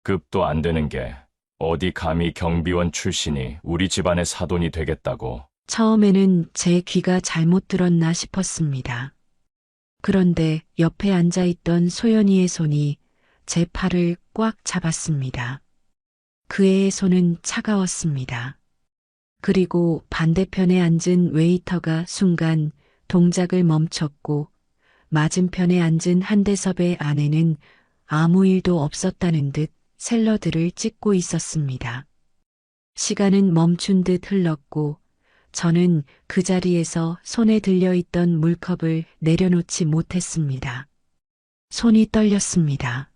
급도 안 되는 게 어디 감히 경비원 출신이 우리 집안의 사돈이 되겠다고. 처음에는 제 귀가 잘못 들었나 싶었습니다. 그런데 옆에 앉아있던 소연이의 손이 제 팔을 꽉 잡았습니다. 그 애의 손은 차가웠습니다. 그리고 반대편에 앉은 웨이터가 순간 동작을 멈췄고 맞은편에 앉은 한대섭의 아내는 아무 일도 없었다는 듯 샐러드를 찍고 있었습니다. 시간은 멈춘 듯 흘렀고 저는 그 자리에서 손에 들려있던 물컵을 내려놓지 못했습니다. 손이 떨렸습니다.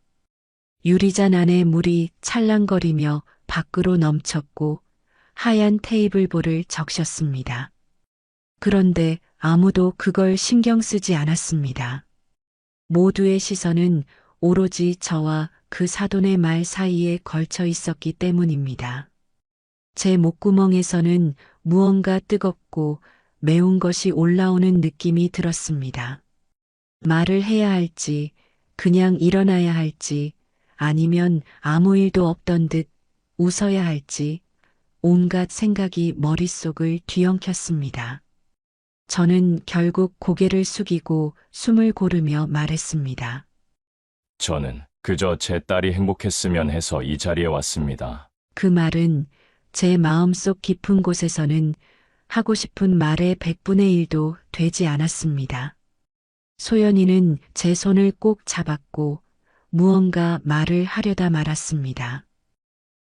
유리잔 안에 물이 찰랑거리며 밖으로 넘쳤고 하얀 테이블볼을 적셨습니다. 그런데 아무도 그걸 신경 쓰지 않았습니다. 모두의 시선은 오로지 저와 그 사돈의 말 사이에 걸쳐 있었기 때문입니다. 제 목구멍에서는 무언가 뜨겁고 매운 것이 올라오는 느낌이 들었습니다. 말을 해야 할지, 그냥 일어나야 할지, 아니면 아무 일도 없던 듯 웃어야 할지, 온갖 생각이 머릿속을 뒤엉켰습니다. 저는 결국 고개를 숙이고 숨을 고르며 말했습니다. 저는 그저 제 딸이 행복했으면 해서 이 자리에 왔습니다. 그 말은 제 마음속 깊은 곳에서는 하고 싶은 말의 100분의 1도 되지 않았습니다. 소연이는 제 손을 꼭 잡았고 무언가 말을 하려다 말았습니다.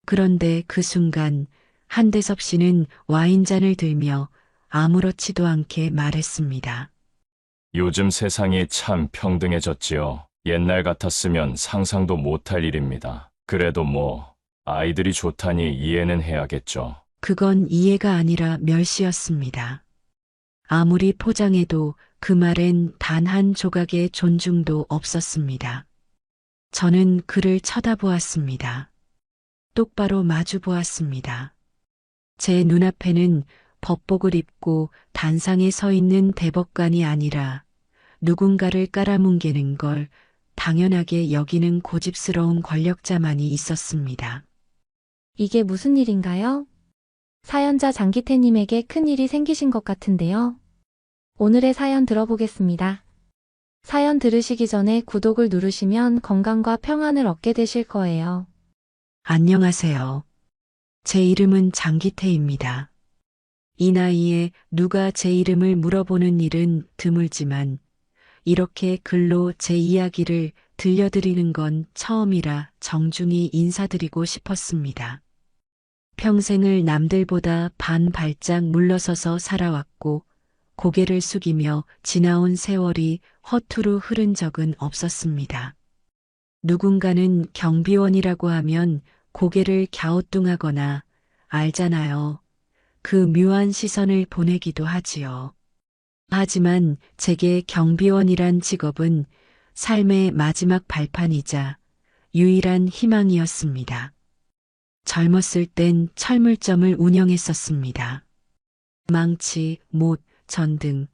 그런데 그 순간 한대섭 씨는 와인잔을 들며 아무렇지도 않게 말했습니다. 요즘 세상이 참 평등해졌지요. 옛날 같았으면 상상도 못할 일입니다. 그래도 뭐 아이들이 좋다니 이해는 해야겠죠. 그건 이해가 아니라 멸시였습니다. 아무리 포장해도 그 말엔 단 한 조각의 존중도 없었습니다. 저는 그를 쳐다보았습니다. 똑바로 마주 보았습니다. 제 눈앞에는 법복을 입고 단상에 서 있는 대법관이 아니라 누군가를 깔아뭉개는 걸 당연하게 여기는 고집스러운 권력자만이 있었습니다. 이게 무슨 일인가요? 사연자 장기태님에게 큰일이 생기신 것 같은데요. 오늘의 사연 들어보겠습니다. 사연 들으시기 전에 구독을 누르시면 건강과 평안을 얻게 되실 거예요. 안녕하세요. 제 이름은 장기태입니다. 이 나이에 누가 제 이름을 물어보는 일은 드물지만 이렇게 글로 제 이야기를 들려드리는 건 처음이라 정중히 인사드리고 싶었습니다. 평생을 남들보다 반 발짝 물러서서 살아왔고 고개를 숙이며 지나온 세월이 허투루 흐른 적은 없었습니다. 누군가는 경비원이라고 하면 고개를 갸우뚱하거나 알잖아요. 그 묘한 시선을 보내기도 하지요. 하지만 제게 경비원이란 직업은 삶의 마지막 발판이자 유일한 희망이었습니다. 젊었을 땐 철물점을 운영했었습니다. 망치, 못, 전등,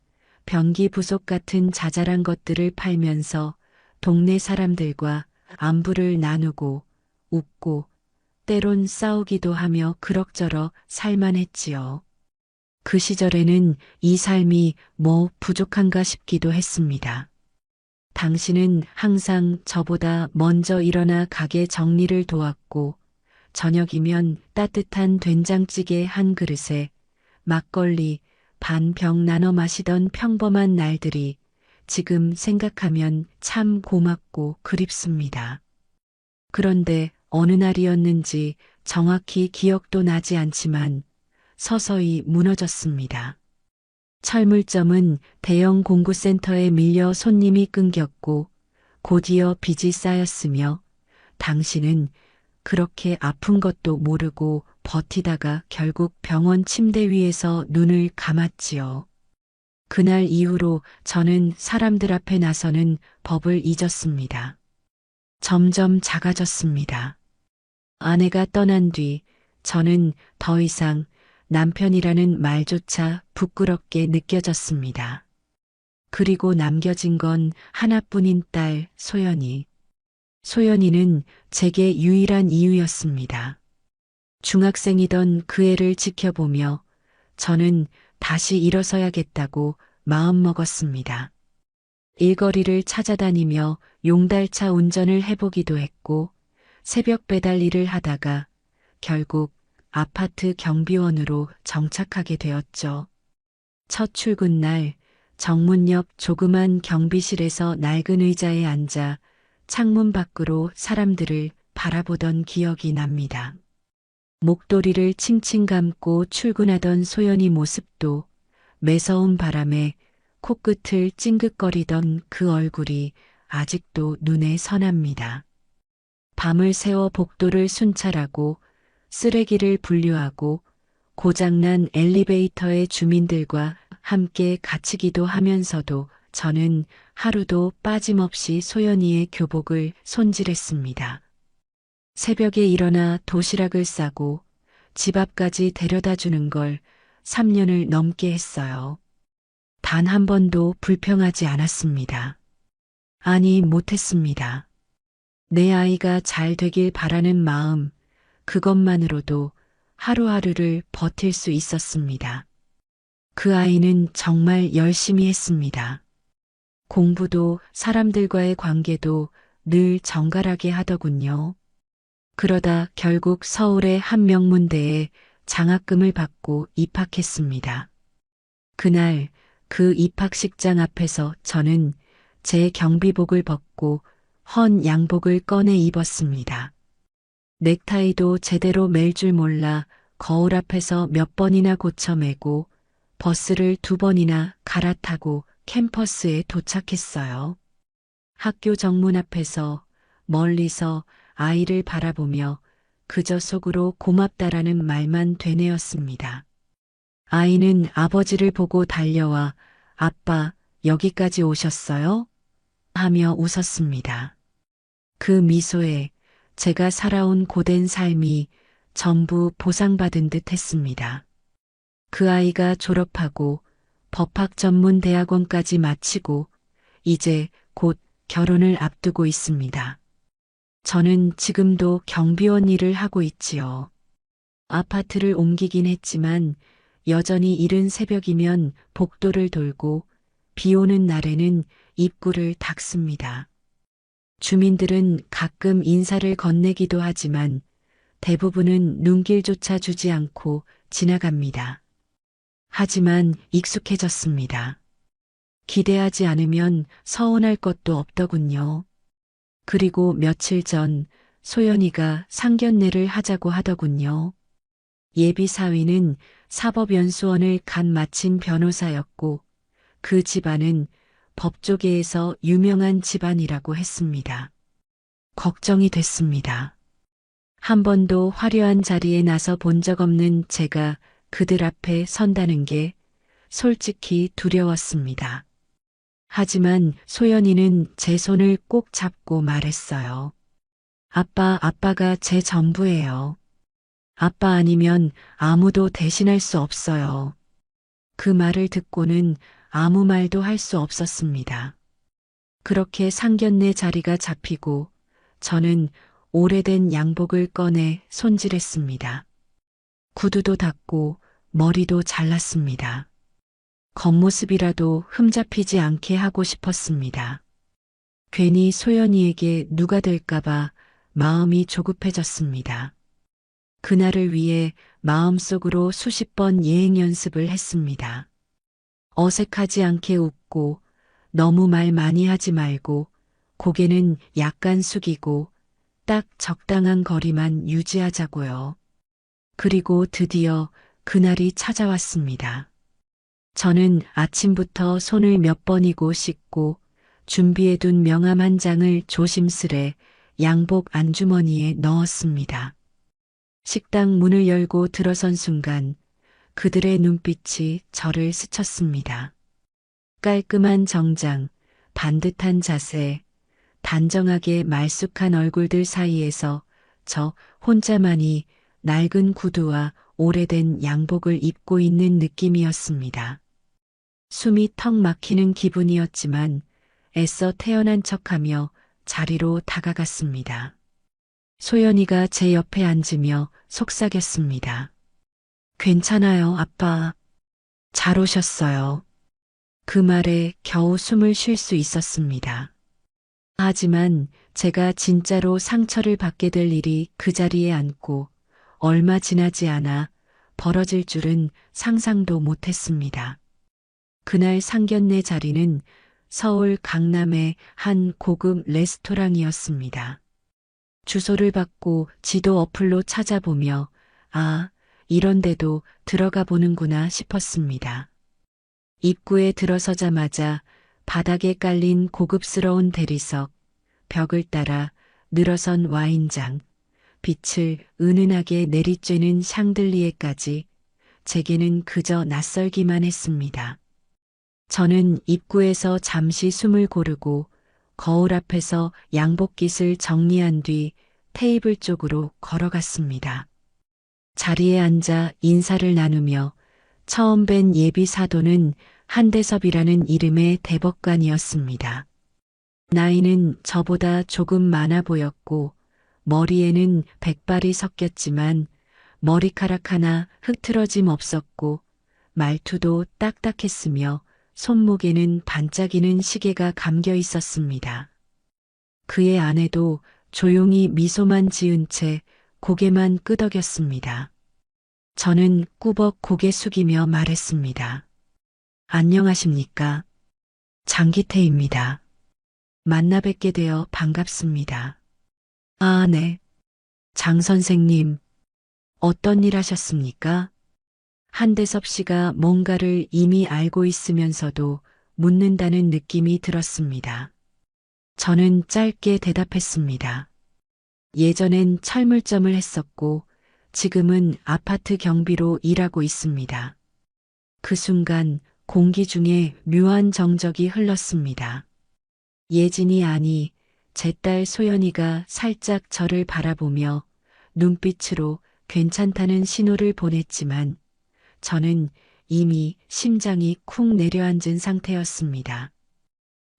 변기 부속 같은 자잘한 것들을 팔면서 동네 사람들과 안부를 나누고 웃고 때론 싸우기도 하며 그럭저럭 살만했지요. 그 시절에는 이 삶이 뭐 부족한가 싶기도 했습니다. 당신은 항상 저보다 먼저 일어나 가게 정리를 도왔고 저녁이면 따뜻한 된장찌개 한 그릇에 막걸리 반 병 나눠 마시던 평범한 날들이 지금 생각하면 참 고맙고 그립습니다. 그런데 어느 날이었는지 정확히 기억도 나지 않지만 서서히 무너졌습니다. 철물점은 대형 공구센터에 밀려 손님이 끊겼고 곧이어 빚이 쌓였으며 당신은 그렇게 아픈 것도 모르고 버티다가 결국 병원 침대 위에서 눈을 감았지요. 그날 이후로 저는 사람들 앞에 나서는 법을 잊었습니다. 점점 작아졌습니다. 아내가 떠난 뒤 저는 더 이상 남편이라는 말조차 부끄럽게 느껴졌습니다. 그리고 남겨진 건 하나뿐인 딸 소연이. 소연이는 제게 유일한 이유였습니다. 중학생이던 그 애를 지켜보며 저는 다시 일어서야겠다고 마음먹었습니다. 일거리를 찾아다니며 용달차 운전을 해보기도 했고 새벽 배달 일을 하다가 결국 아파트 경비원으로 정착하게 되었죠. 첫 출근 날 정문 옆 조그만 경비실에서 낡은 의자에 앉아 창문 밖으로 사람들을 바라보던 기억이 납니다. 목도리를 칭칭 감고 출근하던 소연이 모습도 매서운 바람에 코끝을 찡긋거리던 그 얼굴이 아직도 눈에 선합니다. 밤을 새워 복도를 순찰하고 쓰레기를 분류하고 고장난 엘리베이터의 주민들과 함께 갇히기도 하면서도 저는 하루도 빠짐없이 소연이의 교복을 손질했습니다. 새벽에 일어나 도시락을 싸고 집 앞까지 데려다 주는 걸 3년을 넘게 했어요. 단 한 번도 불평하지 않았습니다. 아니, 못했습니다. 내 아이가 잘 되길 바라는 마음, 그것만으로도 하루하루를 버틸 수 있었습니다. 그 아이는 정말 열심히 했습니다. 공부도 사람들과의 관계도 늘 정갈하게 하더군요. 그러다 결국 서울의 한 명문대에 장학금을 받고 입학했습니다. 그날 그 입학식장 앞에서 저는 제 경비복을 벗고 헌 양복을 꺼내 입었습니다. 넥타이도 제대로 맬 줄 몰라 거울 앞에서 몇 번이나 고쳐 매고 버스를 2번이나 갈아타고 캠퍼스에 도착했어요. 학교 정문 앞에서 멀리서 아이를 바라보며 그저 속으로 고맙다라는 말만 되뇌었습니다. 아이는 아버지를 보고 달려와 아빠, 여기까지 오셨어요? 하며 웃었습니다. 그 미소에 제가 살아온 고된 삶이 전부 보상받은 듯 했습니다. 그 아이가 졸업하고 법학 전문 대학원까지 마치고 이제 곧 결혼을 앞두고 있습니다. 저는 지금도 경비원 일을 하고 있지요. 아파트를 옮기긴 했지만 여전히 이른 새벽이면 복도를 돌고 비 오는 날에는 입구를 닦습니다. 주민들은 가끔 인사를 건네기도 하지만 대부분은 눈길조차 주지 않고 지나갑니다. 하지만 익숙해졌습니다. 기대하지 않으면 서운할 것도 없더군요. 그리고 며칠 전 소연이가 상견례를 하자고 하더군요. 예비 사위는 사법연수원을 갓 마친 변호사였고 그 집안은 법조계에서 유명한 집안이라고 했습니다. 걱정이 됐습니다. 한 번도 화려한 자리에 나서 본 적 없는 제가 그들 앞에 선다는 게 솔직히 두려웠습니다. 하지만 소연이는 제 손을 꼭 잡고 말했어요. 아빠가 제 전부예요. 아빠 아니면 아무도 대신할 수 없어요. 그 말을 듣고는 아무 말도 할 수 없었습니다. 그렇게 상견례 자리가 잡히고 저는 오래된 양복을 꺼내 손질했습니다. 구두도 닦고 머리도 잘랐습니다. 겉모습이라도 흠잡히지 않게 하고 싶었습니다. 괜히 소연이에게 누가 될까봐 마음이 조급해졌습니다. 그날을 위해 마음속으로 수십 번 예행 연습을 했습니다. 어색하지 않게 웃고 너무 말 많이 하지 말고 고개는 약간 숙이고 딱 적당한 거리만 유지하자고요. 그리고 드디어 그날이 찾아왔습니다. 저는 아침부터 손을 몇 번이고 씻고 준비해둔 명함 한 장을 조심스레 양복 안주머니에 넣었습니다. 식당 문을 열고 들어선 순간 그들의 눈빛이 저를 스쳤습니다. 깔끔한 정장, 반듯한 자세, 단정하게 말쑥한 얼굴들 사이에서 저 혼자만이 낡은 구두와 오래된 양복을 입고 있는 느낌이었습니다. 숨이 턱 막히는 기분이었지만 애써 태어난 척하며 자리로 다가갔습니다. 소연이가 제 옆에 앉으며 속삭였습니다. 괜찮아요, 아빠. 잘 오셨어요. 그 말에 겨우 숨을 쉴 수 있었습니다. 하지만 제가 진짜로 상처를 받게 될 일이 그 자리에 앉고 얼마 지나지 않아 벌어질 줄은 상상도 못했습니다. 그날 상견례 자리는 서울 강남의 한 고급 레스토랑이었습니다. 주소를 받고 지도 어플로 찾아보며 아, 이런 데도 들어가 보는구나 싶었습니다. 입구에 들어서자마자 바닥에 깔린 고급스러운 대리석, 벽을 따라 늘어선 와인장, 빛을 은은하게 내리쬐는 샹들리에까지 제게는 그저 낯설기만 했습니다. 저는 입구에서 잠시 숨을 고르고 거울 앞에서 양복깃을 정리한 뒤 테이블 쪽으로 걸어갔습니다. 자리에 앉아 인사를 나누며 처음 뵌 예비 사도는 한대섭이라는 이름의 대법관이었습니다. 나이는 저보다 조금 많아 보였고 머리에는 백발이 섞였지만 머리카락 하나 흐트러짐 없었고 말투도 딱딱했으며 손목에는 반짝이는 시계가 감겨 있었습니다. 그의 아내도 조용히 미소만 지은 채 고개만 끄덕였습니다. 저는 꾸벅 고개 숙이며 말했습니다. 안녕하십니까? 장기태입니다. 만나 뵙게 되어 반갑습니다. 아, 네. 장 선생님, 어떤 일 하셨습니까? 한대섭 씨가 뭔가를 이미 알고 있으면서도 묻는다는 느낌이 들었습니다. 저는 짧게 대답했습니다. 예전엔 철물점을 했었고 지금은 아파트 경비로 일하고 있습니다. 그 순간 공기 중에 묘한 정적이 흘렀습니다. 예진이 아니 제 딸 소연이가 살짝 저를 바라보며 눈빛으로 괜찮다는 신호를 보냈지만 저는 이미 심장이 쿵 내려앉은 상태였습니다.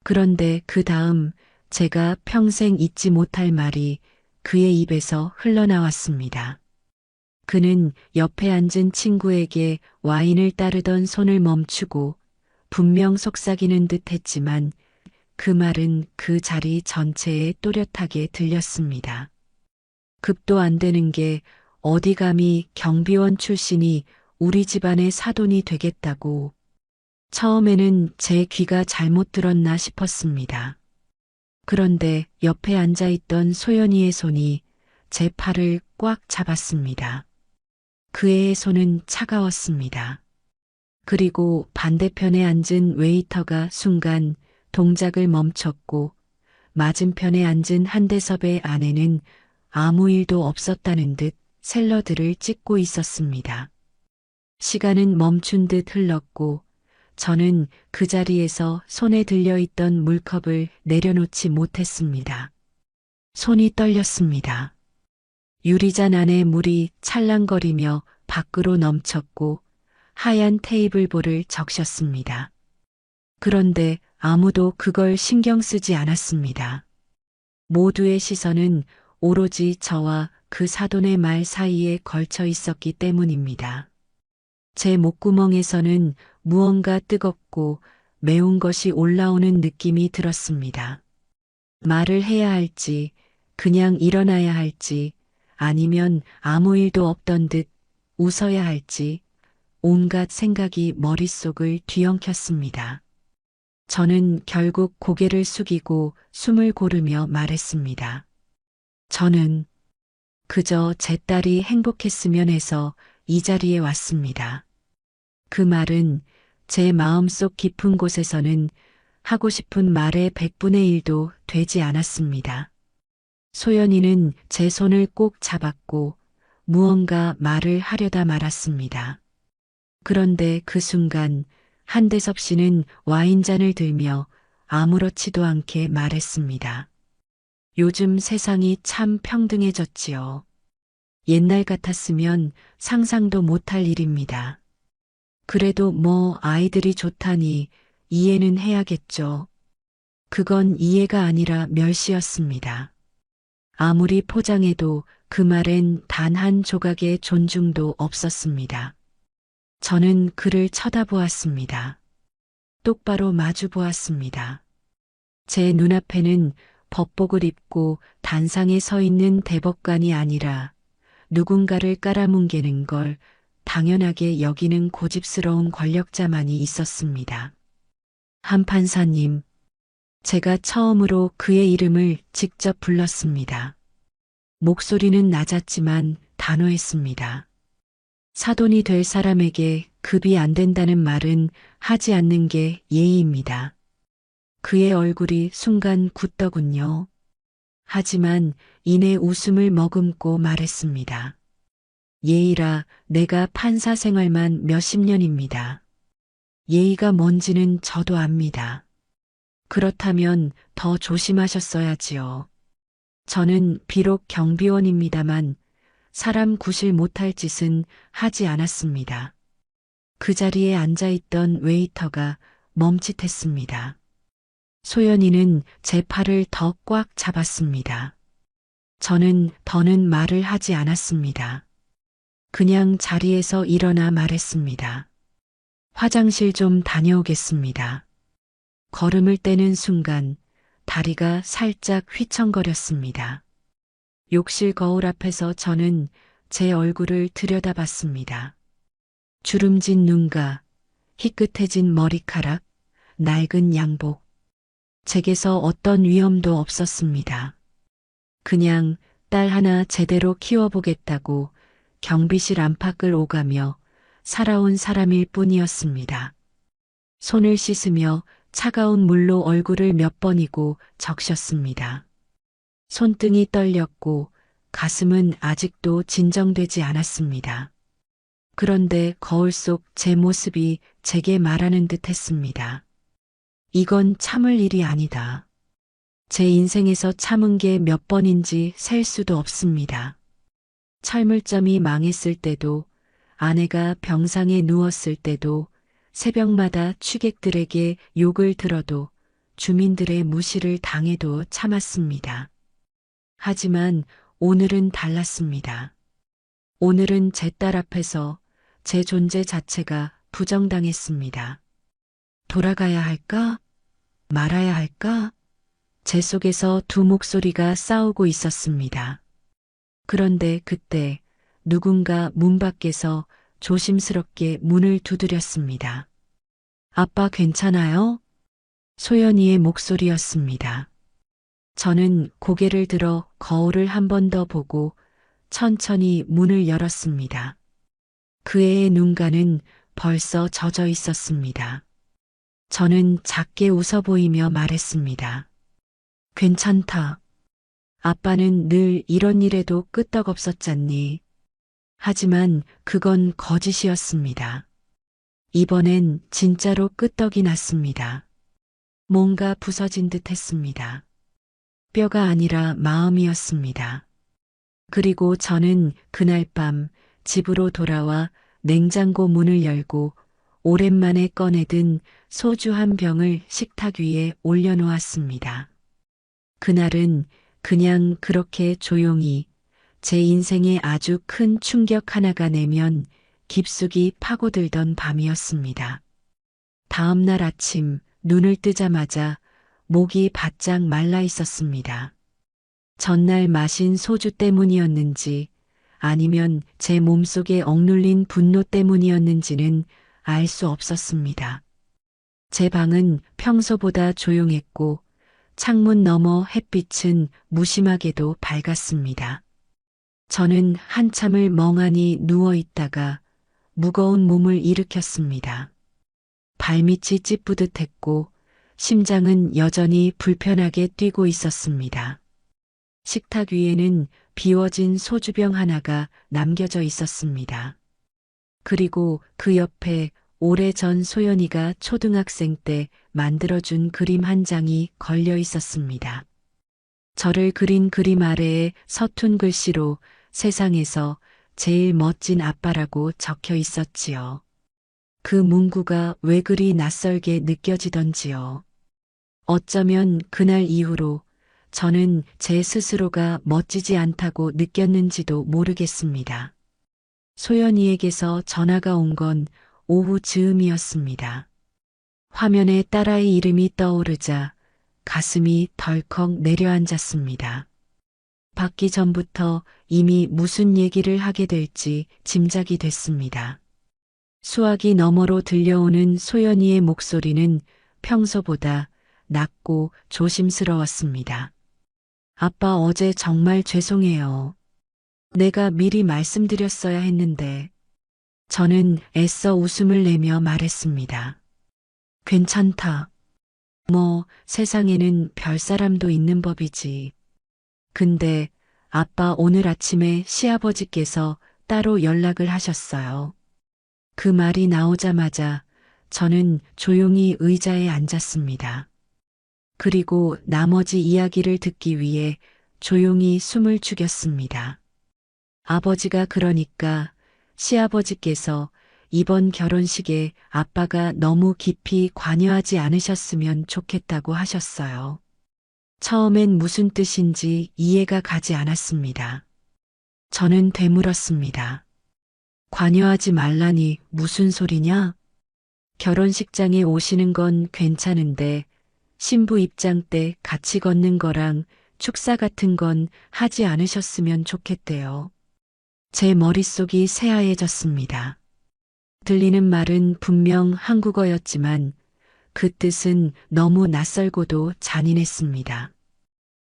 그런데 그 다음 제가 평생 잊지 못할 말이 그의 입에서 흘러나왔습니다. 그는 옆에 앉은 친구에게 와인을 따르던 손을 멈추고 분명 속삭이는 듯 했지만 그 말은 그 자리 전체에 또렷하게 들렸습니다. 급도 안 되는 게 어디 감히 경비원 출신이 우리 집안의 사돈이 되겠다고. 처음에는 제 귀가 잘못 들었나 싶었습니다. 그런데 옆에 앉아있던 소연이의 손이 제 팔을 꽉 잡았습니다. 그 애의 손은 차가웠습니다. 그리고 반대편에 앉은 웨이터가 순간 동작을 멈췄고 맞은편에 앉은 한대섭의 아내는 아무 일도 없었다는 듯 샐러드를 찍고 있었습니다. 시간은 멈춘 듯 흘렀고 저는 그 자리에서 손에 들려있던 물컵을 내려놓지 못했습니다. 손이 떨렸습니다. 유리잔 안에 물이 찰랑거리며 밖으로 넘쳤고 하얀 테이블볼을 적셨습니다. 그런데 아무도 그걸 신경 쓰지 않았습니다. 모두의 시선은 오로지 저와 그 사돈의 말 사이에 걸쳐 있었기 때문입니다. 제 목구멍에서는 무언가 뜨겁고 매운 것이 올라오는 느낌이 들었습니다. 말을 해야 할지, 그냥 일어나야 할지, 아니면 아무 일도 없던 듯 웃어야 할지, 온갖 생각이 머릿속을 뒤엉켰습니다. 저는 결국 고개를 숙이고 숨을 고르며 말했습니다. 저는 그저 제 딸이 행복했으면 해서 이 자리에 왔습니다. 그 말은 제 마음속 깊은 곳에서는 하고 싶은 말의 100분의 1도 되지 않았습니다. 소연이는 제 손을 꼭 잡았고 무언가 말을 하려다 말았습니다. 그런데 그 순간 한대섭 씨는 와인잔을 들며 아무렇지도 않게 말했습니다. 요즘 세상이 참 평등해졌지요. 옛날 같았으면 상상도 못할 일입니다. 그래도 뭐 아이들이 좋다니 이해는 해야겠죠. 그건 이해가 아니라 멸시였습니다. 아무리 포장해도 그 말엔 단 한 조각의 존중도 없었습니다. 저는 그를 쳐다보았습니다. 똑바로 마주 보았습니다. 제 눈앞에는 법복을 입고 단상에 서 있는 대법관이 아니라 누군가를 깔아뭉개는 걸 당연하게 여기는 고집스러운 권력자만이 있었습니다. 한 판사님, 제가 처음으로 그의 이름을 직접 불렀습니다. 목소리는 낮았지만 단호했습니다. 사돈이 될 사람에게 급이 안 된다는 말은 하지 않는 게 예의입니다. 그의 얼굴이 순간 굳더군요. 하지만 이내 웃음을 머금고 말했습니다. 예의라 내가 판사 생활만 몇십 년입니다. 예의가 뭔지는 저도 압니다. 그렇다면 더 조심하셨어야지요. 저는 비록 경비원입니다만 사람 구실 못할 짓은 하지 않았습니다. 그 자리에 앉아있던 웨이터가 멈칫했습니다. 소연이는 제 팔을 더 꽉 잡았습니다. 저는 더는 말을 하지 않았습니다. 그냥 자리에서 일어나 말했습니다. 화장실 좀 다녀오겠습니다. 걸음을 떼는 순간 다리가 살짝 휘청거렸습니다. 욕실 거울 앞에서 저는 제 얼굴을 들여다봤습니다. 주름진 눈가, 희끗해진 머리카락, 낡은 양복. 제게서 어떤 위험도 없었습니다. 그냥 딸 하나 제대로 키워보겠다고 경비실 안팎을 오가며 살아온 사람일 뿐이었습니다. 손을 씻으며 차가운 물로 얼굴을 몇 번이고 적셨습니다. 손등이 떨렸고 가슴은 아직도 진정되지 않았습니다. 그런데 거울 속 제 모습이 제게 말하는 듯 했습니다. 이건 참을 일이 아니다. 제 인생에서 참은 게 몇 번인지 셀 수도 없습니다. 철물점이 망했을 때도, 아내가 병상에 누웠을 때도, 새벽마다 취객들에게 욕을 들어도, 주민들의 무시를 당해도 참았습니다. 하지만 오늘은 달랐습니다. 오늘은 제 딸 앞에서 제 존재 자체가 부정당했습니다. 돌아가야 할까? 말아야 할까? 제 속에서 두 목소리가 싸우고 있었습니다. 그런데 그때 누군가 문 밖에서 조심스럽게 문을 두드렸습니다. 아빠 괜찮아요? 소연이의 목소리였습니다. 저는 고개를 들어 거울을 한 번 더 보고 천천히 문을 열었습니다. 그 애의 눈가는 벌써 젖어 있었습니다. 저는 작게 웃어 보이며 말했습니다. 괜찮다. 아빠는 늘 이런 일에도 끄떡없었잖니. 하지만 그건 거짓이었습니다. 이번엔 진짜로 끄떡이 났습니다. 뭔가 부서진 듯 했습니다. 뼈가 아니라 마음이었습니다. 그리고 저는 그날 밤 집으로 돌아와 냉장고 문을 열고 오랜만에 꺼내든 소주 한 병을 식탁 위에 올려놓았습니다. 그날은 그냥 그렇게 조용히 제 인생에 아주 큰 충격 하나가 내면 깊숙이 파고들던 밤이었습니다. 다음 날 아침 눈을 뜨자마자 목이 바짝 말라 있었습니다. 전날 마신 소주 때문이었는지 아니면 제 몸속에 억눌린 분노 때문이었는지는 알 수 없었습니다. 제 방은 평소보다 조용했고 창문 너머 햇빛은 무심하게도 밝았습니다. 저는 한참을 멍하니 누워 있다가 무거운 몸을 일으켰습니다. 발밑이 찌뿌듯했고 심장은 여전히 불편하게 뛰고 있었습니다. 식탁 위에는 비워진 소주병 하나가 남겨져 있었습니다. 그리고 그 옆에 오래전 소연이가 초등학생 때 만들어준 그림 한 장이 걸려 있었습니다. 저를 그린 그림 아래에 서툰 글씨로 세상에서 제일 멋진 아빠라고 적혀 있었지요. 그 문구가 왜 그리 낯설게 느껴지던지요. 어쩌면 그날 이후로 저는 제 스스로가 멋지지 않다고 느꼈는지도 모르겠습니다. 소연이에게서 전화가 온 건 오후 즈음이었습니다. 화면에 딸아이 이름이 떠오르자 가슴이 덜컥 내려앉았습니다. 받기 전부터 이미 무슨 얘기를 하게 될지 짐작이 됐습니다. 수화기 너머로 들려오는 소연이의 목소리는 평소보다 낮고 조심스러웠습니다. 아빠 어제 정말 죄송해요. 내가 미리 말씀드렸어야 했는데. 저는 애써 웃음을 내며 말했습니다. 괜찮다. 뭐 세상에는 별사람도 있는 법이지. 근데 아빠 오늘 아침에 시아버지께서 따로 연락을 하셨어요. 그 말이 나오자마자 저는 조용히 의자에 앉았습니다. 그리고 나머지 이야기를 듣기 위해 조용히 숨을 죽였습니다. 아버지가 그러니까 시아버지께서 이번 결혼식에 아빠가 너무 깊이 관여하지 않으셨으면 좋겠다고 하셨어요. 처음엔 무슨 뜻인지 이해가 가지 않았습니다. 저는 되물었습니다. 관여하지 말라니 무슨 소리냐? 결혼식장에 오시는 건 괜찮은데 신부 입장 때 같이 걷는 거랑 축사 같은 건 하지 않으셨으면 좋겠대요. 제 머릿속이 새하얘졌습니다. 들리는 말은 분명 한국어였지만 그 뜻은 너무 낯설고도 잔인했습니다.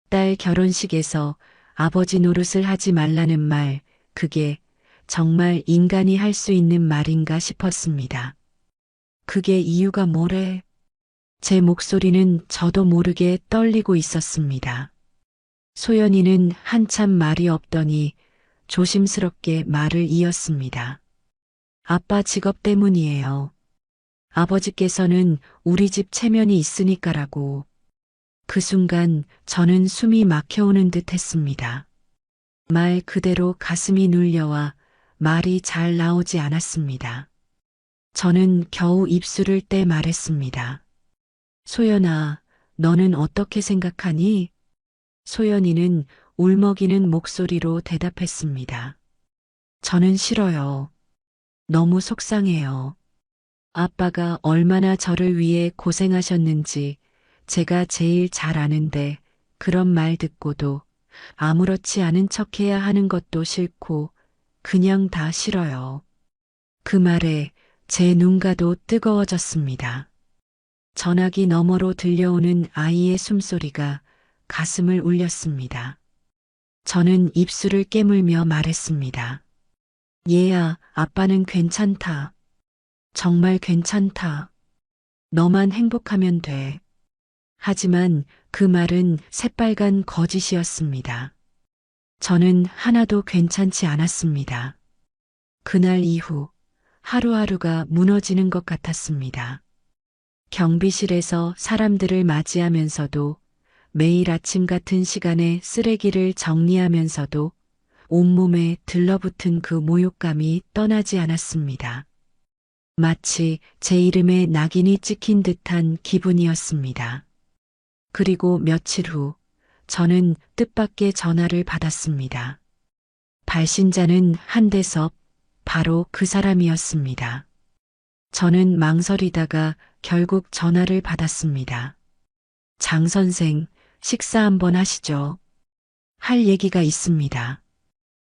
딸 결혼식에서 아버지 노릇을 하지 말라는 말, 그게 정말 인간이 할 수 있는 말인가 싶었습니다. 그게 이유가 뭐래? 제 목소리는 저도 모르게 떨리고 있었습니다. 소연이는 한참 말이 없더니 조심스럽게 말을 이었습니다. 아빠 직업 때문이에요. 아버지께서는 우리 집 체면이 있으니까라고. 그 순간 저는 숨이 막혀오는 듯 했습니다. 말 그대로 가슴이 눌려와 말이 잘 나오지 않았습니다. 저는 겨우 입술을 떼 말했습니다. 소연아, 너는 어떻게 생각하니? 소연이는 울먹이는 목소리로 대답했습니다. 저는 싫어요. 너무 속상해요. 아빠가 얼마나 저를 위해 고생하셨는지 제가 제일 잘 아는데 그런 말 듣고도 아무렇지 않은 척해야 하는 것도 싫고 그냥 다 싫어요. 그 말에 제 눈가도 뜨거워졌습니다. 전화기 너머로 들려오는 아이의 숨소리가 가슴을 울렸습니다. 저는 입술을 깨물며 말했습니다. 얘야, 아빠는 괜찮다. 정말 괜찮다. 너만 행복하면 돼. 하지만 그 말은 새빨간 거짓이었습니다. 저는 하나도 괜찮지 않았습니다. 그날 이후 하루하루가 무너지는 것 같았습니다. 경비실에서 사람들을 맞이하면서도 매일 아침 같은 시간에 쓰레기를 정리하면서도 온몸에 들러붙은 그 모욕감이 떠나지 않았습니다. 마치 제 이름에 낙인이 찍힌 듯한 기분이었습니다. 그리고 며칠 후 저는 뜻밖의 전화를 받았습니다. 발신자는 한대섭, 바로 그 사람이었습니다. 저는 망설이다가 결국 전화를 받았습니다. 장 선생, 식사 한번 하시죠. 할 얘기가 있습니다.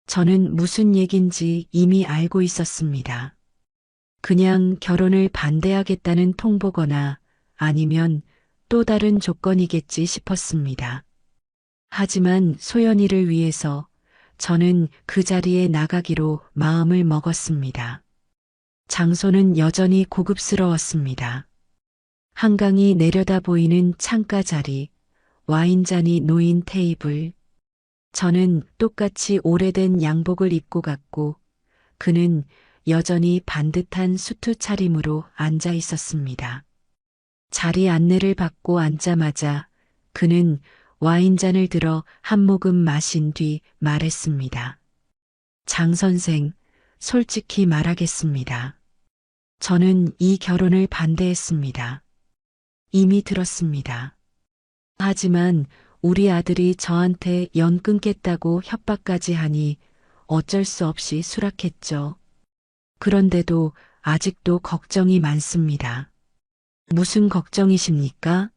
저는 무슨 얘긴지 이미 알고 있었습니다. 그냥 결혼을 반대하겠다는 통보거나 아니면 또 다른 조건이겠지 싶었습니다. 하지만 소연이를 위해서 저는 그 자리에 나가기로 마음을 먹었습니다. 장소는 여전히 고급스러웠습니다. 한강이 내려다 보이는 창가 자리, 와인잔이 놓인 테이블. 저는 똑같이 오래된 양복을 입고 갔고 그는 여전히 반듯한 수트 차림으로 앉아 있었습니다. 자리 안내를 받고 앉자마자 그는 와인잔을 들어 한 모금 마신 뒤 말했습니다. 장 선생, 솔직히 말하겠습니다. 저는 이 결혼을 반대했습니다. 이미 들었습니다. 하지만 우리 아들이 저한테 연 끊겠다고 협박까지 하니 어쩔 수 없이 수락했죠. 그런데도 아직도 걱정이 많습니다. 무슨 걱정이십니까?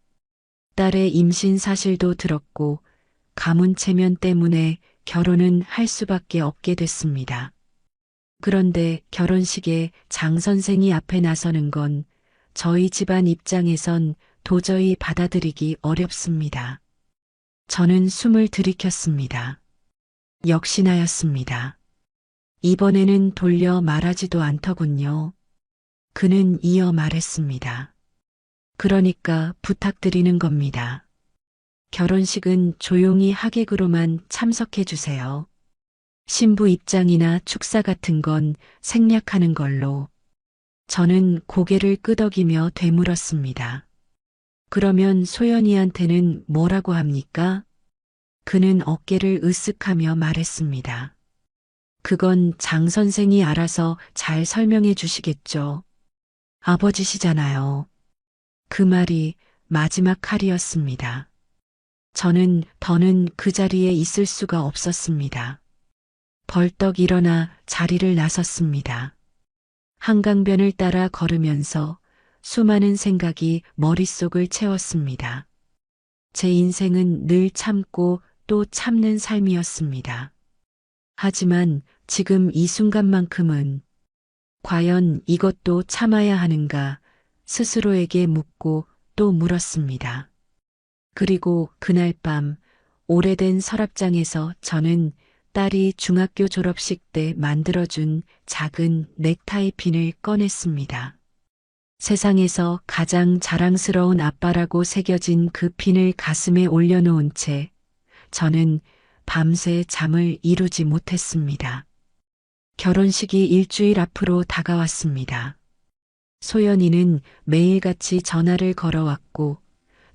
딸의 임신 사실도 들었고 가문 체면 때문에 결혼은 할 수밖에 없게 됐습니다. 그런데 결혼식에 장 선생이 앞에 나서는 건 저희 집안 입장에선 도저히 받아들이기 어렵습니다. 저는 숨을 들이켰습니다. 역시나였습니다. 이번에는 돌려 말하지도 않더군요. 그는 이어 말했습니다. 그러니까 부탁드리는 겁니다. 결혼식은 조용히 하객으로만 참석해 주세요. 신부 입장이나 축사 같은 건 생략하는 걸로. 저는 고개를 끄덕이며 되물었습니다. 그러면 소연이한테는 뭐라고 합니까? 그는 어깨를 으쓱하며 말했습니다. 그건 장 선생이 알아서 잘 설명해 주시겠죠. 아버지시잖아요. 그 말이 마지막 칼이었습니다. 저는 더는 그 자리에 있을 수가 없었습니다. 벌떡 일어나 자리를 나섰습니다. 한강변을 따라 걸으면서 수많은 생각이 머릿속을 채웠습니다. 제 인생은 늘 참고 또 참는 삶이었습니다. 하지만 지금 이 순간만큼은 과연 이것도 참아야 하는가 스스로에게 묻고 또 물었습니다. 그리고 그날 밤 오래된 서랍장에서 저는 딸이 중학교 졸업식 때 만들어준 작은 넥타이 핀을 꺼냈습니다. 세상에서 가장 자랑스러운 아빠라고 새겨진 그 핀을 가슴에 올려놓은 채 저는 밤새 잠을 이루지 못했습니다. 결혼식이 일주일 앞으로 다가왔습니다. 소연이는 매일같이 전화를 걸어왔고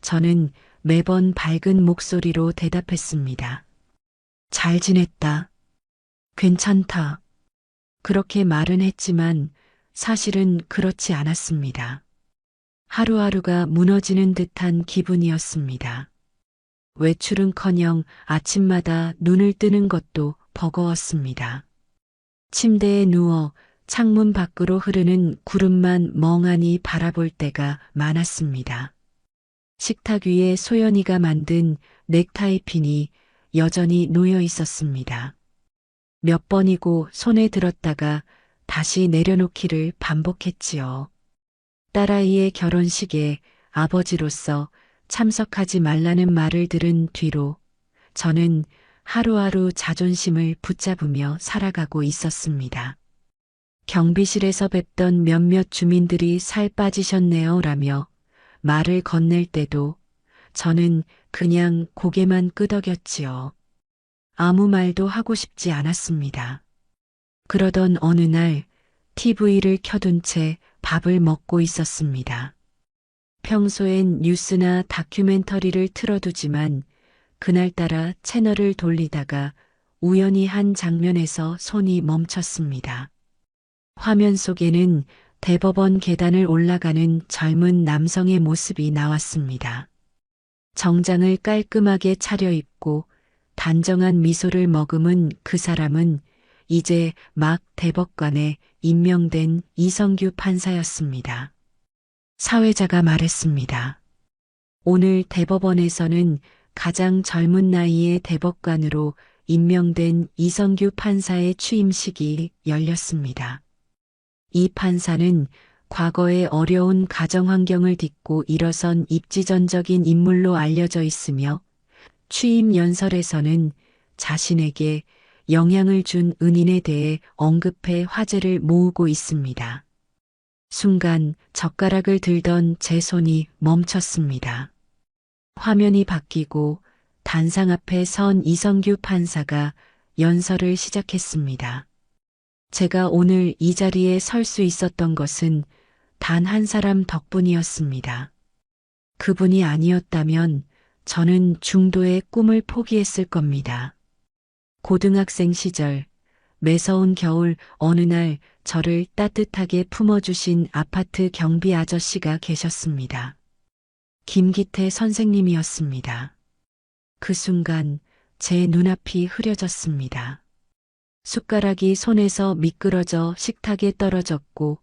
저는 매번 밝은 목소리로 대답했습니다. 잘 지냈다. 괜찮다. 그렇게 말은 했지만 사실은 그렇지 않았습니다. 하루하루가 무너지는 듯한 기분이었습니다. 외출은커녕 아침마다 눈을 뜨는 것도 버거웠습니다. 침대에 누워 창문 밖으로 흐르는 구름만 멍하니 바라볼 때가 많았습니다. 식탁 위에 소연이가 만든 넥타이 핀이 여전히 놓여 있었습니다. 몇 번이고 손에 들었다가 다시 내려놓기를 반복했지요. 딸아이의 결혼식에 아버지로서 참석하지 말라는 말을 들은 뒤로 저는 하루하루 자존심을 붙잡으며 살아가고 있었습니다. 경비실에서 뵙던 몇몇 주민들이 살 빠지셨네요 라며 말을 건넬 때도 저는 그냥 고개만 끄덕였지요. 아무 말도 하고 싶지 않았습니다. 그러던 어느 날 TV를 켜둔 채 밥을 먹고 있었습니다. 평소엔 뉴스나 다큐멘터리를 틀어두지만 그날따라 채널을 돌리다가 우연히 한 장면에서 손이 멈췄습니다. 화면 속에는 대법원 계단을 올라가는 젊은 남성의 모습이 나왔습니다. 정장을 깔끔하게 차려입고 단정한 미소를 머금은 그 사람은 이제 막 대법관에 임명된 이성규 판사였습니다. 사회자가 말했습니다. 오늘 대법원에서는 가장 젊은 나이의 대법관으로 임명된 이성규 판사의 취임식이 열렸습니다. 이 판사는 과거의 어려운 가정 환경을 딛고 일어선 입지전적인 인물로 알려져 있으며 취임 연설에서는 자신에게 영향을 준 은인에 대해 언급해 화제를 모으고 있습니다. 순간 젓가락을 들던 제 손이 멈췄습니다. 화면이 바뀌고 단상 앞에 선 이성규 판사가 연설을 시작했습니다. 제가 오늘 이 자리에 설 수 있었던 것은 단 한 사람 덕분이었습니다. 그분이 아니었다면 저는 중도의 꿈을 포기했을 겁니다. 고등학생 시절 매서운 겨울 어느 날 저를 따뜻하게 품어주신 아파트 경비 아저씨가 계셨습니다. 김기태 선생님이었습니다. 그 순간 제 눈앞이 흐려졌습니다. 숟가락이 손에서 미끄러져 식탁에 떨어졌고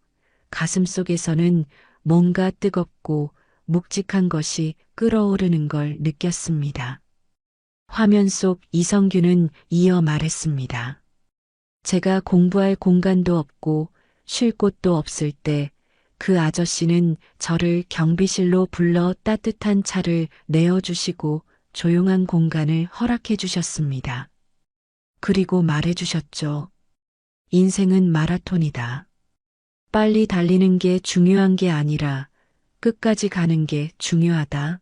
가슴속에서는 뭔가 뜨겁고 묵직한 것이 끓어오르는 걸 느꼈습니다. 화면 속 이성규는 이어 말했습니다. 제가 공부할 공간도 없고 쉴 곳도 없을 때 그 아저씨는 저를 경비실로 불러 따뜻한 차를 내어주시고 조용한 공간을 허락해 주셨습니다. 그리고 말해 주셨죠. 인생은 마라톤이다. 빨리 달리는 게 중요한 게 아니라 끝까지 가는 게 중요하다.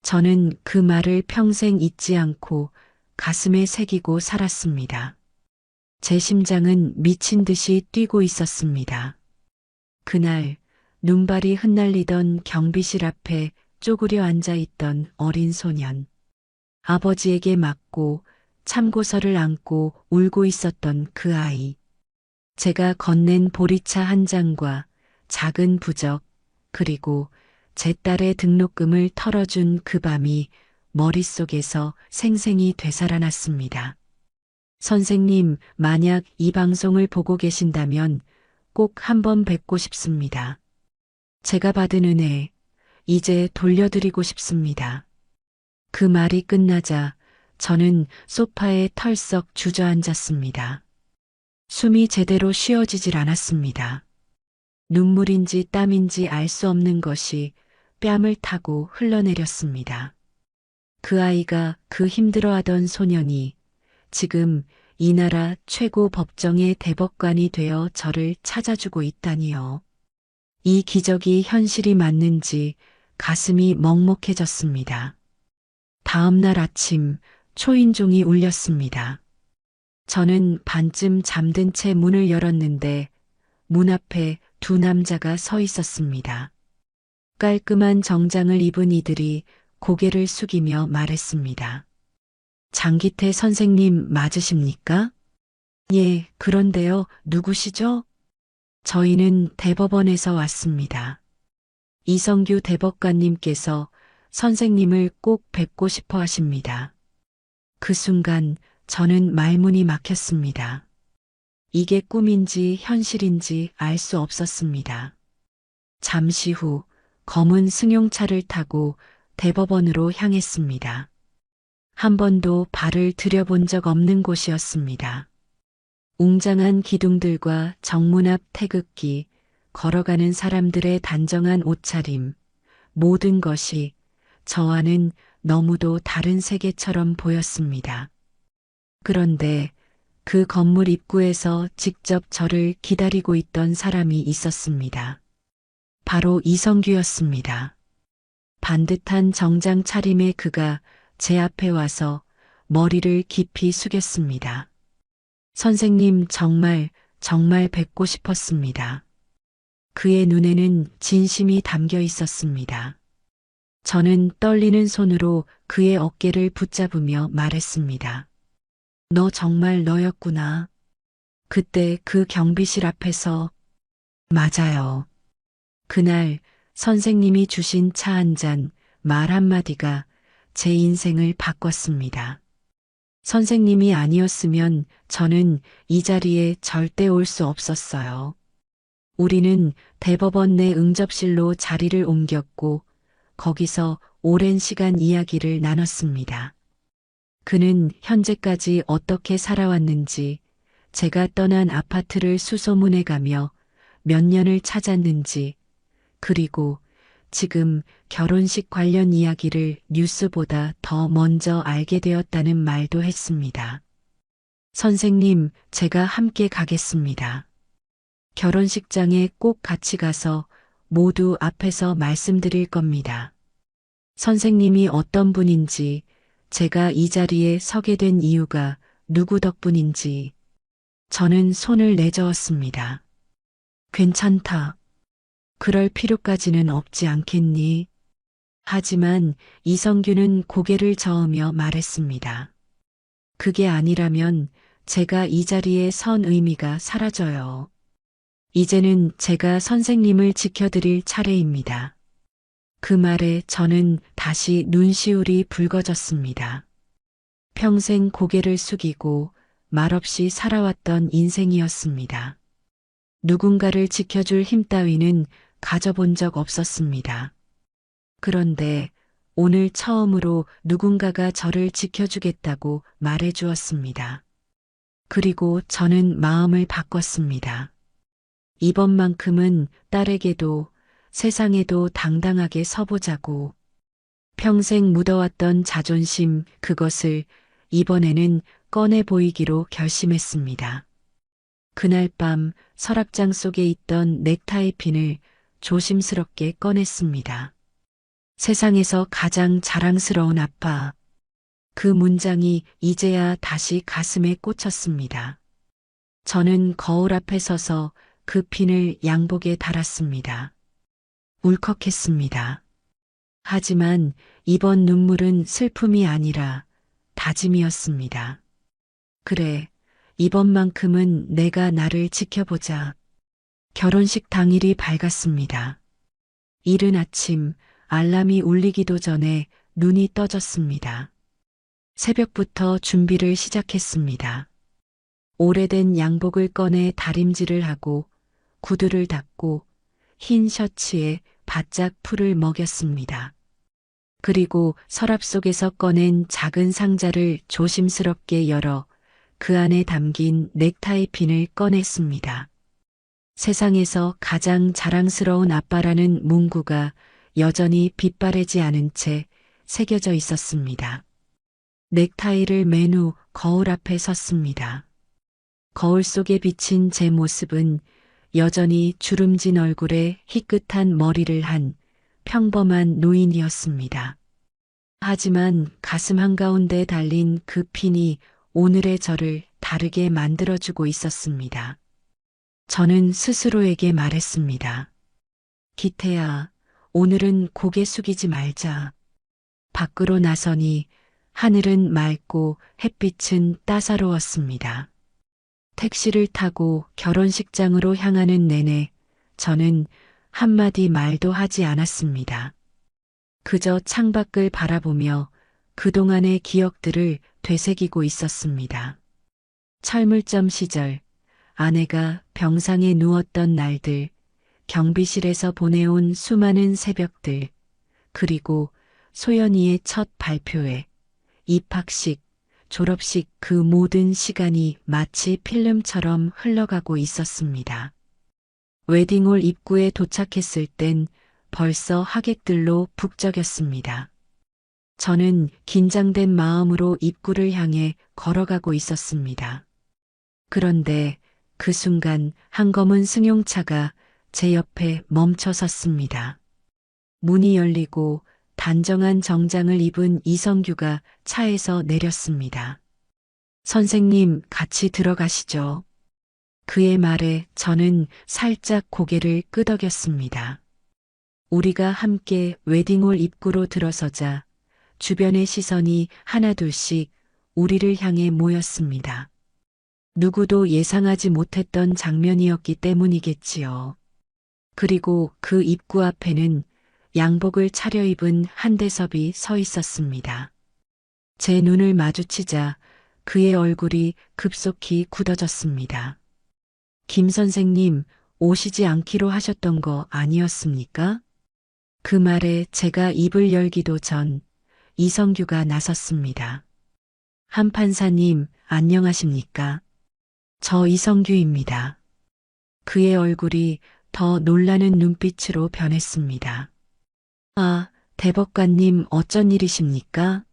저는 그 말을 평생 잊지 않고 가슴에 새기고 살았습니다. 제 심장은 미친 듯이 뛰고 있었습니다. 그날 눈발이 흩날리던 경비실 앞에 쪼그려 앉아 있던 어린 소년. 아버지에게 맞고 참고서를 안고 울고 있었던 그 아이. 제가 건넨 보리차 한 잔과 작은 부적, 그리고 제 딸의 등록금을 털어준 그 밤이 머릿속에서 생생히 되살아났습니다. 선생님, 만약 이 방송을 보고 계신다면 꼭 한번 뵙고 싶습니다. 제가 받은 은혜, 이제 돌려드리고 싶습니다. 그 말이 끝나자 저는 소파에 털썩 주저앉았습니다. 숨이 제대로 쉬어지질 않았습니다. 눈물인지 땀인지 알 수 없는 것이 뺨을 타고 흘러내렸습니다. 그 아이가, 그 힘들어하던 소년이 지금 이 나라 최고 법정의 대법관이 되어 저를 찾아주고 있다니요. 이 기적이 현실이 맞는지 가슴이 먹먹해졌습니다. 다음 날 아침 초인종이 울렸습니다. 저는 반쯤 잠든 채 문을 열었는데 문 앞에 두 남자가 서 있었습니다. 깔끔한 정장을 입은 이들이 고개를 숙이며 말했습니다. 장기태 선생님 맞으십니까? 예, 그런데요, 누구시죠? 저희는 대법원에서 왔습니다. 이성규 대법관님께서 선생님을 꼭 뵙고 싶어 하십니다. 그 순간 저는 말문이 막혔습니다. 이게 꿈인지 현실인지 알 수 없었습니다. 잠시 후 검은 승용차를 타고 대법원으로 향했습니다. 한 번도 발을 들여본 적 없는 곳이었습니다. 웅장한 기둥들과 정문 앞 태극기, 걸어가는 사람들의 단정한 옷차림, 모든 것이 저와는 너무도 다른 세계처럼 보였습니다. 그런데 그 건물 입구에서 직접 저를 기다리고 있던 사람이 있었습니다. 바로 이성규였습니다. 반듯한 정장 차림의 그가 제 앞에 와서 머리를 깊이 숙였습니다. 선생님, 정말 뵙고 싶었습니다. 그의 눈에는 진심이 담겨 있었습니다. 저는 떨리는 손으로 그의 어깨를 붙잡으며 말했습니다. 너 정말 너였구나. 그때 그 경비실 앞에서. 맞아요. 그날 선생님이 주신 차 한 잔, 말 한마디가 제 인생을 바꿨습니다. 선생님이 아니었으면 저는 이 자리에 절대 올 수 없었어요. 우리는 대법원 내 응접실로 자리를 옮겼고 거기서 오랜 시간 이야기를 나눴습니다. 그는 현재까지 어떻게 살아왔는지, 제가 떠난 아파트를 수소문해가며 몇 년을 찾았는지, 그리고 지금 결혼식 관련 이야기를 뉴스보다 더 먼저 알게 되었다는 말도 했습니다. 선생님, 제가 함께 가겠습니다. 결혼식장에 꼭 같이 가서 모두 앞에서 말씀드릴 겁니다. 선생님이 어떤 분인지, 제가 이 자리에 서게 된 이유가 누구 덕분인지. 저는 손을 내저었습니다. 괜찮다. 그럴 필요까지는 없지 않겠니? 하지만 이성규는 고개를 저으며 말했습니다. 그게 아니라면 제가 이 자리에 선 의미가 사라져요. 이제는 제가 선생님을 지켜드릴 차례입니다. 그 말에 저는 다시 눈시울이 붉어졌습니다. 평생 고개를 숙이고 말없이 살아왔던 인생이었습니다. 누군가를 지켜줄 힘 따위는 가져본 적 없었습니다. 그런데 오늘 처음으로 누군가가 저를 지켜주겠다고 말해 주었습니다. 그리고 저는 마음을 바꿨습니다. 이번만큼은 딸에게도 세상에도 당당하게 서보자고. 평생 묻어왔던 자존심, 그것을 이번에는 꺼내 보이기로 결심했습니다. 그날 밤 서랍장 속에 있던 넥타이 핀을 조심스럽게 꺼냈습니다. 세상에서 가장 자랑스러운 아빠. 그 문장이 이제야 다시 가슴에 꽂혔습니다. 저는 거울 앞에 서서 그 핀을 양복에 달았습니다. 울컥했습니다. 하지만 이번 눈물은 슬픔이 아니라 다짐이었습니다. 그래, 이번만큼은 내가 나를 지켜보자. 결혼식 당일이 밝았습니다. 이른 아침 알람이 울리기도 전에 눈이 떠졌습니다. 새벽부터 준비를 시작했습니다. 오래된 양복을 꺼내 다림질을 하고 구두를 닦고 흰 셔츠에 바짝 풀을 먹였습니다. 그리고 서랍 속에서 꺼낸 작은 상자를 조심스럽게 열어 그 안에 담긴 넥타이 핀을 꺼냈습니다. 세상에서 가장 자랑스러운 아빠라는 문구가 여전히 빛바래지 않은 채 새겨져 있었습니다. 넥타이를 맨 후 거울 앞에 섰습니다. 거울 속에 비친 제 모습은 여전히 주름진 얼굴에 희끗한 머리를 한 평범한 노인이었습니다. 하지만 가슴 한가운데 달린 그 핀이 오늘의 저를 다르게 만들어주고 있었습니다. 저는 스스로에게 말했습니다. 기태야, 오늘은 고개 숙이지 말자. 밖으로 나서니 하늘은 맑고 햇빛은 따사로웠습니다. 택시를 타고 결혼식장으로 향하는 내내 저는 한마디 말도 하지 않았습니다. 그저 창밖을 바라보며 그동안의 기억들을 되새기고 있었습니다. 철물점 시절, 아내가 병상에 누웠던 날들, 경비실에서 보내온 수많은 새벽들, 그리고 소연이의 첫 발표회, 입학식, 졸업식 그 모든 시간이 마치 필름처럼 흘러가고 있었습니다. 웨딩홀 입구에 도착했을 땐 벌써 하객들로 북적였습니다. 저는 긴장된 마음으로 입구를 향해 걸어가고 있었습니다. 그런데 그 순간 한 검은 승용차가 제 옆에 멈춰 섰습니다. 문이 열리고 단정한 정장을 입은 이성규가 차에서 내렸습니다. 선생님, 같이 들어가시죠. 그의 말에 저는 살짝 고개를 끄덕였습니다. 우리가 함께 웨딩홀 입구로 들어서자 주변의 시선이 하나둘씩 우리를 향해 모였습니다. 누구도 예상하지 못했던 장면이었기 때문이겠지요. 그리고 그 입구 앞에는 양복을 차려입은 한대섭이 서 있었습니다. 제 눈을 마주치자 그의 얼굴이 급속히 굳어졌습니다. 김 선생님, 오시지 않기로 하셨던 거 아니었습니까? 그 말에 제가 입을 열기도 전 이성규가 나섰습니다. 한 판사님, 안녕하십니까? 저 이성규입니다. 그의 얼굴이 더 놀라는 눈빛으로 변했습니다. 아, 대법관님 어쩐 일이십니까?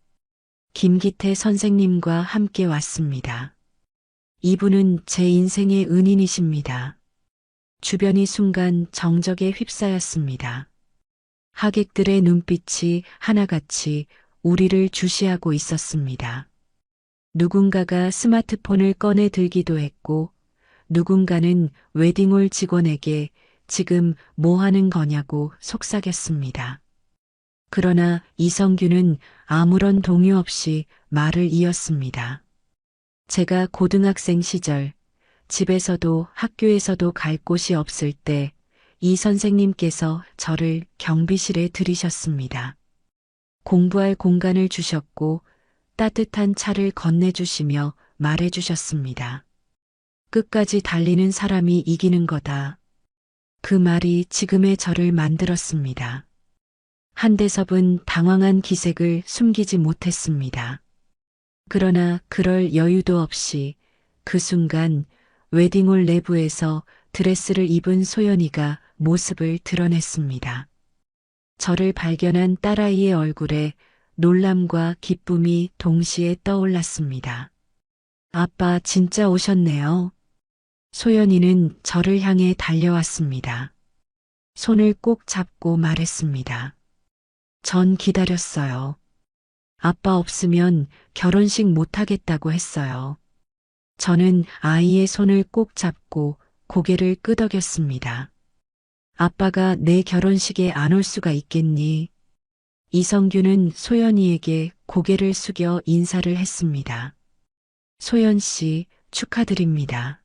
김기태 선생님과 함께 왔습니다. 이분은 제 인생의 은인이십니다. 주변이 순간 정적에 휩싸였습니다. 하객들의 눈빛이 하나같이 우리를 주시하고 있었습니다. 누군가가 스마트폰을 꺼내 들기도 했고, 누군가는 웨딩홀 직원에게 지금 뭐 하는 거냐고 속삭였습니다. 그러나 이성규는 아무런 동요 없이 말을 이었습니다. 제가 고등학생 시절, 집에서도 학교에서도 갈 곳이 없을 때 이 선생님께서 저를 경비실에 들이셨습니다. 공부할 공간을 주셨고 따뜻한 차를 건네주시며 말해주셨습니다. 끝까지 달리는 사람이 이기는 거다. 그 말이 지금의 저를 만들었습니다. 한대섭은 당황한 기색을 숨기지 못했습니다. 그러나 그럴 여유도 없이 그 순간 웨딩홀 내부에서 드레스를 입은 소연이가 모습을 드러냈습니다. 저를 발견한 딸아이의 얼굴에 놀람과 기쁨이 동시에 떠올랐습니다. 아빠 진짜 오셨네요. 소연이는 저를 향해 달려왔습니다. 손을 꼭 잡고 말했습니다. 전 기다렸어요. 아빠 없으면 결혼식 못하겠다고 했어요. 저는 아이의 손을 꼭 잡고 고개를 끄덕였습니다. 아빠가 내 결혼식에 안 올 수가 있겠니? 이성규는 소연이에게 고개를 숙여 인사를 했습니다. 소연 씨, 축하드립니다.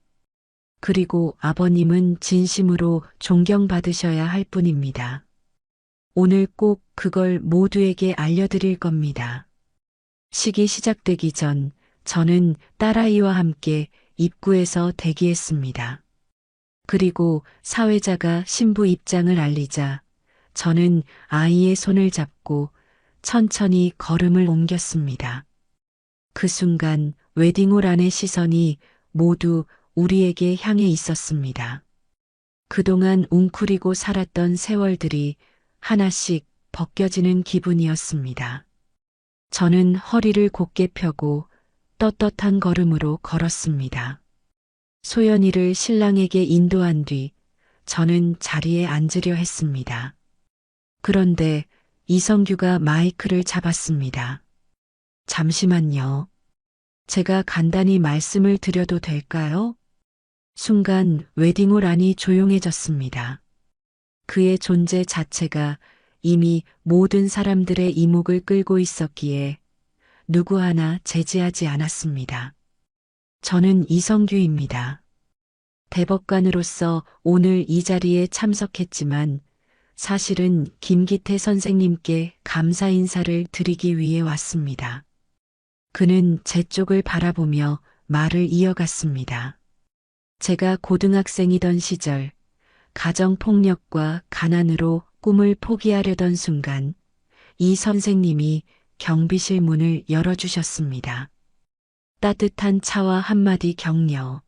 그리고 아버님은 진심으로 존경받으셔야 할 뿐입니다. 오늘 꼭 그걸 모두에게 알려드릴 겁니다. 식이 시작되기 전 저는 딸아이와 함께 입구에서 대기했습니다. 그리고 사회자가 신부 입장을 알리자 저는 아이의 손을 잡고 천천히 걸음을 옮겼습니다. 그 순간 웨딩홀 안의 시선이 모두 우리에게 향해 있었습니다. 그동안 웅크리고 살았던 세월들이 하나씩 벗겨지는 기분이었습니다. 저는 허리를 곧게 펴고 떳떳한 걸음으로 걸었습니다. 소연이를 신랑에게 인도한 뒤 저는 자리에 앉으려 했습니다. 그런데 이성규가 마이크를 잡았습니다. 잠시만요. 제가 간단히 말씀을 드려도 될까요? 순간 웨딩홀 안이 조용해졌습니다. 그의 존재 자체가 이미 모든 사람들의 이목을 끌고 있었기에 누구 하나 제지하지 않았습니다. 저는 이성규입니다. 대법관으로서 오늘 이 자리에 참석했지만 사실은 김기태 선생님께 감사 인사를 드리기 위해 왔습니다. 그는 제 쪽을 바라보며 말을 이어갔습니다. 제가 고등학생이던 시절 가정폭력과 가난으로 꿈을 포기하려던 순간 이 선생님이 경비실 문을 열어주셨습니다. 따뜻한 차와 한마디 격려,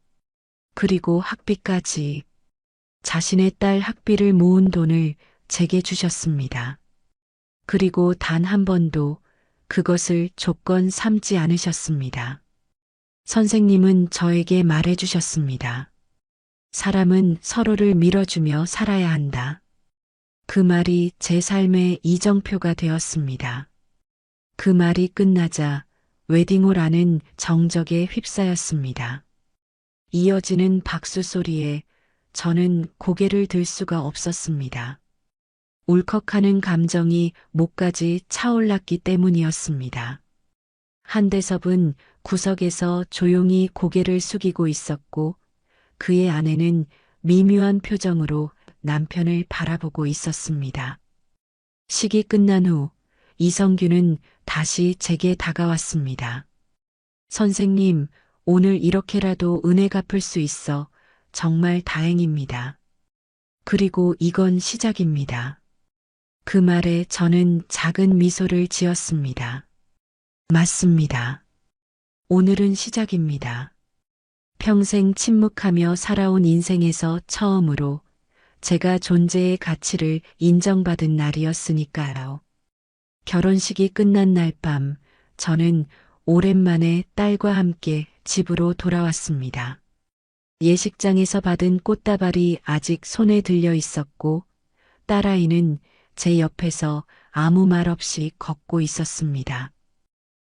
그리고 학비까지. 자신의 딸 학비를 모은 돈을 제게 주셨습니다. 그리고 단 한 번도 그것을 조건 삼지 않으셨습니다. 선생님은 저에게 말해주셨습니다. 사람은 서로를 밀어주며 살아야 한다. 그 말이 제 삶의 이정표가 되었습니다. 그 말이 끝나자 웨딩홀 안은 정적에 휩싸였습니다. 이어지는 박수 소리에 저는 고개를 들 수가 없었습니다. 울컥하는 감정이 목까지 차올랐기 때문이었습니다. 한대섭은 구석에서 조용히 고개를 숙이고 있었고 그의 아내는 미묘한 표정으로 남편을 바라보고 있었습니다. 식이 끝난 후 이성규는 다시 제게 다가왔습니다. 선생님, 오늘 이렇게라도 은혜 갚을 수 있어 정말 다행입니다. 그리고 이건 시작입니다. 그 말에 저는 작은 미소를 지었습니다. 맞습니다. 오늘은 시작입니다. 평생 침묵하며 살아온 인생에서 처음으로 제가 존재의 가치를 인정받은 날이었으니까요. 결혼식이 끝난 날 밤, 저는 오랜만에 딸과 함께 집으로 돌아왔습니다. 예식장에서 받은 꽃다발이 아직 손에 들려 있었고, 딸아이는 제 옆에서 아무 말 없이 걷고 있었습니다.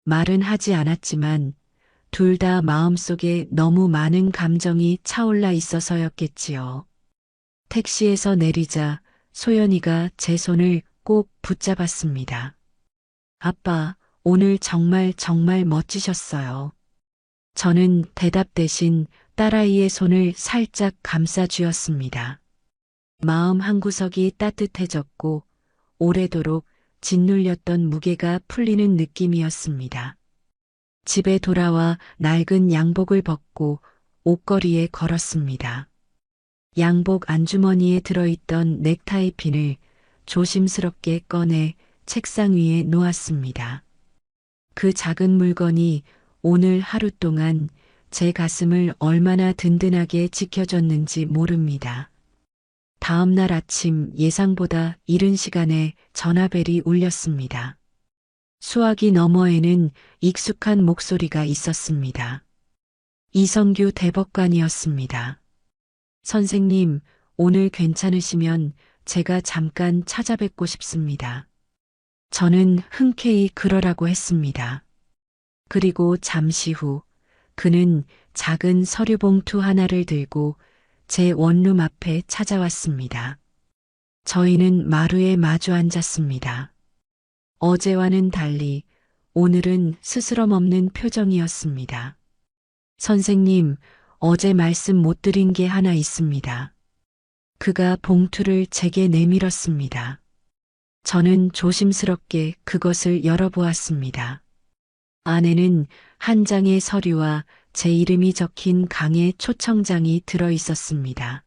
말은 하지 않았지만, 둘 다 마음속에 너무 많은 감정이 차올라 있어서였겠지요. 택시에서 내리자 소연이가 제 손을 꼭 붙잡았습니다. 아빠, 오늘 정말 멋지셨어요. 저는 대답 대신 딸아이의 손을 살짝 감싸 쥐었습니다. 마음 한구석이 따뜻해졌고 오래도록 짓눌렸던 무게가 풀리는 느낌이었습니다. 집에 돌아와 낡은 양복을 벗고 옷걸이에 걸었습니다. 양복 안주머니에 들어있던 넥타이 핀을 조심스럽게 꺼내 책상 위에 놓았습니다. 그 작은 물건이 오늘 하루 동안 제 가슴을 얼마나 든든하게 지켜줬는지 모릅니다. 다음 날 아침 예상보다 이른 시간에 전화벨이 울렸습니다. 수화기 너머에는 익숙한 목소리가 있었습니다. 이성규 대법관이었습니다. 선생님, 오늘 괜찮으시면 제가 잠깐 찾아뵙고 싶습니다. 저는 흔쾌히 그러라고 했습니다. 그리고 잠시 후 그는 작은 서류 봉투 하나를 들고 제 원룸 앞에 찾아왔습니다. 저희는 마루에 마주 앉았습니다. 어제와는 달리 오늘은 스스럼 없는 표정이었습니다. 선생님, 어제 말씀 못 드린 게 하나 있습니다. 그가 봉투를 제게 내밀었습니다. 저는 조심스럽게 그것을 열어보았습니다. 안에는 한 장의 서류와 제 이름이 적힌 강의 초청장이 들어 있었습니다.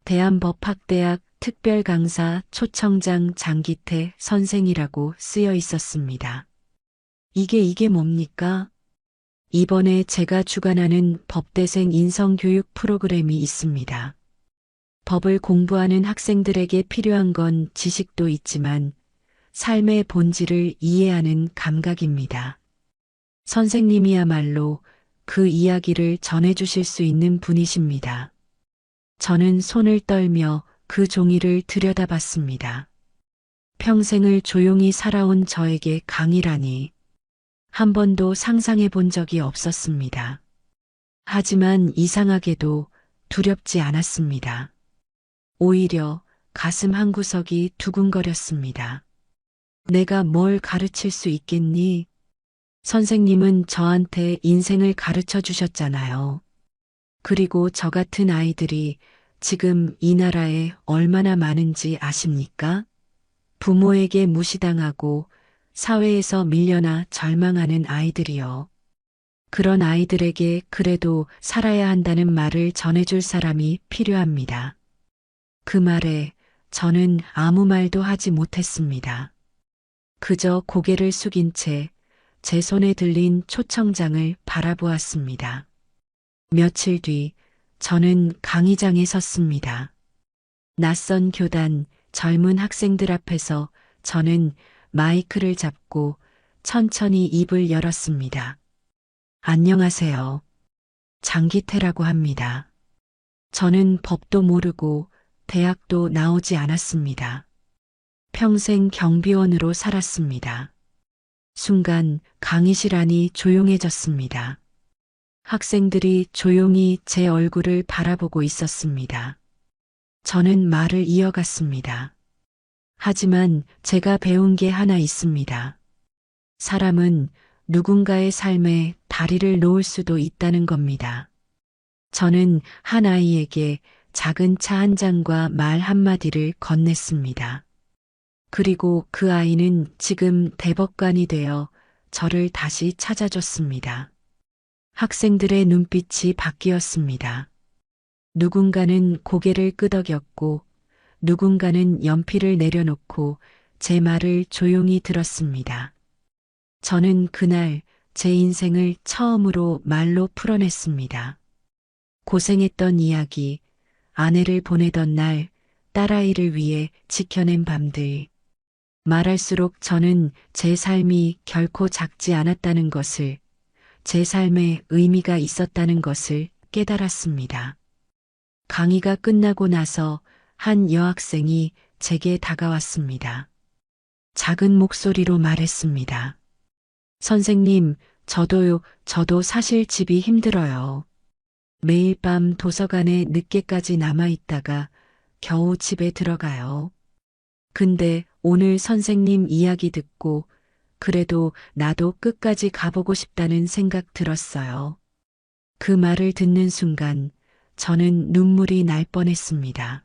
대한법학대학 특별강사 초청장 장기태 선생이라고 쓰여 있었습니다. 이게 뭡니까? 이번에 제가 주관하는 법대생 인성교육 프로그램이 있습니다. 법을 공부하는 학생들에게 필요한 건 지식도 있지만 삶의 본질을 이해하는 감각입니다. 선생님이야말로 그 이야기를 전해주실 수 있는 분이십니다. 저는 손을 떨며 그 종이를 들여다봤습니다. 평생을 조용히 살아온 저에게 강의라니 한 번도 상상해 본 적이 없었습니다. 하지만 이상하게도 두렵지 않았습니다. 오히려 가슴 한구석이 두근거렸습니다. 내가 뭘 가르칠 수 있겠니? 선생님은 저한테 인생을 가르쳐 주셨잖아요. 그리고 저 같은 아이들이 지금 이 나라에 얼마나 많은지 아십니까? 부모에게 무시당하고 사회에서 밀려나 절망하는 아이들이요. 그런 아이들에게 그래도 살아야 한다는 말을 전해줄 사람이 필요합니다. 그 말에 저는 아무 말도 하지 못했습니다. 그저 고개를 숙인 채 제 손에 들린 초청장을 바라보았습니다. 며칠 뒤 저는 강의장에 섰습니다. 낯선 교단, 젊은 학생들 앞에서 저는 마이크를 잡고 천천히 입을 열었습니다. 안녕하세요. 장기태라고 합니다. 저는 법도 모르고 대학도 나오지 않았습니다. 평생 경비원으로 살았습니다. 순간 강의실 안이 조용해졌습니다. 학생들이 조용히 제 얼굴을 바라보고 있었습니다. 저는 말을 이어갔습니다. 하지만 제가 배운 게 하나 있습니다. 사람은 누군가의 삶에 다리를 놓을 수도 있다는 겁니다. 저는 한 아이에게 작은 차 한 잔과 말 한마디를 건넸습니다. 그리고 그 아이는 지금 대법관이 되어 저를 다시 찾아줬습니다. 학생들의 눈빛이 바뀌었습니다. 누군가는 고개를 끄덕였고 누군가는 연필을 내려놓고 제 말을 조용히 들었습니다. 저는 그날 제 인생을 처음으로 말로 풀어냈습니다. 고생했던 이야기, 아내를 보내던 날, 딸아이를 위해 지켜낸 밤들. 말할수록 저는 제 삶이 결코 작지 않았다는 것을, 제 삶에 의미가 있었다는 것을 깨달았습니다. 강의가 끝나고 나서 한 여학생이 제게 다가왔습니다. 작은 목소리로 말했습니다. 선생님, 저도 사실 집이 힘들어요. 매일 밤 도서관에 늦게까지 남아있다가 겨우 집에 들어가요. 근데 오늘 선생님 이야기 듣고 그래도 나도 끝까지 가보고 싶다는 생각 들었어요. 그 말을 듣는 순간 저는 눈물이 날 뻔했습니다.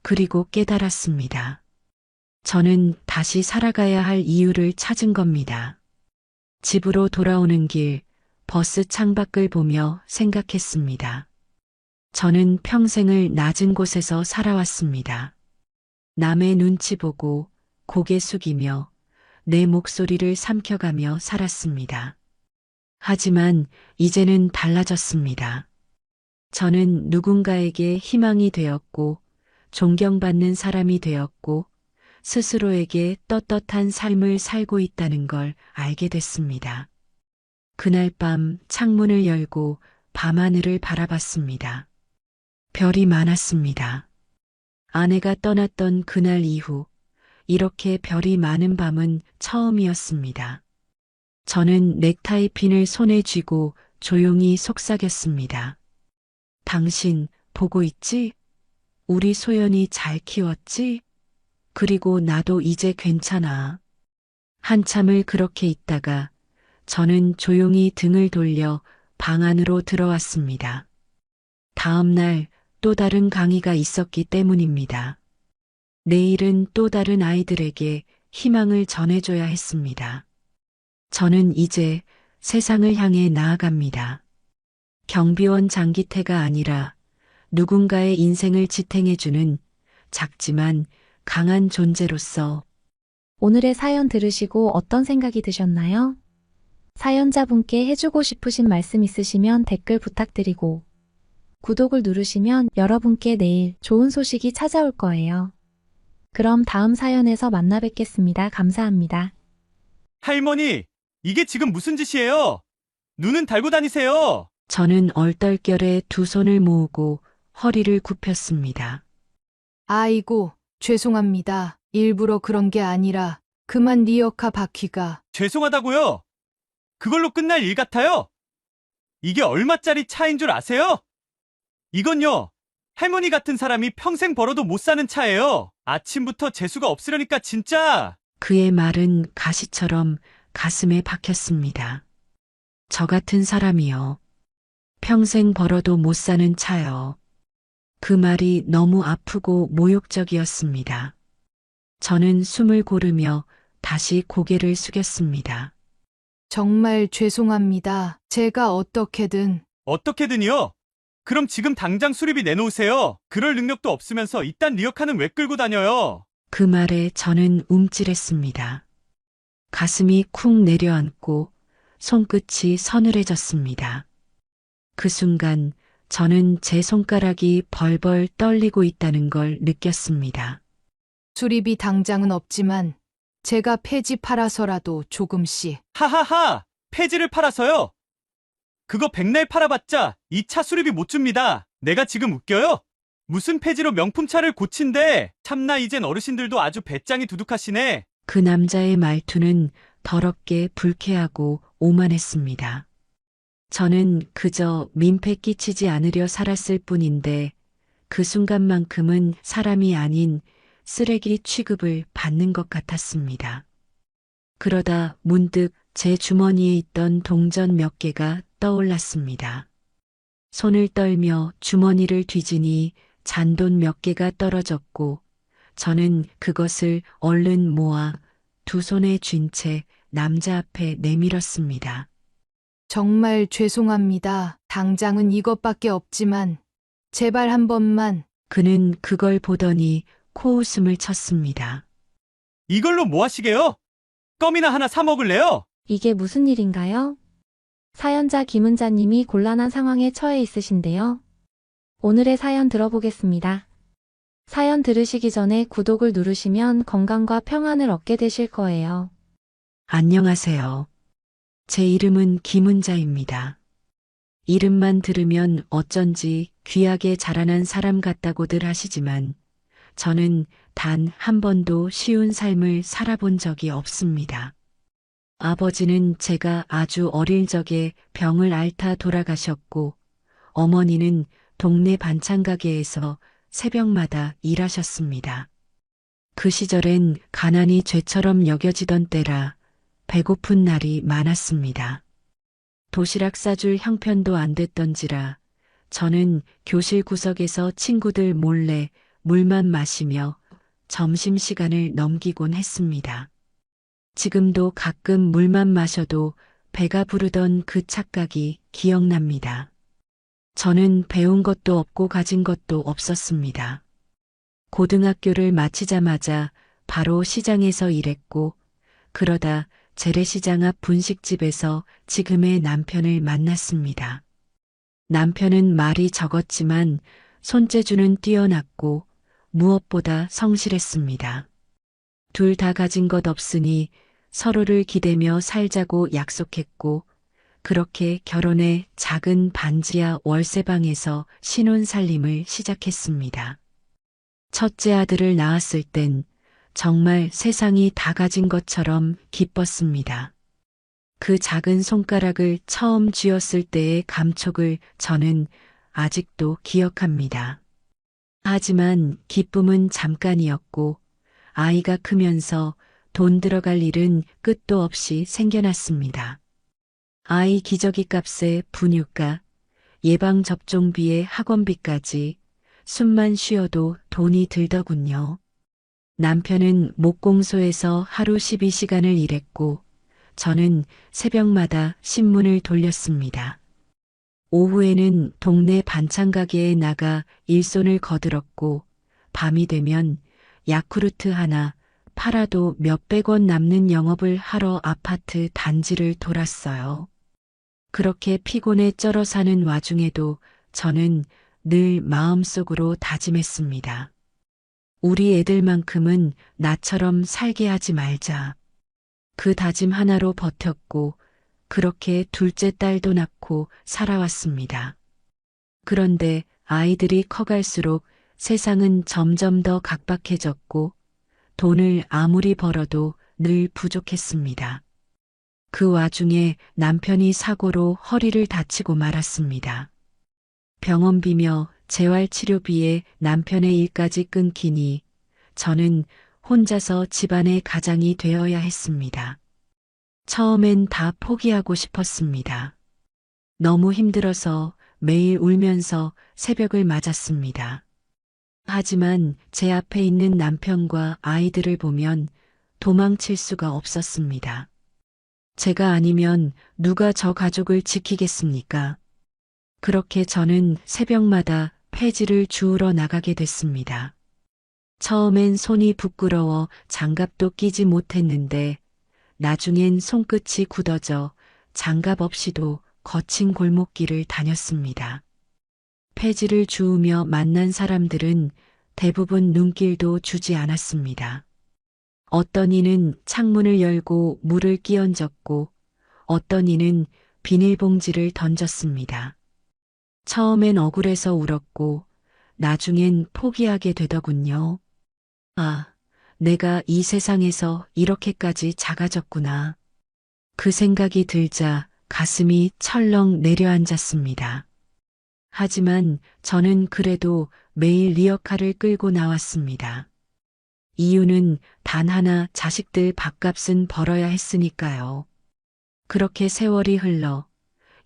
그리고 깨달았습니다. 저는 다시 살아가야 할 이유를 찾은 겁니다. 집으로 돌아오는 길, 버스 창밖을 보며 생각했습니다. 저는 평생을 낮은 곳에서 살아왔습니다. 남의 눈치 보고 고개 숙이며 내 목소리를 삼켜가며 살았습니다. 하지만 이제는 달라졌습니다. 저는 누군가에게 희망이 되었고 존경받는 사람이 되었고 스스로에게 떳떳한 삶을 살고 있다는 걸 알게 됐습니다. 그날 밤 창문을 열고 밤하늘을 바라봤습니다. 별이 많았습니다. 아내가 떠났던 그날 이후 이렇게 별이 많은 밤은 처음이었습니다. 저는 넥타이 핀을 손에 쥐고 조용히 속삭였습니다. 당신 보고 있지? 우리 소연이 잘 키웠지? 그리고 나도 이제 괜찮아. 한참을 그렇게 있다가 저는 조용히 등을 돌려 방 안으로 들어왔습니다. 다음 날 또 다른 강의가 있었기 때문입니다. 내일은 또 다른 아이들에게 희망을 전해줘야 했습니다. 저는 이제 세상을 향해 나아갑니다. 경비원 장기태가 아니라 누군가의 인생을 지탱해주는 작지만 강한 존재로서. 오늘의 사연 들으시고 어떤 생각이 드셨나요? 사연자분께 해주고 싶으신 말씀 있으시면 댓글 부탁드리고 구독을 누르시면 여러분께 내일 좋은 소식이 찾아올 거예요. 그럼 다음 사연에서 만나 뵙겠습니다. 감사합니다. 할머니, 이게 지금 무슨 짓이에요? 눈은 달고 다니세요. 저는 얼떨결에 두 손을 모으고 허리를 굽혔습니다. 아이고, 죄송합니다. 일부러 그런 게 아니라 그만 리어카 바퀴가. 죄송하다고요? 그걸로 끝날 일 같아요? 이게 얼마짜리 차인 줄 아세요? 이건요, 할머니 같은 사람이 평생 벌어도 못 사는 차예요. 아침부터 재수가 없으려니까 진짜. 그의 말은 가시처럼 가슴에 박혔습니다. 저 같은 사람이요. 평생 벌어도 못 사는 차요. 그 말이 너무 아프고 모욕적이었습니다. 저는 숨을 고르며 다시 고개를 숙였습니다. 정말 죄송합니다. 제가 어떻게든. 어떻게든요? 그럼 지금 당장 수리비 내놓으세요. 그럴 능력도 없으면서 이딴 리어카는 왜 끌고 다녀요? 그 말에 저는 움찔했습니다. 가슴이 쿵 내려앉고 손끝이 서늘해졌습니다. 그 순간 저는 제 손가락이 벌벌 떨리고 있다는 걸 느꼈습니다. 수리비 당장은 없지만 제가 폐지 팔아서라도 조금씩. 하하하! 폐지를 팔아서요? 그거 백날 팔아봤자 이 차 수리비 못 줍니다. 내가 지금 웃겨요? 무슨 폐지로 명품차를 고친대. 참나 이젠 어르신들도 아주 배짱이 두둑하시네. 그 남자의 말투는 더럽게 불쾌하고 오만했습니다. 저는 그저 민폐 끼치지 않으려 살았을 뿐인데 그 순간만큼은 사람이 아닌 쓰레기 취급을 받는 것 같았습니다. 그러다 문득 제 주머니에 있던 동전 몇 개가 떠올랐습니다. 손을 떨며 주머니를 뒤지니 잔돈 몇 개가 떨어졌고 저는 그것을 얼른 모아 두 손에 쥔 채 남자 앞에 내밀었습니다. 정말 죄송합니다. 당장은 이것밖에 없지만 제발 한 번만. 그는 그걸 보더니 코웃음을 쳤습니다. 이걸로 뭐 하시게요? 껌이나 하나 사 먹을래요? 이게 무슨 일인가요? 사연자 김은자님이 곤란한 상황에 처해 있으신데요. 오늘의 사연 들어보겠습니다. 사연 들으시기 전에 구독을 누르시면 건강과 평안을 얻게 되실 거예요. 안녕하세요. 제 이름은 김은자입니다. 이름만 들으면 어쩐지 귀하게 자라난 사람 같다고들 하시지만 저는 단 한 번도 쉬운 삶을 살아본 적이 없습니다. 아버지는 제가 아주 어릴 적에 병을 앓다 돌아가셨고 어머니는 동네 반찬가게에서 새벽마다 일하셨습니다. 그 시절엔 가난이 죄처럼 여겨지던 때라 배고픈 날이 많았습니다. 도시락 싸줄 형편도 안 됐던지라 저는 교실 구석에서 친구들 몰래 물만 마시며 점심시간을 넘기곤 했습니다. 지금도 가끔 물만 마셔도 배가 부르던 그 착각이 기억납니다. 저는 배운 것도 없고 가진 것도 없었습니다. 고등학교를 마치자마자 바로 시장에서 일했고, 그러다 재래시장 앞 분식집에서 지금의 남편을 만났습니다. 남편은 말이 적었지만 손재주는 뛰어났고 무엇보다 성실했습니다. 둘 다 가진 것 없으니 서로를 기대며 살자고 약속했고, 그렇게 결혼해 작은 반지하 월세방에서 신혼살림을 시작했습니다. 첫째 아들을 낳았을 땐 정말 세상이 다 가진 것처럼 기뻤습니다. 그 작은 손가락을 처음 쥐었을 때의 감촉을 저는 아직도 기억합니다. 하지만 기쁨은 잠깐이었고, 아이가 크면서 돈 들어갈 일은 끝도 없이 생겨났습니다. 아이 기저귀 값에 분유가, 예방접종비에 학원비까지 숨만 쉬어도 돈이 들더군요. 남편은 목공소에서 하루 12시간을 일했고, 저는 새벽마다 신문을 돌렸습니다. 오후에는 동네 반찬 가게에 나가 일손을 거들었고, 밤이 되면 야쿠르트 하나 팔아도 몇백 원 남는 영업을 하러 아파트 단지를 돌았어요. 그렇게 피곤에 쩔어 사는 와중에도 저는 늘 마음속으로 다짐했습니다. 우리 애들만큼은 나처럼 살게 하지 말자. 그 다짐 하나로 버텼고, 그렇게 둘째 딸도 낳고 살아왔습니다. 그런데 아이들이 커갈수록 세상은 점점 더 각박해졌고, 돈을 아무리 벌어도 늘 부족했습니다. 그 와중에 남편이 사고로 허리를 다치고 말았습니다. 병원비며 재활치료비에 남편의 일까지 끊기니 저는 혼자서 집안의 가장이 되어야 했습니다. 처음엔 다 포기하고 싶었습니다. 너무 힘들어서 매일 울면서 새벽을 맞았습니다. 하지만 제 앞에 있는 남편과 아이들을 보면 도망칠 수가 없었습니다. 제가 아니면 누가 저 가족을 지키겠습니까? 그렇게 저는 새벽마다 폐지를 주우러 나가게 됐습니다. 처음엔 손이 부끄러워 장갑도 끼지 못했는데 나중엔 손끝이 굳어져 장갑 없이도 거친 골목길을 다녔습니다. 폐지를 주우며 만난 사람들은 대부분 눈길도 주지 않았습니다. 어떤 이는 창문을 열고 물을 끼얹었고 어떤 이는 비닐봉지를 던졌습니다. 처음엔 억울해서 울었고 나중엔 포기하게 되더군요. 아, 내가 이 세상에서 이렇게까지 작아졌구나. 그 생각이 들자 가슴이 철렁 내려앉았습니다. 하지만 저는 그래도 매일 리어카를 끌고 나왔습니다. 이유는 단 하나, 자식들 밥값은 벌어야 했으니까요. 그렇게 세월이 흘러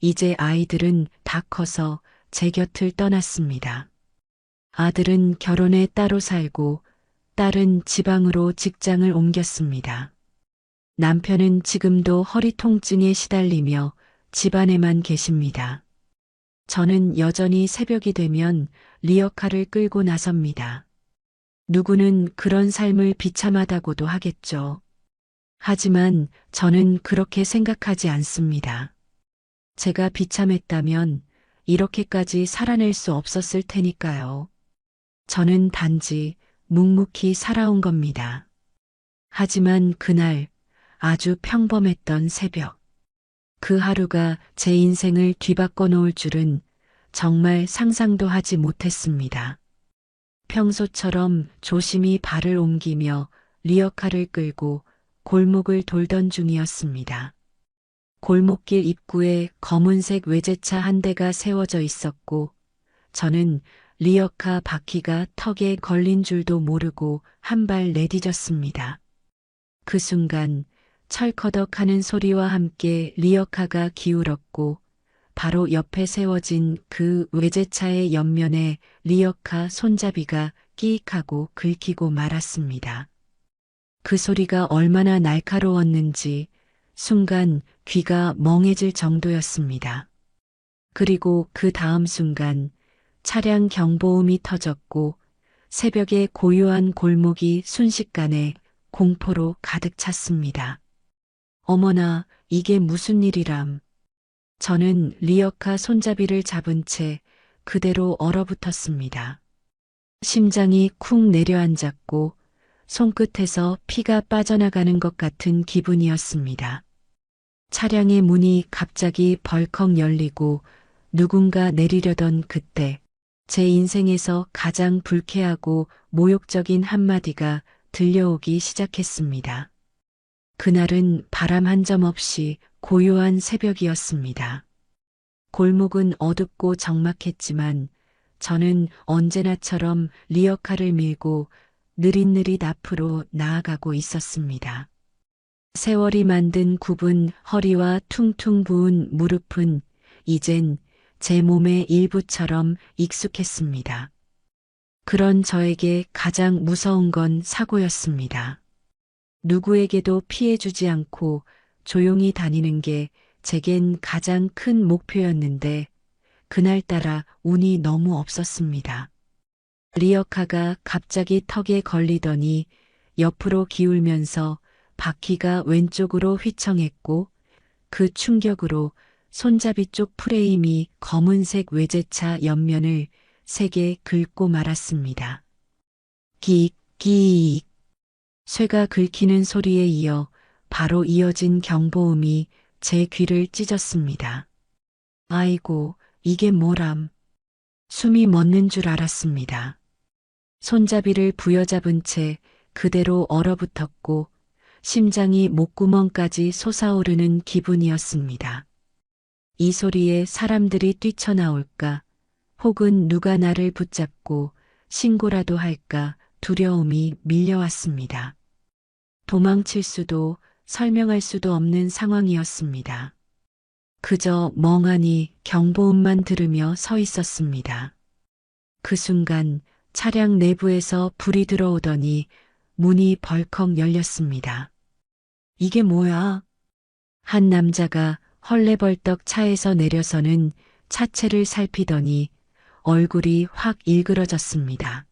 이제 아이들은 다 커서 제 곁을 떠났습니다. 아들은 결혼해 따로 살고 딸은 지방으로 직장을 옮겼습니다. 남편은 지금도 허리 통증에 시달리며 집안에만 계십니다. 저는 여전히 새벽이 되면 리어카를 끌고 나섭니다. 누구는 그런 삶을 비참하다고도 하겠죠. 하지만 저는 그렇게 생각하지 않습니다. 제가 비참했다면 이렇게까지 살아낼 수 없었을 테니까요. 저는 단지 묵묵히 살아온 겁니다. 하지만 그날 아주 평범했던 새벽. 그 하루가 제 인생을 뒤바꿔 놓을 줄은 정말 상상도 하지 못했습니다. 평소처럼 조심히 발을 옮기며 리어카를 끌고 골목을 돌던 중이었습니다. 골목길 입구에 검은색 외제차 한 대가 세워져 있었고 저는 리어카 바퀴가 턱에 걸린 줄도 모르고 한 발 내디뎠습니다. 그 순간 철커덕 하는 소리와 함께 리어카가 기울었고 바로 옆에 세워진 그 외제차의 옆면에 리어카 손잡이가 끼익하고 긁히고 말았습니다. 그 소리가 얼마나 날카로웠는지 순간 귀가 멍해질 정도였습니다. 그리고 그 다음 순간 차량 경보음이 터졌고 새벽의 고요한 골목이 순식간에 공포로 가득 찼습니다. 어머나, 이게 무슨 일이람. 저는 리어카 손잡이를 잡은 채 그대로 얼어붙었습니다. 심장이 쿵 내려앉았고 손끝에서 피가 빠져나가는 것 같은 기분이었습니다. 차량의 문이 갑자기 벌컥 열리고 누군가 내리려던 그때 제 인생에서 가장 불쾌하고 모욕적인 한마디가 들려오기 시작했습니다. 그날은 바람 한 점 없이 고요한 새벽이었습니다. 골목은 어둡고 적막했지만 저는 언제나처럼 리어카를 밀고 느릿느릿 앞으로 나아가고 있었습니다. 세월이 만든 굽은 허리와 퉁퉁 부은 무릎은 이젠 제 몸의 일부처럼 익숙했습니다. 그런 저에게 가장 무서운 건 사고였습니다. 누구에게도 피해주지 않고 조용히 다니는 게 제겐 가장 큰 목표였는데 그날따라 운이 너무 없었습니다. 리어카가 갑자기 턱에 걸리더니 옆으로 기울면서 바퀴가 왼쪽으로 휘청했고 그 충격으로 손잡이 쪽 프레임이 검은색 외제차 옆면을 세게 긁고 말았습니다. 끼익, 끼익. 쇠가 긁히는 소리에 이어 바로 이어진 경보음이 제 귀를 찢었습니다. 아이고, 이게 뭐람. 숨이 멎는 줄 알았습니다. 손잡이를 부여잡은 채 그대로 얼어붙었고 심장이 목구멍까지 솟아오르는 기분이었습니다. 이 소리에 사람들이 뛰쳐나올까 혹은 누가 나를 붙잡고 신고라도 할까 두려움이 밀려왔습니다. 도망칠 수도 설명할 수도 없는 상황이었습니다. 그저 멍하니 경보음만 들으며 서 있었습니다. 그 순간 차량 내부에서 불이 들어오더니 문이 벌컥 열렸습니다. 이게 뭐야? 한 남자가 헐레벌떡 차에서 내려서는 차체를 살피더니 얼굴이 확 일그러졌습니다.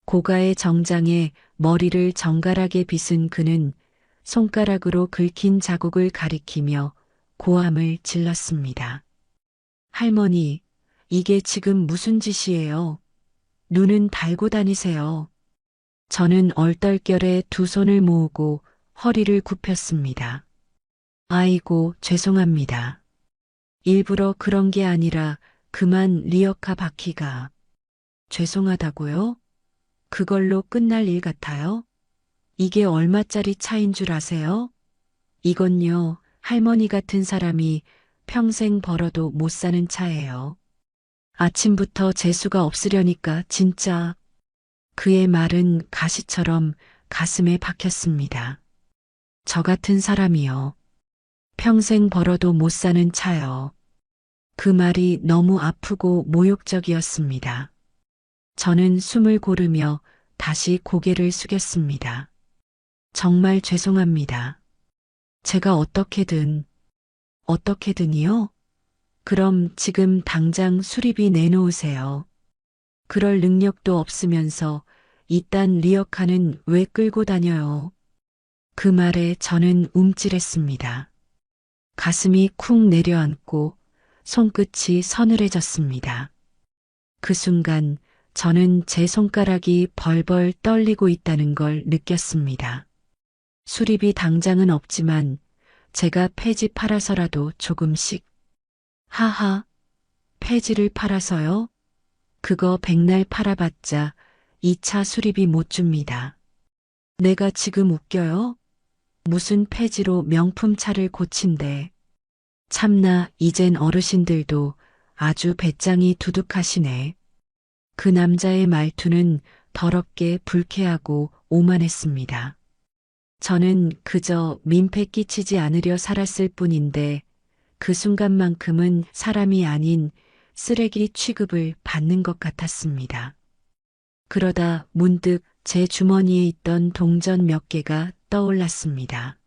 고가의 정장에 머리를 정갈하게 빗은 그는 손가락으로 긁힌 자국을 가리키며 고함을 질렀습니다. 할머니, 이게 지금 무슨 짓이에요? 눈은 달고 다니세요. 저는 얼떨결에 두 손을 모으고 허리를 굽혔습니다. 아이고, 죄송합니다. 일부러 그런 게 아니라 그만 리어카 바퀴가. 죄송하다고요? 그걸로 끝날 일 같아요? 이게 얼마짜리 차인 줄 아세요? 이건요, 할머니 같은 사람이 평생 벌어도 못 사는 차예요. 아침부터 재수가 없으려니까 진짜. 그의 말은 가시처럼 가슴에 박혔습니다. 저 같은 사람이요. 평생 벌어도 못 사는 차요. 그 말이 너무 아프고 모욕적이었습니다. 저는 숨을 고르며 다시 고개를 숙였습니다. 정말 죄송합니다. 제가 어떻게든이요? 그럼 지금 당장 수리비 내놓으세요. 그럴 능력도 없으면서 이딴 리어카는 왜 끌고 다녀요? 그 말에 저는 움찔했습니다. 가슴이 쿵 내려앉고 손끝이 서늘해졌습니다. 그 순간 저는 제 손가락이 벌벌 떨리고 있다는 걸 느꼈습니다. 수리비 당장은 없지만 제가 폐지 팔아서라도 조금씩. 하하, 폐지를 팔아서요? 그거 백날 팔아봤자 이 차 수리비 못 줍니다. 내가 지금 웃겨요? 무슨 폐지로 명품 차를 고친대. 참나, 이젠 어르신들도 아주 배짱이 두둑하시네. 그 남자의 말투는 더럽게 불쾌하고 오만했습니다. 저는 그저 민폐 끼치지 않으려 살았을 뿐인데 그 순간만큼은 사람이 아닌 쓰레기 취급을 받는 것 같았습니다. 그러다 문득 제 주머니에 있던 동전 몇 개가 떠올랐습니다.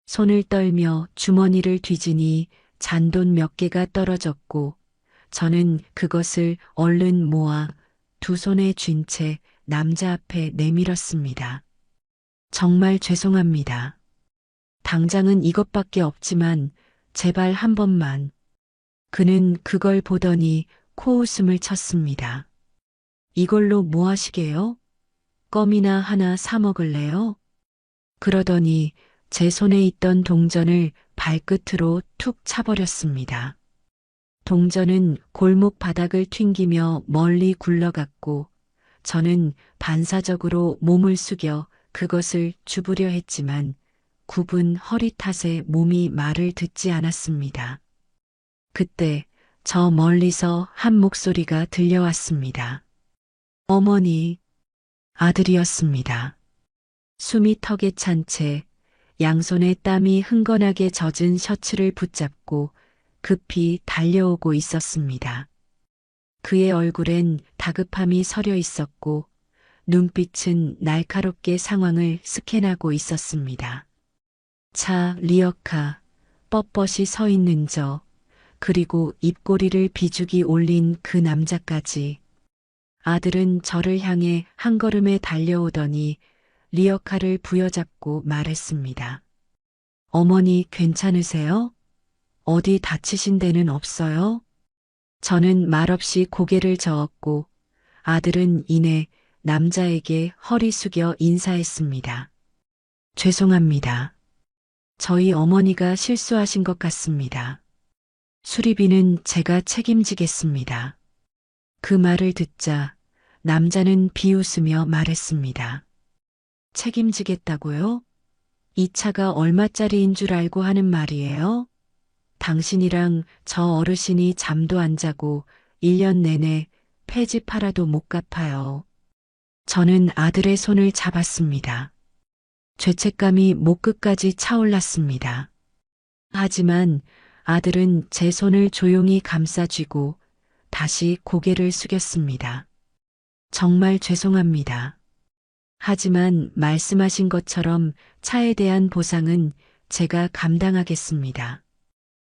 손을 떨며 주머니를 뒤지니 잔돈 몇 개가 떨어졌고 저는 그것을 얼른 모아 두 손에 쥔 채 남자 앞에 내밀었습니다. 정말 죄송합니다. 당장은 이것밖에 없지만 제발 한 번만. 그는 그걸 보더니 코웃음을 쳤습니다. 이걸로 뭐 하시게요? 껌이나 하나 사 먹을래요? 그러더니 제 손에 있던 동전을 발끝으로 툭 차버렸습니다. 동전은 골목 바닥을 튕기며 멀리 굴러갔고 저는 반사적으로 몸을 숙여 그것을 줍으려 했지만 굽은 허리 탓에 몸이 말을 듣지 않았습니다. 그때 저 멀리서 한 목소리가 들려왔습니다. 어머니, 아들이었습니다. 숨이 턱에 찬 채 양손에 땀이 흥건하게 젖은 셔츠를 붙잡고 급히 달려오고 있었습니다. 그의 얼굴엔 다급함이 서려 있었고 눈빛은 날카롭게 상황을 스캔하고 있었습니다. 차, 리어카, 뻣뻣이 서 있는 저, 그리고 입꼬리를 비죽이 올린 그 남자까지. 아들은 저를 향해 한 걸음에 달려오더니 리어카를 부여잡고 말했습니다. 어머니 괜찮으세요? 어디 다치신 데는 없어요? 저는 말없이 고개를 저었고 아들은 이내 남자에게 허리 숙여 인사했습니다. 죄송합니다. 저희 어머니가 실수하신 것 같습니다. 수리비는 제가 책임지겠습니다. 그 말을 듣자 남자는 비웃으며 말했습니다. 책임지겠다고요? 이 차가 얼마짜리인 줄 알고 하는 말이에요? 당신이랑 저 어르신이 잠도 안 자고 1년 내내 폐지 팔아도 못 갚아요. 저는 아들의 손을 잡았습니다. 죄책감이 목 끝까지 차올랐습니다. 하지만 아들은 제 손을 조용히 감싸쥐고 다시 고개를 숙였습니다. 정말 죄송합니다. 하지만 말씀하신 것처럼 차에 대한 보상은 제가 감당하겠습니다.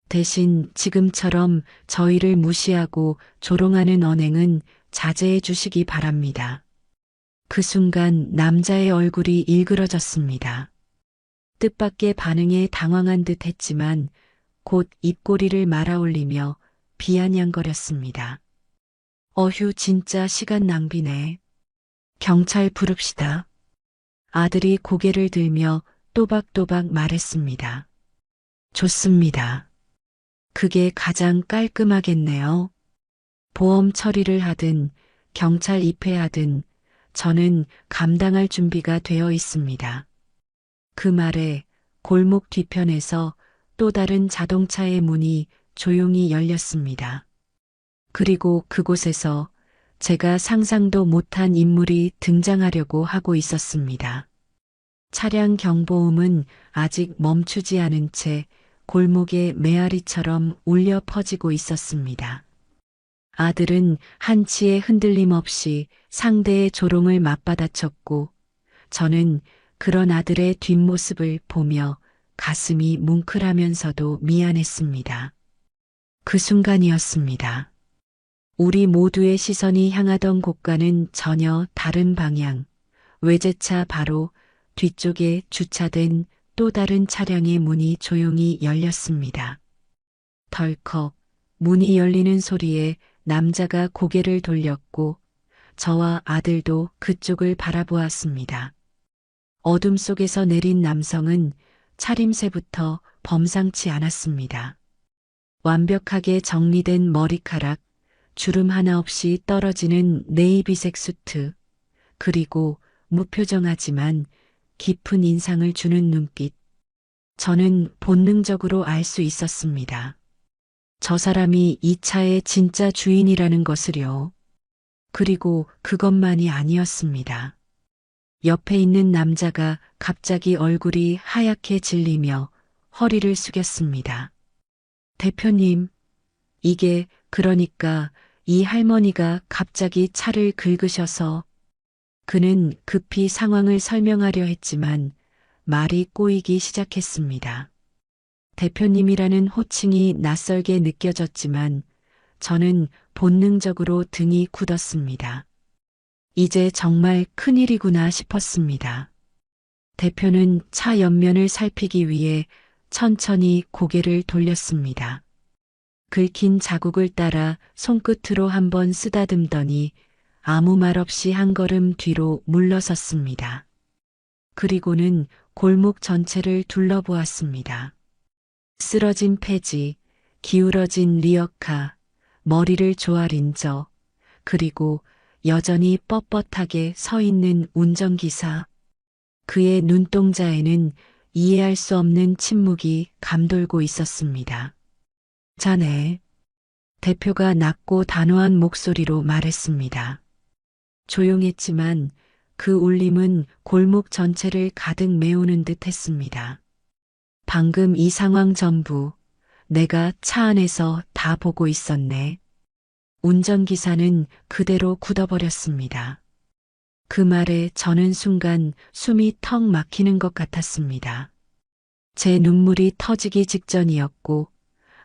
대신 지금처럼 저희를 무시하고 조롱하는 언행은 자제해 주시기 바랍니다. 그 순간 남자의 얼굴이 일그러졌습니다. 뜻밖의 반응에 당황한 듯 했지만 곧 입꼬리를 말아올리며 비아냥거렸습니다. 어휴, 진짜 시간 낭비네. 경찰 부릅시다. 아들이 고개를 들며 또박또박 말했습니다. 좋습니다. 그게 가장 깔끔하겠네요. 보험 처리를 하든 경찰 입회하든 저는 감당할 준비가 되어 있습니다. 그 말에 골목 뒤편에서 또 다른 자동차의 문이 조용히 열렸습니다. 그리고 그곳에서 제가 상상도 못한 인물이 등장하려고 하고 있었습니다. 차량 경보음은 아직 멈추지 않은 채 골목의 메아리처럼 울려 퍼지고 있었습니다. 아들은 한치의 흔들림 없이 상대의 조롱을 맞받아쳤고 저는 그런 아들의 뒷모습을 보며 가슴이 뭉클하면서도 미안했습니다. 그 순간이었습니다. 우리 모두의 시선이 향하던 곳과는 전혀 다른 방향, 외제차 바로 뒤쪽에 주차된 또 다른 차량의 문이 조용히 열렸습니다. 덜컥 문이 열리는 소리에 남자가 고개를 돌렸고 저와 아들도 그쪽을 바라보았습니다. 어둠 속에서 내린 남성은 차림새부터 범상치 않았습니다. 완벽하게 정리된 머리카락, 주름 하나 없이 떨어지는 네이비색 수트, 그리고 무표정하지만 깊은 인상을 주는 눈빛. 저는 본능적으로 알 수 있었습니다. 저 사람이 이 차의 진짜 주인이라는 것을요. 그리고 그것만이 아니었습니다. 옆에 있는 남자가 갑자기 얼굴이 하얗게 질리며 허리를 숙였습니다. 대표님, 이게 그러니까 이 할머니가 갑자기 차를 긁으셔서 그는 급히 상황을 설명하려 했지만 말이 꼬이기 시작했습니다. 대표님이라는 호칭이 낯설게 느껴졌지만 저는 본능적으로 등이 굳었습니다. 이제 정말 큰일이구나 싶었습니다. 대표는 차 옆면을 살피기 위해 천천히 고개를 돌렸습니다. 긁힌 자국을 따라 손끝으로 한번 쓰다듬더니 아무 말 없이 한 걸음 뒤로 물러섰습니다. 그리고는 골목 전체를 둘러보았습니다. 쓰러진 폐지, 기울어진 리어카, 머리를 조아린 저, 그리고 여전히 뻣뻣하게 서 있는 운전기사. 그의 눈동자에는 이해할 수 없는 침묵이 감돌고 있었습니다. 자네. 대표가 낮고 단호한 목소리로 말했습니다. 조용했지만 그 울림은 골목 전체를 가득 메우는 듯 했습니다. 방금 이 상황 전부 내가 차 안에서 다 보고 있었네. 운전기사는 그대로 굳어버렸습니다. 그 말에 저는 순간 숨이 턱 막히는 것 같았습니다. 제 눈물이 터지기 직전이었고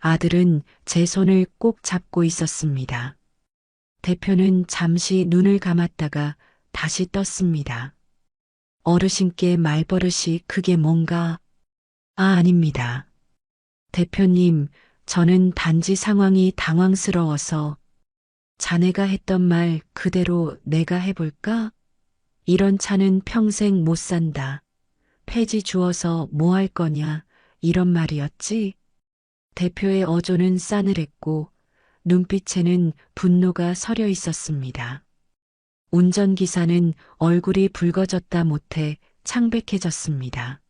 아들은 제 손을 꼭 잡고 있었습니다. 대표는 잠시 눈을 감았다가 다시 떴습니다. 어르신께 말버릇이 그게 뭔가? 아닙니다. 대표님, 저는 단지 상황이 당황스러워서 자네가 했던 말 그대로 내가 해볼까? 이런 차는 평생 못 산다. 폐지 주어서 뭐 할 거냐? 이런 말이었지? 대표의 어조는 싸늘했고 눈빛에는 분노가 서려 있었습니다. 운전기사는 얼굴이 붉어졌다 못해 창백해졌습니다.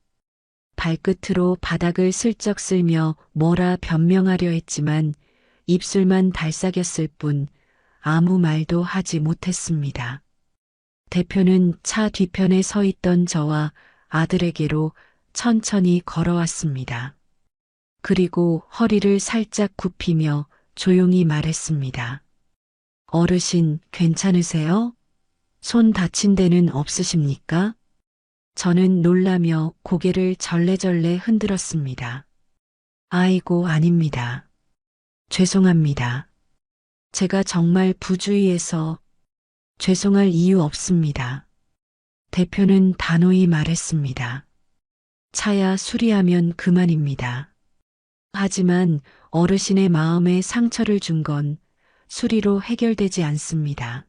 발끝으로 바닥을 슬쩍 쓸며 뭐라 변명하려 했지만 입술만 달싹였을 뿐 아무 말도 하지 못했습니다. 대표는 차 뒤편에 서 있던 저와 아들에게로 천천히 걸어왔습니다. 그리고 허리를 살짝 굽히며 조용히 말했습니다. 어르신, 괜찮으세요? 손 다친 데는 없으십니까? 저는 놀라며 고개를 절레절레 흔들었습니다. 아이고, 아닙니다. 죄송합니다. 제가 정말 부주의해서 죄송할 이유 없습니다. 대표는 단호히 말했습니다. 차야 수리하면 그만입니다. 하지만 어르신의 마음에 상처를 준 건 수리로 해결되지 않습니다.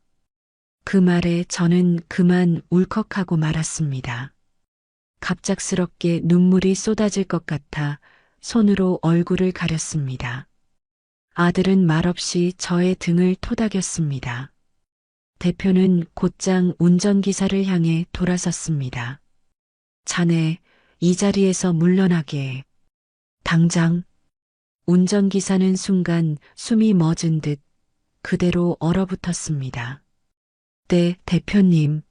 그 말에 저는 그만 울컥하고 말았습니다. 갑작스럽게 눈물이 쏟아질 것 같아 손으로 얼굴을 가렸습니다. 아들은 말없이 저의 등을 토닥였습니다. 대표는 곧장 운전기사를 향해 돌아섰습니다. 자네, 이 자리에서 물러나게. 당장. 운전기사는 순간 숨이 멎은 듯 그대로 얼어붙었습니다. 네, 대표님.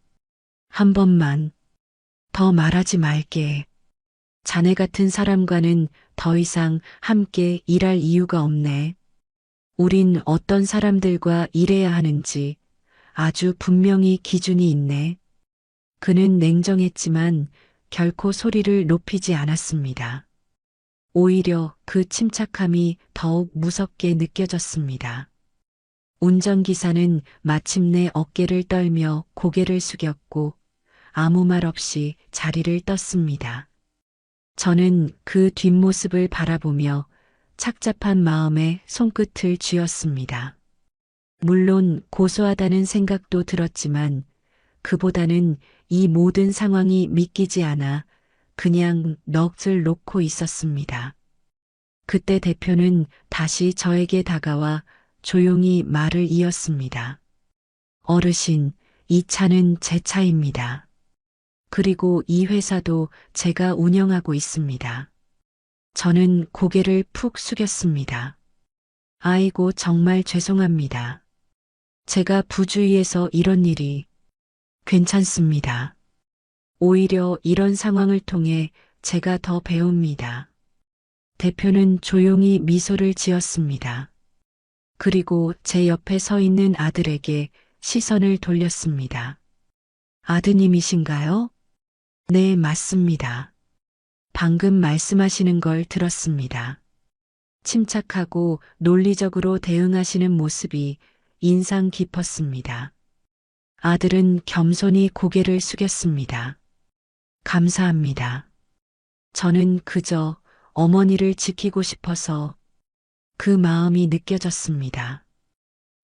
한 번만 더 말하지 말게. 자네 같은 사람과는 더 이상 함께 일할 이유가 없네. 우린 어떤 사람들과 일해야 하는지 아주 분명히 기준이 있네. 그는 냉정했지만 결코 소리를 높이지 않았습니다. 오히려 그 침착함이 더욱 무섭게 느껴졌습니다. 운전기사는 마침내 어깨를 떨며 고개를 숙였고 아무 말 없이 자리를 떴습니다. 저는 그 뒷모습을 바라보며 착잡한 마음에 손끝을 쥐었습니다. 물론 고소하다는 생각도 들었지만 그보다는 이 모든 상황이 믿기지 않아 그냥 넋을 놓고 있었습니다. 그때 대표는 다시 저에게 다가와 조용히 말을 이었습니다. 어르신, 이 차는 제 차입니다. 그리고 이 회사도 제가 운영하고 있습니다. 저는 고개를 푹 숙였습니다. 아이고, 정말 죄송합니다. 제가 부주의해서 이런 일이. 괜찮습니다. 오히려 이런 상황을 통해 제가 더 배웁니다. 대표는 조용히 미소를 지었습니다. 그리고 제 옆에 서 있는 아들에게 시선을 돌렸습니다. 아드님이신가요? 네, 맞습니다. 방금 말씀하시는 걸 들었습니다. 침착하고 논리적으로 대응하시는 모습이 인상 깊었습니다. 아들은 겸손히 고개를 숙였습니다. 감사합니다. 저는 그저 어머니를 지키고 싶어서 그 마음이 느껴졌습니다.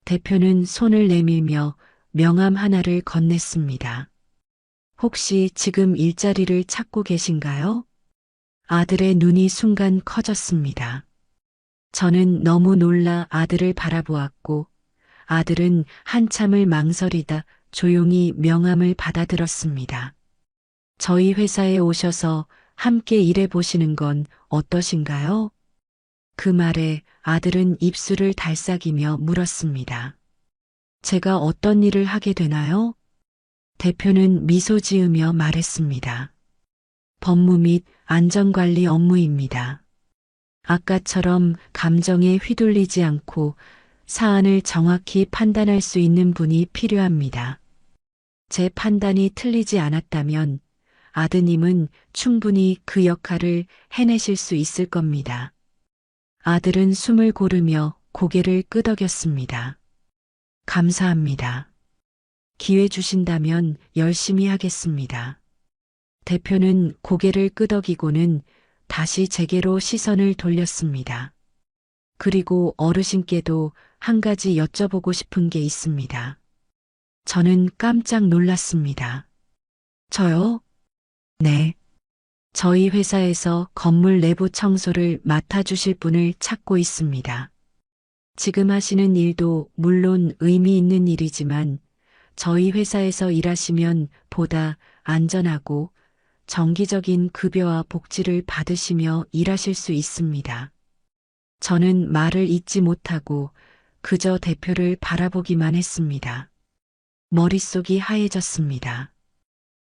대표는 손을 내밀며 명함 하나를 건넸습니다. 혹시 지금 일자리를 찾고 계신가요? 아들의 눈이 순간 커졌습니다. 저는 너무 놀라 아들을 바라보았고 아들은 한참을 망설이다 조용히 명함을 받아들었습니다. 저희 회사에 오셔서 함께 일해 보시는 건 어떠신가요? 그 말에 아들은 입술을 달싹이며 물었습니다. 제가 어떤 일을 하게 되나요? 대표는 미소 지으며 말했습니다. 법무 및 안전관리 업무입니다. 아까처럼 감정에 휘둘리지 않고 사안을 정확히 판단할 수 있는 분이 필요합니다. 제 판단이 틀리지 않았다면 아드님은 충분히 그 역할을 해내실 수 있을 겁니다. 아들은 숨을 고르며 고개를 끄덕였습니다. 감사합니다. 기회 주신다면 열심히 하겠습니다. 대표는 고개를 끄덕이고는 다시 제게로 시선을 돌렸습니다. 그리고 어르신께도 한 가지 여쭤보고 싶은 게 있습니다. 저는 깜짝 놀랐습니다. 저요? 네. 저희 회사에서 건물 내부 청소를 맡아주실 분을 찾고 있습니다. 지금 하시는 일도 물론 의미 있는 일이지만 저희 회사에서 일하시면 보다 안전하고 정기적인 급여와 복지를 받으시며 일하실 수 있습니다. 저는 말을 잇지 못하고 그저 대표를 바라보기만 했습니다. 머릿속이 하얘졌습니다.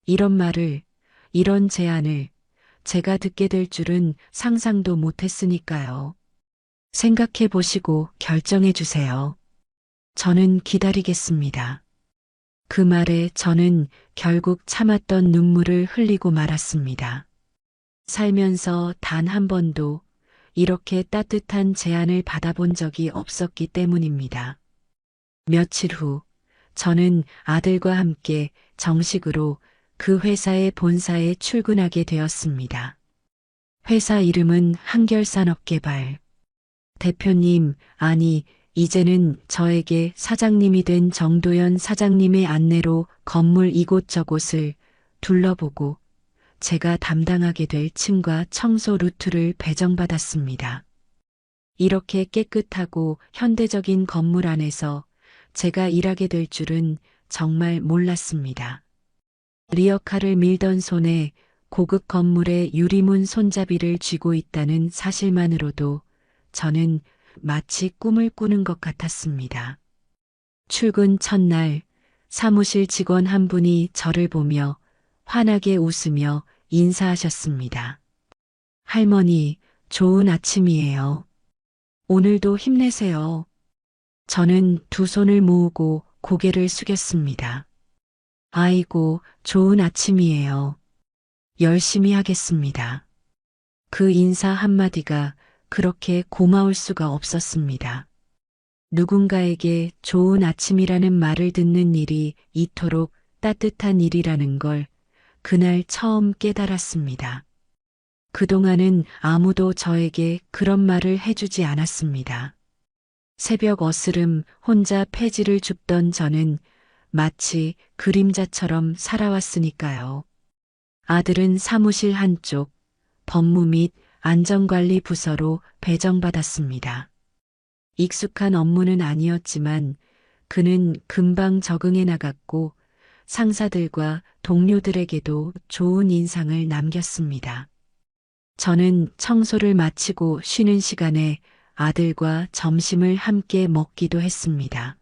이런 말을, 이런 제안을 제가 듣게 될 줄은 상상도 못했으니까요. 생각해 보시고 결정해 주세요. 저는 기다리겠습니다. 그 말에 저는 결국 참았던 눈물을 흘리고 말았습니다. 살면서 단 한 번도 이렇게 따뜻한 제안을 받아본 적이 없었기 때문입니다. 며칠 후, 저는 아들과 함께 정식으로 그 회사의 본사에 출근하게 되었습니다. 회사 이름은 한결산업개발. 대표님, 아니, 이제는 저에게 사장님이 된 정도연 사장님의 안내로 건물 이곳저곳을 둘러보고 제가 담당하게 될 층과 청소 루트를 배정받았습니다. 이렇게 깨끗하고 현대적인 건물 안에서 제가 일하게 될 줄은 정말 몰랐습니다. 리어카를 밀던 손에 고급 건물의 유리문 손잡이를 쥐고 있다는 사실만으로도 저는 마치 꿈을 꾸는 것 같았습니다. 출근 첫날 사무실 직원 한 분이 저를 보며 환하게 웃으며 인사하셨습니다. 할머니, 좋은 아침이에요. 오늘도 힘내세요. 저는 두 손을 모으고 고개를 숙였습니다. 아이고, 좋은 아침이에요. 열심히 하겠습니다. 그 인사 한마디가 그렇게 고마울 수가 없었습니다. 누군가에게 좋은 아침이라는 말을 듣는 일이 이토록 따뜻한 일이라는 걸 그날 처음 깨달았습니다. 그동안은 아무도 저에게 그런 말을 해주지 않았습니다. 새벽 어스름 혼자 폐지를 줍던 저는 마치 그림자처럼 살아왔으니까요. 아들은 사무실 한쪽, 법무 및 안전관리 부서로 배정받았습니다. 익숙한 업무는 아니었지만 그는 금방 적응해 나갔고 상사들과 동료들에게도 좋은 인상을 남겼습니다. 저는 청소를 마치고 쉬는 시간에 아들과 점심을 함께 먹기도 했습니다.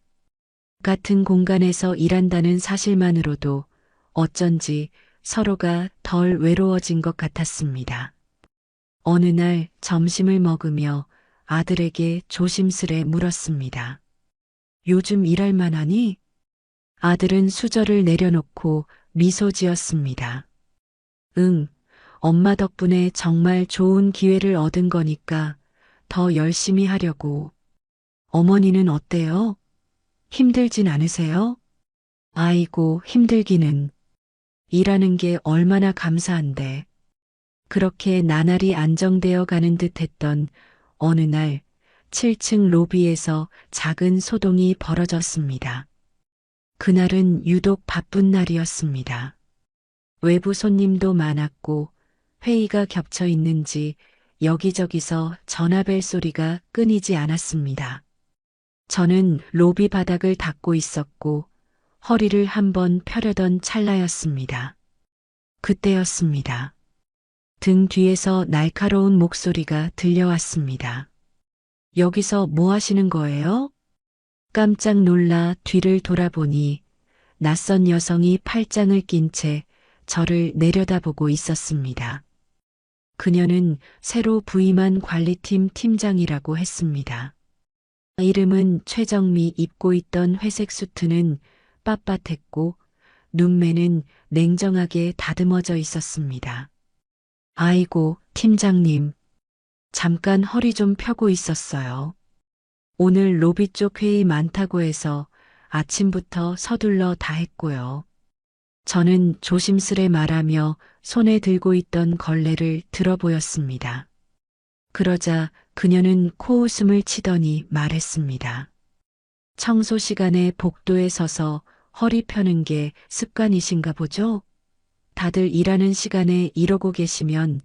같은 공간에서 일한다는 사실만으로도 어쩐지 서로가 덜 외로워진 것 같았습니다. 어느 날 점심을 먹으며 아들에게 조심스레 물었습니다. 요즘 일할 만하니? 아들은 수저를 내려놓고 미소 지었습니다. 응, 엄마 덕분에 정말 좋은 기회를 얻은 거니까 더 열심히 하려고. 어머니는 어때요? 힘들진 않으세요? 아이고, 힘들기는. 일하는 게 얼마나 감사한데. 그렇게 나날이 안정되어 가는 듯 했던 어느 날 7층 로비에서 작은 소동이 벌어졌습니다. 그날은 유독 바쁜 날이었습니다. 외부 손님도 많았고 회의가 겹쳐 있는지 여기저기서 전화벨 소리가 끊이지 않았습니다. 저는 로비 바닥을 닦고 있었고 허리를 한번 펴려던 찰나였습니다. 그때였습니다. 등 뒤에서 날카로운 목소리가 들려왔습니다. 여기서 뭐 하시는 거예요? 깜짝 놀라 뒤를 돌아보니 낯선 여성이 팔짱을 낀 채 저를 내려다보고 있었습니다. 그녀는 새로 부임한 관리팀 팀장이라고 했습니다. 이름은 최정미. 입고 있던 회색 수트는 빳빳했고 눈매는 냉정하게 다듬어져 있었습니다. 아이고, 팀장님. 잠깐 허리 좀 펴고 있었어요. 오늘 로비 쪽 회의 많다고 해서 아침부터 서둘러 다 했고요. 저는 조심스레 말하며 손에 들고 있던 걸레를 들어보였습니다. 그러자 그녀는 코웃음을 치더니 말했습니다. 청소 시간에 복도에 서서 허리 펴는 게 습관이신가 보죠? 다들 일하는 시간에 이러고 계시면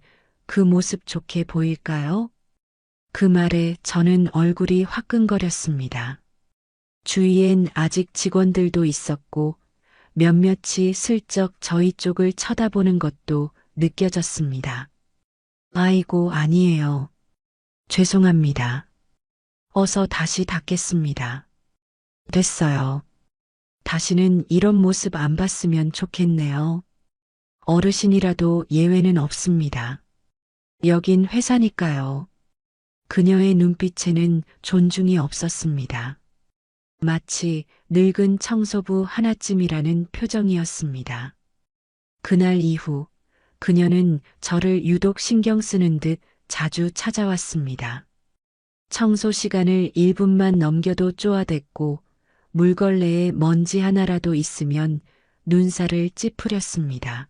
그 모습 좋게 보일까요? 그 말에 저는 얼굴이 화끈거렸습니다. 주위엔 아직 직원들도 있었고 몇몇이 슬쩍 저희 쪽을 쳐다보는 것도 느껴졌습니다. 아이고, 아니에요. 죄송합니다. 어서 다시 닦겠습니다. 됐어요. 다시는 이런 모습 안 봤으면 좋겠네요. 어르신이라도 예외는 없습니다. 여긴 회사니까요. 그녀의 눈빛에는 존중이 없었습니다. 마치 늙은 청소부 하나쯤이라는 표정이었습니다. 그날 이후 그녀는 저를 유독 신경 쓰는 듯 자주 찾아왔습니다. 청소 시간을 1분만 넘겨도 쪼아댔고 물걸레에 먼지 하나라도 있으면 눈살을 찌푸렸습니다.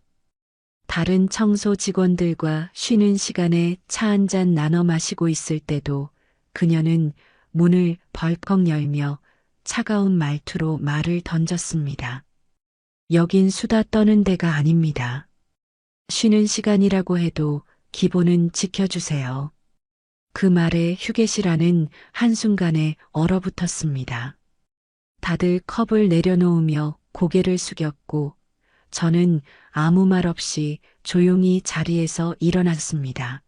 다른 청소 직원들과 쉬는 시간에 차 한 잔 나눠 마시고 있을 때도 그녀는 문을 벌컥 열며 차가운 말투로 말을 던졌습니다. 여긴 수다 떠는 데가 아닙니다. 쉬는 시간이라고 해도 기본은 지켜주세요. 그 말에 휴게실 안은 한순간에 얼어붙었습니다. 다들 컵을 내려놓으며 고개를 숙였고 저는 아무 말 없이 조용히 자리에서 일어났습니다.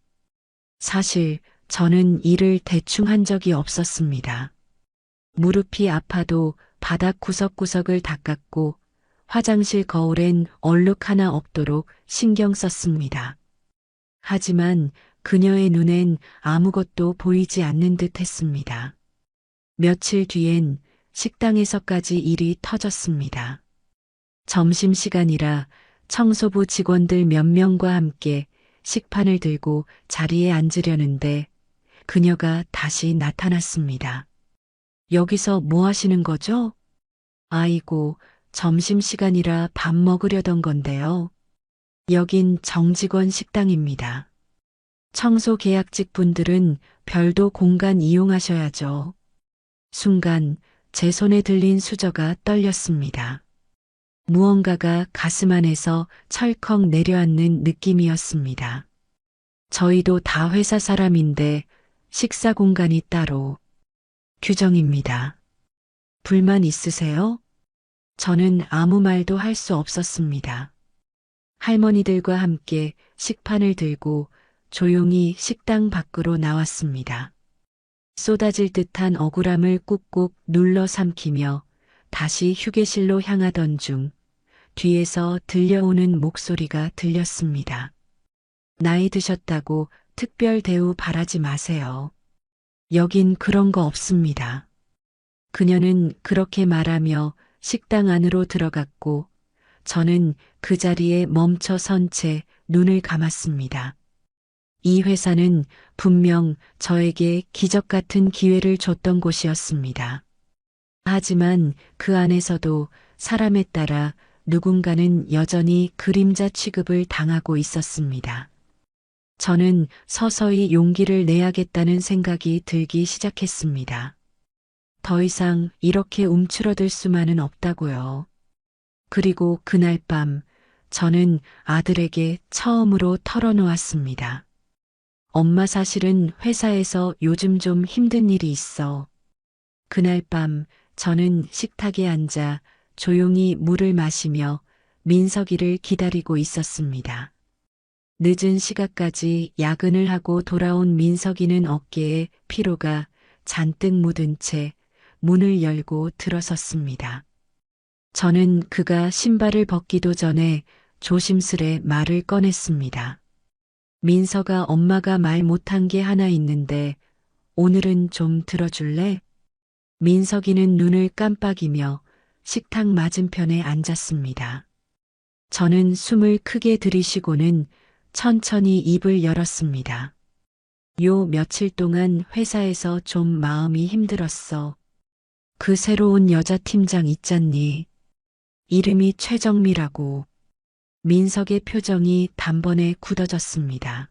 사실 저는 일을 대충 한 적이 없었습니다. 무릎이 아파도 바닥 구석구석을 닦았고 화장실 거울엔 얼룩 하나 없도록 신경 썼습니다. 하지만 그녀의 눈엔 아무것도 보이지 않는 듯 했습니다. 며칠 뒤엔 식당에서까지 일이 터졌습니다. 점심시간이라 청소부 직원들 몇 명과 함께 식판을 들고 자리에 앉으려는데 그녀가 다시 나타났습니다. 여기서 뭐 하시는 거죠? 아이고, 점심시간이라 밥 먹으려던 건데요. 여긴 정직원 식당입니다. 청소 계약직 분들은 별도 공간 이용하셔야죠. 순간 제 손에 들린 수저가 떨렸습니다. 무언가가 가슴 안에서 철컥 내려앉는 느낌이었습니다. 저희도 다 회사 사람인데 식사 공간이 따로. 규정입니다. 불만 있으세요? 저는 아무 말도 할 수 없었습니다. 할머니들과 함께 식판을 들고 조용히 식당 밖으로 나왔습니다. 쏟아질 듯한 억울함을 꾹꾹 눌러 삼키며 다시 휴게실로 향하던 중 뒤에서 들려오는 목소리가 들렸습니다. 나이 드셨다고 특별 대우 바라지 마세요. 여긴 그런 거 없습니다. 그녀는 그렇게 말하며 식당 안으로 들어갔고 저는 그 자리에 멈춰 선 채 눈을 감았습니다. 이 회사는 분명 저에게 기적 같은 기회를 줬던 곳이었습니다. 하지만 그 안에서도 사람에 따라 누군가는 여전히 그림자 취급을 당하고 있었습니다. 저는 서서히 용기를 내야겠다는 생각이 들기 시작했습니다. 더 이상 이렇게 움츠러들 수만은 없다고요. 그리고 그날 밤 저는 아들에게 처음으로 털어놓았습니다. 엄마, 사실은 회사에서 요즘 좀 힘든 일이 있어. 그날 밤 저는 식탁에 앉아 조용히 물을 마시며 민석이를 기다리고 있었습니다. 늦은 시간까지 야근을 하고 돌아온 민석이는 어깨에 피로가 잔뜩 묻은 채 문을 열고 들어섰습니다. 저는 그가 신발을 벗기도 전에 조심스레 말을 꺼냈습니다. 민석아, 엄마가 말 못한 게 하나 있는데 오늘은 좀 들어줄래? 민석이는 눈을 깜빡이며 식탁 맞은편에 앉았습니다. 저는 숨을 크게 들이쉬고는 천천히 입을 열었습니다. 요 며칠 동안 회사에서 좀 마음이 힘들었어. 그 새로운 여자 팀장 있잖니. 이름이 최정미라고. 민석의 표정이 단번에 굳어졌습니다.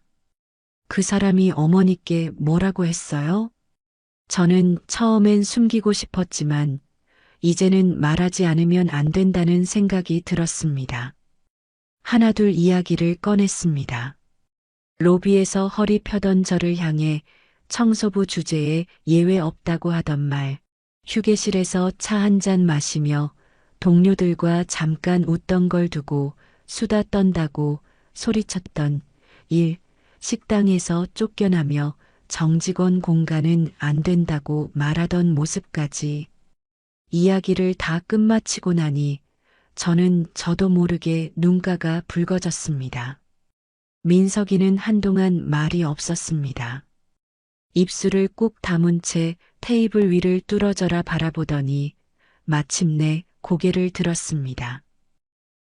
그 사람이 어머니께 뭐라고 했어요? 저는 처음엔 숨기고 싶었지만 이제는 말하지 않으면 안 된다는 생각이 들었습니다. 하나둘 이야기를 꺼냈습니다. 로비에서 허리 펴던 저를 향해 청소부 주제에 예외 없다고 하던 말, 휴게실에서 차 한 잔 마시며 동료들과 잠깐 웃던 걸 두고 수다 떤다고 소리쳤던 일, 식당에서 쫓겨나며 정직원 공간은 안 된다고 말하던 모습까지 이야기를 다 끝마치고 나니 저는 저도 모르게 눈가가 붉어졌습니다. 민석이는 한동안 말이 없었습니다. 입술을 꾹 다문 채 테이블 위를 뚫어져라 바라보더니 마침내 고개를 들었습니다.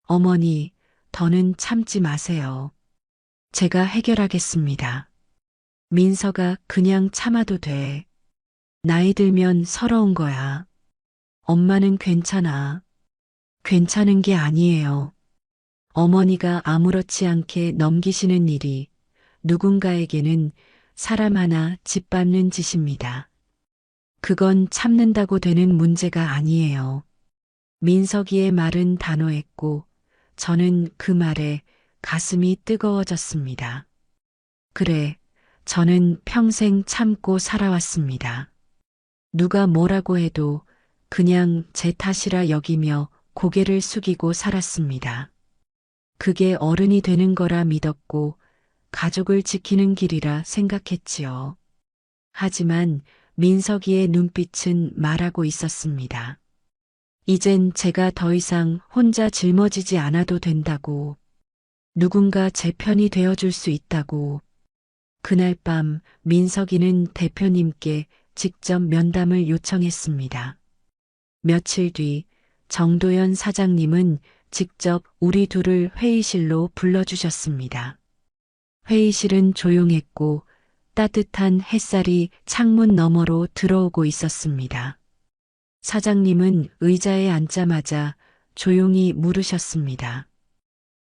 어머니, 더는 참지 마세요. 제가 해결하겠습니다. 민석아, 그냥 참아도 돼. 나이 들면 서러운 거야. 엄마는 괜찮아. 괜찮은 게 아니에요. 어머니가 아무렇지 않게 넘기시는 일이 누군가에게는 사람 하나 짓밟는 짓입니다. 그건 참는다고 되는 문제가 아니에요. 민석이의 말은 단호했고 저는 그 말에 가슴이 뜨거워졌습니다. 그래, 저는 평생 참고 살아왔습니다. 누가 뭐라고 해도 그냥 제 탓이라 여기며 고개를 숙이고 살았습니다. 그게 어른이 되는 거라 믿었고 가족을 지키는 길이라 생각했지요. 하지만 민석이의 눈빛은 말하고 있었습니다. 이젠 제가 더 이상 혼자 짊어지지 않아도 된다고. 누군가 제 편이 되어줄 수 있다고. 그날 밤 민석이는 대표님께 직접 면담을 요청했습니다. 며칠 뒤 정도연 사장님은 직접 우리 둘을 회의실로 불러주셨습니다. 회의실은 조용했고 따뜻한 햇살이 창문 너머로 들어오고 있었습니다. 사장님은 의자에 앉자마자 조용히 물으셨습니다.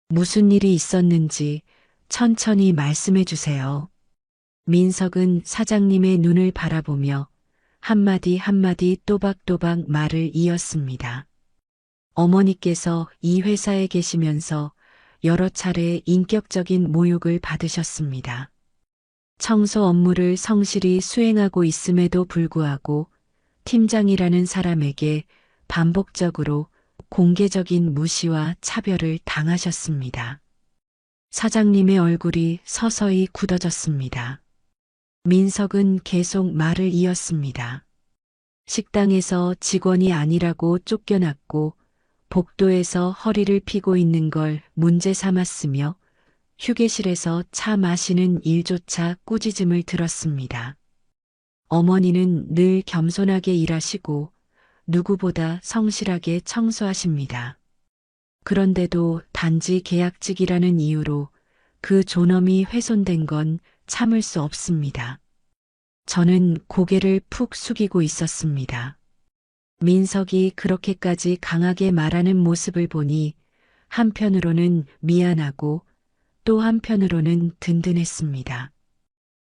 무슨 일이 있었는지 천천히 말씀해 주세요. 민석은 사장님의 눈을 바라보며 한마디 한마디 또박또박 말을 이었습니다. 어머니께서 이 회사에 계시면서 여러 차례 인격적인 모욕을 받으셨습니다. 청소 업무를 성실히 수행하고 있음에도 불구하고 팀장이라는 사람에게 반복적으로 공개적인 무시와 차별을 당하셨습니다. 사장님의 얼굴이 서서히 굳어졌습니다. 민석은 계속 말을 이었습니다. 식당에서 직원이 아니라고 쫓겨났고 복도에서 허리를 펴고 있는 걸 문제 삼았으며 휴게실에서 차 마시는 일조차 꾸짖음을 들었습니다. 어머니는 늘 겸손하게 일하시고 누구보다 성실하게 청소하십니다. 그런데도 단지 계약직이라는 이유로 그 존엄이 훼손된 건 참을 수 없습니다. 저는 고개를 푹 숙이고 있었습니다. 민석이 그렇게까지 강하게 말하는 모습을 보니 한편으로는 미안하고 또 한편으로는 든든했습니다.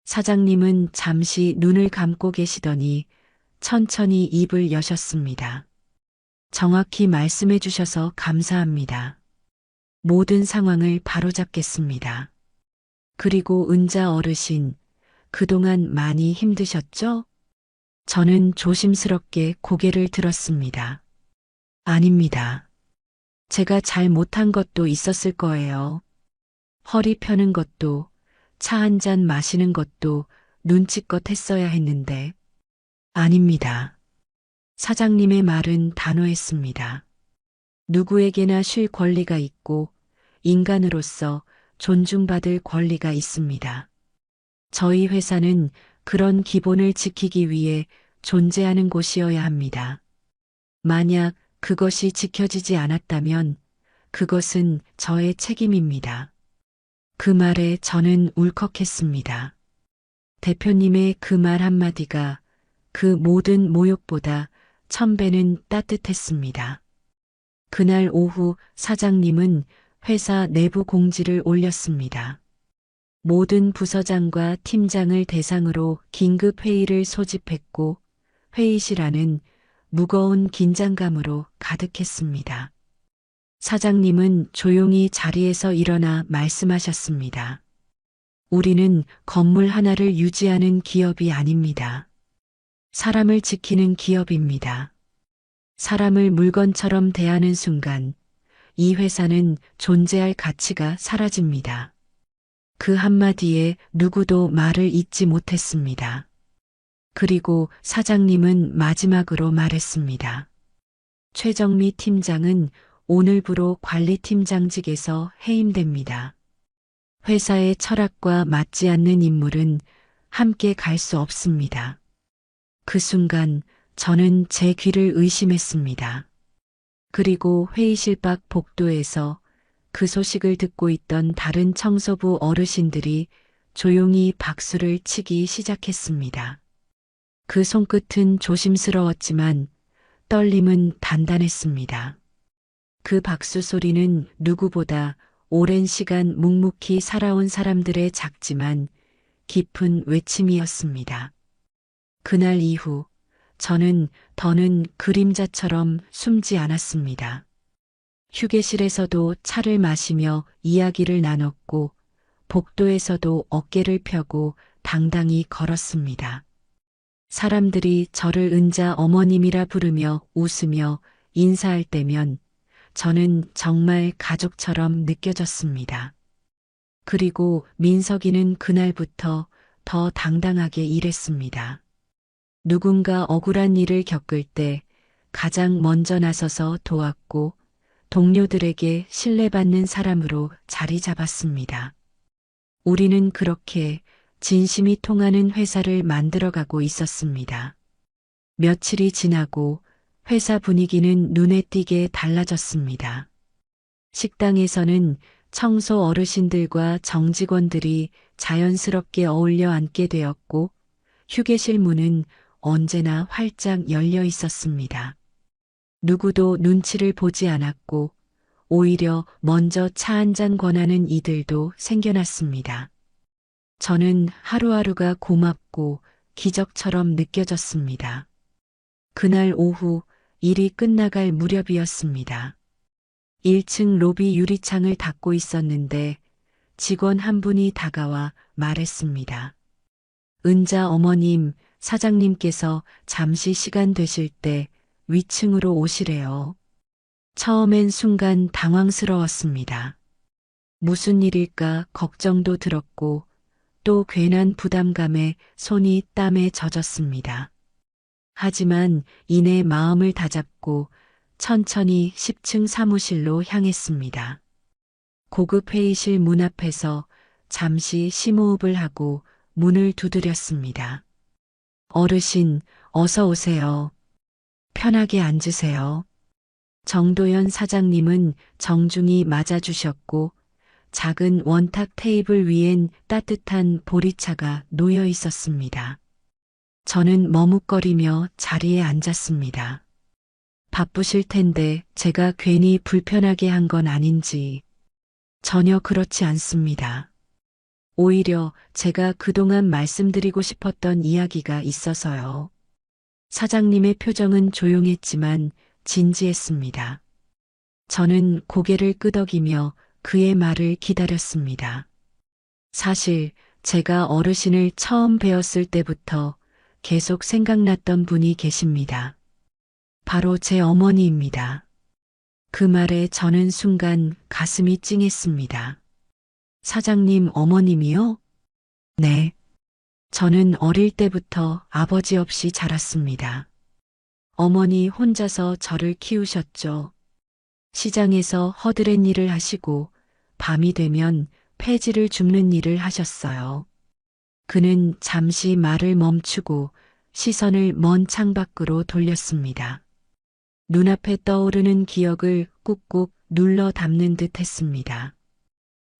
사장님은 잠시 눈을 감고 계시더니 천천히 입을 여셨습니다. 정확히 말씀해 주셔서 감사합니다. 모든 상황을 바로잡겠습니다. 그리고 은자 어르신, 그동안 많이 힘드셨죠? 저는 조심스럽게 고개를 들었습니다. 아닙니다. 제가 잘 못한 것도 있었을 거예요. 허리 펴는 것도, 차 한 잔 마시는 것도 눈치껏 했어야 했는데. 아닙니다. 사장님의 말은 단호했습니다. 누구에게나 쉴 권리가 있고 인간으로서 존중받을 권리가 있습니다. 저희 회사는 그런 기본을 지키기 위해 존재하는 곳이어야 합니다. 만약 그것이 지켜지지 않았다면 그것은 저의 책임입니다. 그 말에 저는 울컥했습니다. 대표님의 그 말 한마디가 그 모든 모욕보다 1000배는 따뜻했습니다. 그날 오후 사장님은 회사 내부 공지를 올렸습니다. 모든 부서장과 팀장을 대상으로 긴급 회의를 소집했고 회의실 안은 무거운 긴장감으로 가득했습니다. 사장님은 조용히 자리에서 일어나 말씀하셨습니다. 우리는 건물 하나를 유지하는 기업이 아닙니다. 사람을 지키는 기업입니다. 사람을 물건처럼 대하는 순간 이 회사는 존재할 가치가 사라집니다. 그 한마디에 누구도 말을 잇지 못했습니다. 그리고 사장님은 마지막으로 말했습니다. 최정미 팀장은 오늘부로 관리팀장직에서 해임됩니다. 회사의 철학과 맞지 않는 인물은 함께 갈 수 없습니다. 그 순간 저는 제 귀를 의심했습니다. 그리고 회의실 밖 복도에서 그 소식을 듣고 있던 다른 청소부 어르신들이 조용히 박수를 치기 시작했습니다. 그 손끝은 조심스러웠지만 떨림은 단단했습니다. 그 박수 소리는 누구보다 오랜 시간 묵묵히 살아온 사람들의 작지만 깊은 외침이었습니다. 그날 이후 저는 더는 그림자처럼 숨지 않았습니다. 휴게실에서도 차를 마시며 이야기를 나눴고 복도에서도 어깨를 펴고 당당히 걸었습니다. 사람들이 저를 은자 어머님이라 부르며 웃으며 인사할 때면 저는 정말 가족처럼 느껴졌습니다. 그리고 민석이는 그날부터 더 당당하게 일했습니다. 누군가 억울한 일을 겪을 때 가장 먼저 나서서 도왔고 동료들에게 신뢰받는 사람으로 자리 잡았습니다. 우리는 그렇게 진심이 통하는 회사를 만들어가고 있었습니다. 며칠이 지나고 회사 분위기는 눈에 띄게 달라졌습니다. 식당에서는 청소 어르신들과 정직원들이 자연스럽게 어울려 앉게 되었고 휴게실 문은 언제나 활짝 열려 있었습니다. 누구도 눈치를 보지 않았고 오히려 먼저 차 한 잔 권하는 이들도 생겨났습니다. 저는 하루하루가 고맙고 기적처럼 느껴졌습니다. 그날 오후 일이 끝나갈 무렵이었습니다. 1층 로비 유리창을 닫고 있었는데 직원 한 분이 다가와 말했습니다. 은자 어머님, 사장님께서 잠시 시간 되실 때 위층으로 오시래요. 처음엔 순간 당황스러웠습니다. 무슨 일일까 걱정도 들었고 또 괜한 부담감에 손이 땀에 젖었습니다. 하지만 이내 마음을 다잡고 천천히 10층 사무실로 향했습니다. 고급 회의실 문 앞에서 잠시 심호흡을 하고 문을 두드렸습니다. 어르신, 어서 오세요. 편하게 앉으세요. 정도연 사장님은 정중히 맞아주셨고 작은 원탁 테이블 위엔 따뜻한 보리차가 놓여 있었습니다. 저는 머뭇거리며 자리에 앉았습니다. 바쁘실 텐데 제가 괜히 불편하게 한 건 아닌지. 전혀 그렇지 않습니다. 오히려 제가 그동안 말씀드리고 싶었던 이야기가 있어서요. 사장님의 표정은 조용했지만 진지했습니다. 저는 고개를 끄덕이며 그의 말을 기다렸습니다. 사실 제가 어르신을 처음 뵈었을 때부터 계속 생각났던 분이 계십니다. 바로 제 어머니입니다. 그 말에 저는 순간 가슴이 찡했습니다. 사장님 어머님이요? 네. 저는 어릴 때부터 아버지 없이 자랐습니다. 어머니 혼자서 저를 키우셨죠. 시장에서 허드렛 일을 하시고 밤이 되면 폐지를 줍는 일을 하셨어요. 그는 잠시 말을 멈추고 시선을 먼 창밖으로 돌렸습니다. 눈앞에 떠오르는 기억을 꾹꾹 눌러 담는 듯 했습니다.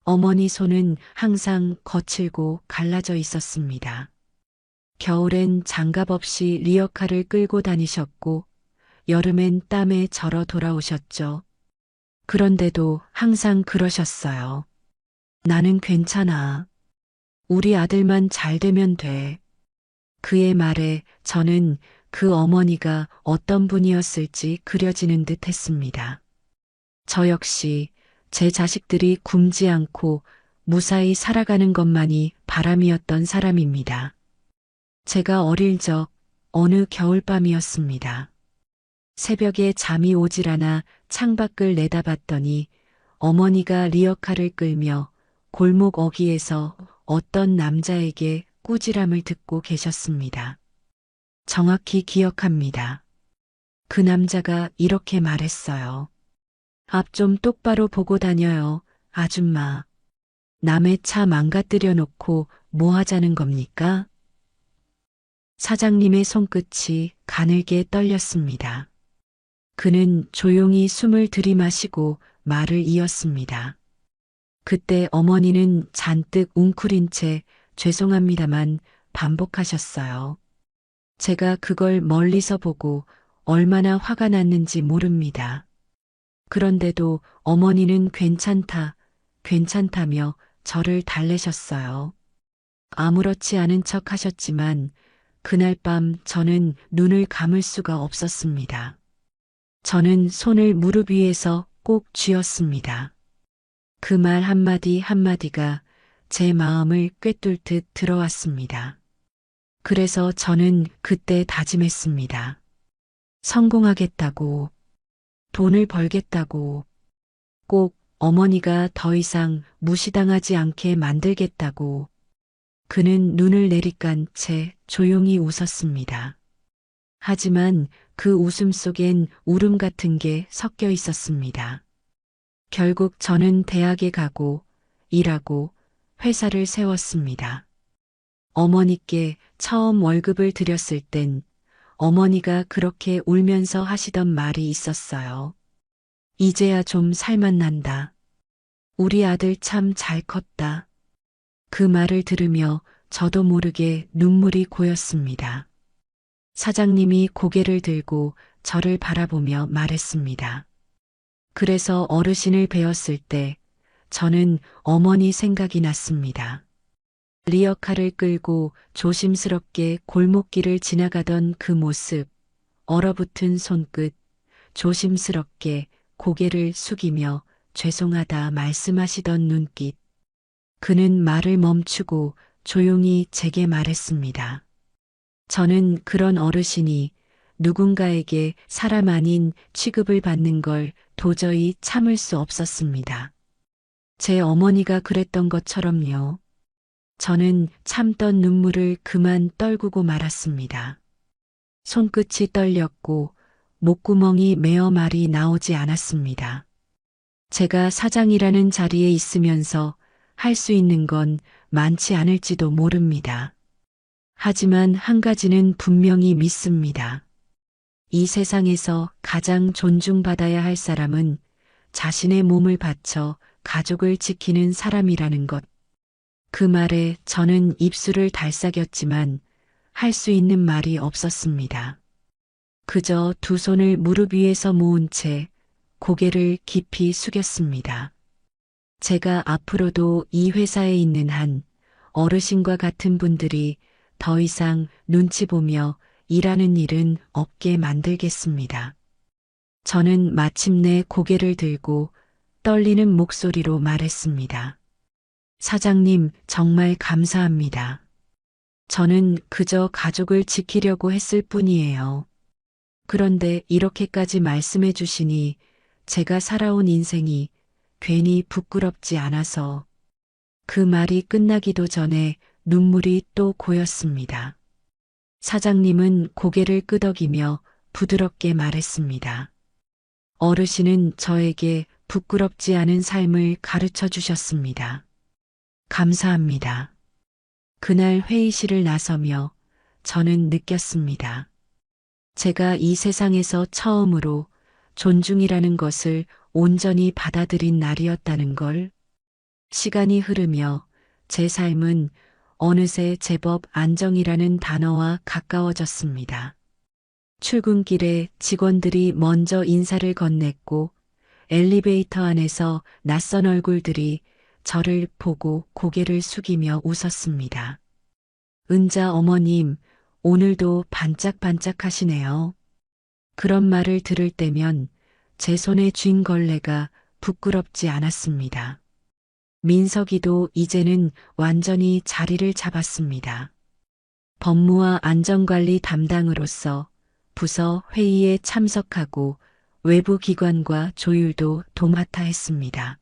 어머니 손은 항상 거칠고 갈라져 있었습니다. 겨울엔 장갑 없이 리어카를 끌고 다니셨고 여름엔 땀에 절어 돌아오셨죠. 그런데도 항상 그러셨어요. 나는 괜찮아. 우리 아들만 잘 되면 돼. 그의 말에 저는 그 어머니가 어떤 분이었을지 그려지는 듯 했습니다. 저 역시 제 자식들이 굶지 않고 무사히 살아가는 것만이 바람이었던 사람입니다. 제가 어릴 적 어느 겨울밤이었습니다. 새벽에 잠이 오질 않아 창밖을 내다봤더니 어머니가 리어카를 끌며 골목 어귀에서 어떤 남자에게 꾸지람을 듣고 계셨습니다. 정확히 기억합니다. 그 남자가 이렇게 말했어요. 앞 좀 똑바로 보고 다녀요, 아줌마. 남의 차 망가뜨려 놓고 뭐 하자는 겁니까? 사장님의 손끝이 가늘게 떨렸습니다. 그는 조용히 숨을 들이마시고 말을 이었습니다. 그때 어머니는 잔뜩 웅크린 채 죄송합니다만 반복하셨어요. 제가 그걸 멀리서 보고 얼마나 화가 났는지 모릅니다. 그런데도 어머니는 괜찮다, 괜찮다며 저를 달래셨어요. 아무렇지 않은 척 하셨지만 그날 밤 저는 눈을 감을 수가 없었습니다. 저는 손을 무릎 위에서 꼭 쥐었습니다. 그 말 한마디 한마디가 제 마음을 꿰뚫 듯 들어왔습니다. 그래서 저는 그때 다짐했습니다. 성공하겠다고, 돈을 벌겠다고, 꼭 어머니가 더 이상 무시당하지 않게 만들겠다고. 그는 눈을 내리깐 채 조용히 웃었습니다. 하지만 그 웃음 속엔 울음 같은 게 섞여 있었습니다. 결국 저는 대학에 가고 일하고 회사를 세웠습니다. 어머니께 처음 월급을 드렸을 땐 어머니가 그렇게 울면서 하시던 말이 있었어요. 이제야 좀 살맛난다. 우리 아들 참 잘 컸다. 그 말을 들으며 저도 모르게 눈물이 고였습니다. 사장님이 고개를 들고 저를 바라보며 말했습니다. 그래서 어르신을 뵈었을 때 저는 어머니 생각이 났습니다. 리어카를 끌고 조심스럽게 골목길을 지나가던 그 모습, 얼어붙은 손끝, 조심스럽게 고개를 숙이며 죄송하다 말씀하시던 눈빛. 그는 말을 멈추고 조용히 제게 말했습니다. 저는 그런 어르신이 누군가에게 사람 아닌 취급을 받는 걸 도저히 참을 수 없었습니다. 제 어머니가 그랬던 것처럼요. 저는 참던 눈물을 그만 떨구고 말았습니다. 손끝이 떨렸고 목구멍이 메어 말이 나오지 않았습니다. 제가 사장이라는 자리에 있으면서 할 수 있는 건 많지 않을지도 모릅니다. 하지만 한 가지는 분명히 믿습니다. 이 세상에서 가장 존중받아야 할 사람은 자신의 몸을 바쳐 가족을 지키는 사람이라는 것. 그 말에 저는 입술을 달싹였지만 할 수 있는 말이 없었습니다. 그저 두 손을 무릎 위에서 모은 채 고개를 깊이 숙였습니다. 제가 앞으로도 이 회사에 있는 한 어르신과 같은 분들이 더 이상 눈치 보며 일하는 일은 없게 만들겠습니다. 저는 마침내 고개를 들고 떨리는 목소리로 말했습니다. 사장님, 정말 감사합니다. 저는 그저 가족을 지키려고 했을 뿐이에요. 그런데 이렇게까지 말씀해 주시니 제가 살아온 인생이 괜히 부끄럽지 않아서 그 말이 끝나기도 전에 눈물이 또 고였습니다. 사장님은 고개를 끄덕이며 부드럽게 말했습니다. 어르신은 저에게 부끄럽지 않은 삶을 가르쳐 주셨습니다. 감사합니다. 그날 회의실을 나서며 저는 느꼈습니다. 제가 이 세상에서 처음으로 존중이라는 것을 온전히 받아들인 날이었다는 걸. 시간이 흐르며 제 삶은 어느새 제법 안정이라는 단어와 가까워졌습니다. 출근길에 직원들이 먼저 인사를 건넸고 엘리베이터 안에서 낯선 얼굴들이 저를 보고 고개를 숙이며 웃었습니다. 은자 어머님, 오늘도 반짝반짝하시네요. 그런 말을 들을 때면 제 손에 쥔 걸레가 부끄럽지 않았습니다. 민석이도 이제는 완전히 자리를 잡았습니다. 법무와 안전관리 담당으로서 부서 회의에 참석하고 외부 기관과 조율도 도맡아 했습니다.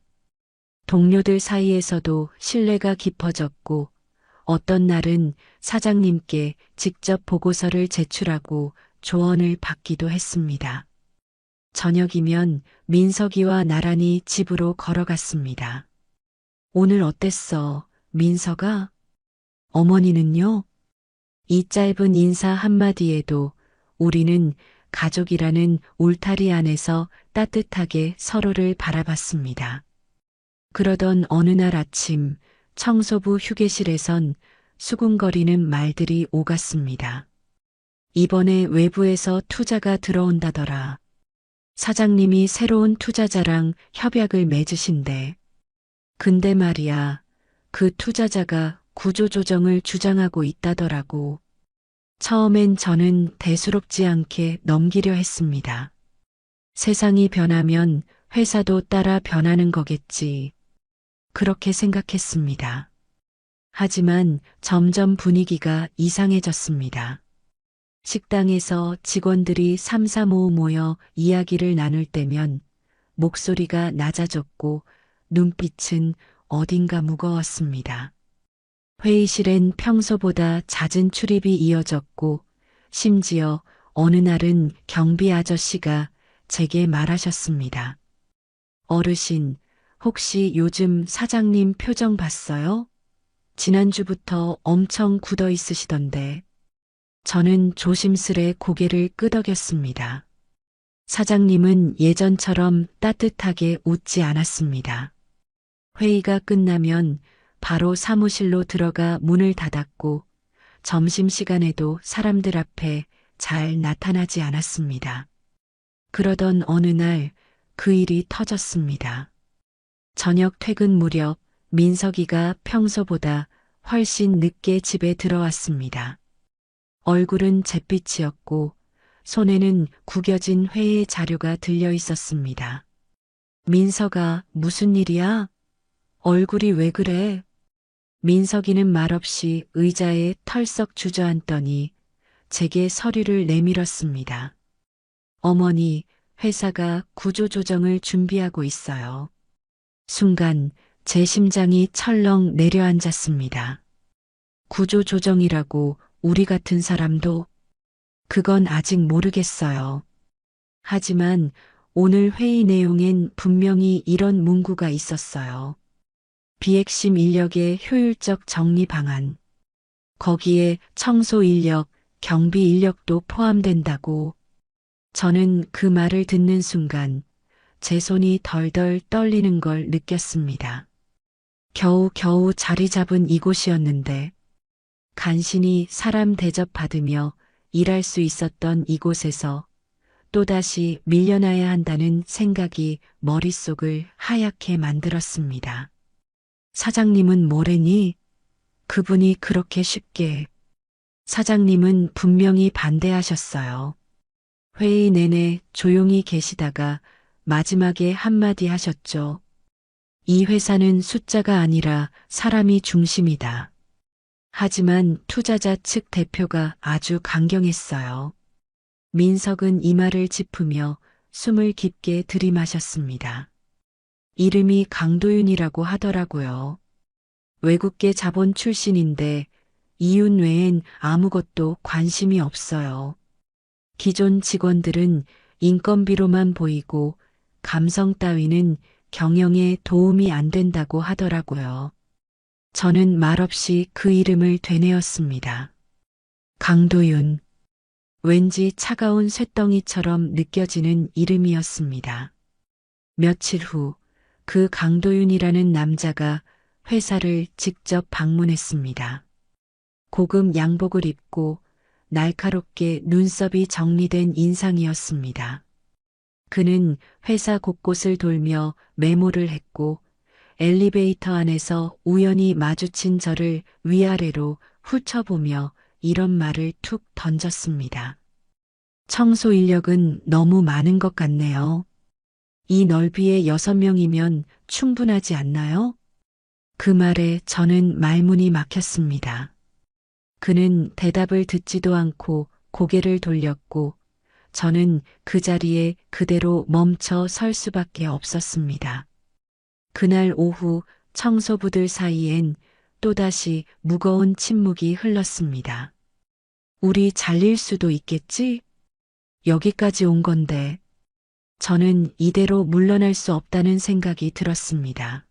동료들 사이에서도 신뢰가 깊어졌고 어떤 날은 사장님께 직접 보고서를 제출하고 조언을 받기도 했습니다. 저녁이면 민석이와 나란히 집으로 걸어갔습니다. 오늘 어땠어, 민석아? 어머니는요? 이 짧은 인사 한마디에도 우리는 가족이라는 울타리 안에서 따뜻하게 서로를 바라봤습니다. 그러던 어느 날 아침 청소부 휴게실에선 수군거리는 말들이 오갔습니다. 이번에 외부에서 투자가 들어온다더라. 사장님이 새로운 투자자랑 협약을 맺으신대. 근데 말이야, 그 투자자가 구조조정을 주장하고 있다더라고. 처음엔 저는 대수롭지 않게 넘기려 했습니다. 세상이 변하면 회사도 따라 변하는 거겠지. 그렇게 생각했습니다. 하지만 점점 분위기가 이상해졌습니다. 식당에서 직원들이 삼삼오오 모여 이야기를 나눌 때면 목소리가 낮아졌고 눈빛은 어딘가 무거웠습니다. 회의실엔 평소보다 잦은 출입이 이어졌고 심지어 어느 날은 경비 아저씨가 제게 말하셨습니다. 어르신, 혹시 요즘 사장님 표정 봤어요? 지난주부터 엄청 굳어 있으시던데. 저는 조심스레 고개를 끄덕였습니다. 사장님은 예전처럼 따뜻하게 웃지 않았습니다. 회의가 끝나면 바로 사무실로 들어가 문을 닫았고 점심시간에도 사람들 앞에 잘 나타나지 않았습니다. 그러던 어느 날 그 일이 터졌습니다. 저녁 퇴근 무렵 민석이가 평소보다 훨씬 늦게 집에 들어왔습니다. 얼굴은 잿빛이었고 손에는 구겨진 회의 자료가 들려 있었습니다. 민석아, 무슨 일이야? 얼굴이 왜 그래? 민석이는 말없이 의자에 털썩 주저앉더니 제게 서류를 내밀었습니다. 어머니, 회사가 구조조정을 준비하고 있어요. 순간 제 심장이 철렁 내려앉았습니다. 구조조정이라고 우리 같은 사람도? 그건 아직 모르겠어요. 하지만 오늘 회의 내용엔 분명히 이런 문구가 있었어요. 비핵심 인력의 효율적 정리 방안. 거기에 청소 인력, 경비 인력도 포함된다고. 저는 그 말을 듣는 순간 제 손이 덜덜 떨리는 걸 느꼈습니다. 겨우 자리 잡은 이곳이었는데 간신히 사람 대접받으며 일할 수 있었던 이곳에서 또다시 밀려나야 한다는 생각이 머릿속을 하얗게 만들었습니다. 사장님은 뭐래니? 그분이 그렇게 쉽게. 사장님은 분명히 반대하셨어요. 회의 내내 조용히 계시다가 마지막에 한마디 하셨죠. 이 회사는 숫자가 아니라 사람이 중심이다. 하지만 투자자 측 대표가 아주 강경했어요. 민석은 이 말을 짚으며 숨을 깊게 들이마셨습니다. 이름이 강도윤이라고 하더라고요. 외국계 자본 출신인데 이윤 외엔 아무것도 관심이 없어요. 기존 직원들은 인건비로만 보이고 감성 따위는 경영에 도움이 안 된다고 하더라고요. 저는 말없이 그 이름을 되뇌었습니다. 강도윤. 왠지 차가운 쇳덩이처럼 느껴지는 이름이었습니다. 며칠 후 그 강도윤이라는 남자가 회사를 직접 방문했습니다. 고급 양복을 입고 날카롭게 눈썹이 정리된 인상이었습니다. 그는 회사 곳곳을 돌며 메모를 했고 엘리베이터 안에서 우연히 마주친 저를 위아래로 훑어보며 이런 말을 툭 던졌습니다. 청소 인력은 너무 많은 것 같네요. 이 넓이에 6명이면 충분하지 않나요? 그 말에 저는 말문이 막혔습니다. 그는 대답을 듣지도 않고 고개를 돌렸고 저는 그 자리에 그대로 멈춰 설 수밖에 없었습니다. 그날 오후 청소부들 사이엔 또다시 무거운 침묵이 흘렀습니다. 우리 잘릴 수도 있겠지? 여기까지 온 건데. 저는 이대로 물러날 수 없다는 생각이 들었습니다.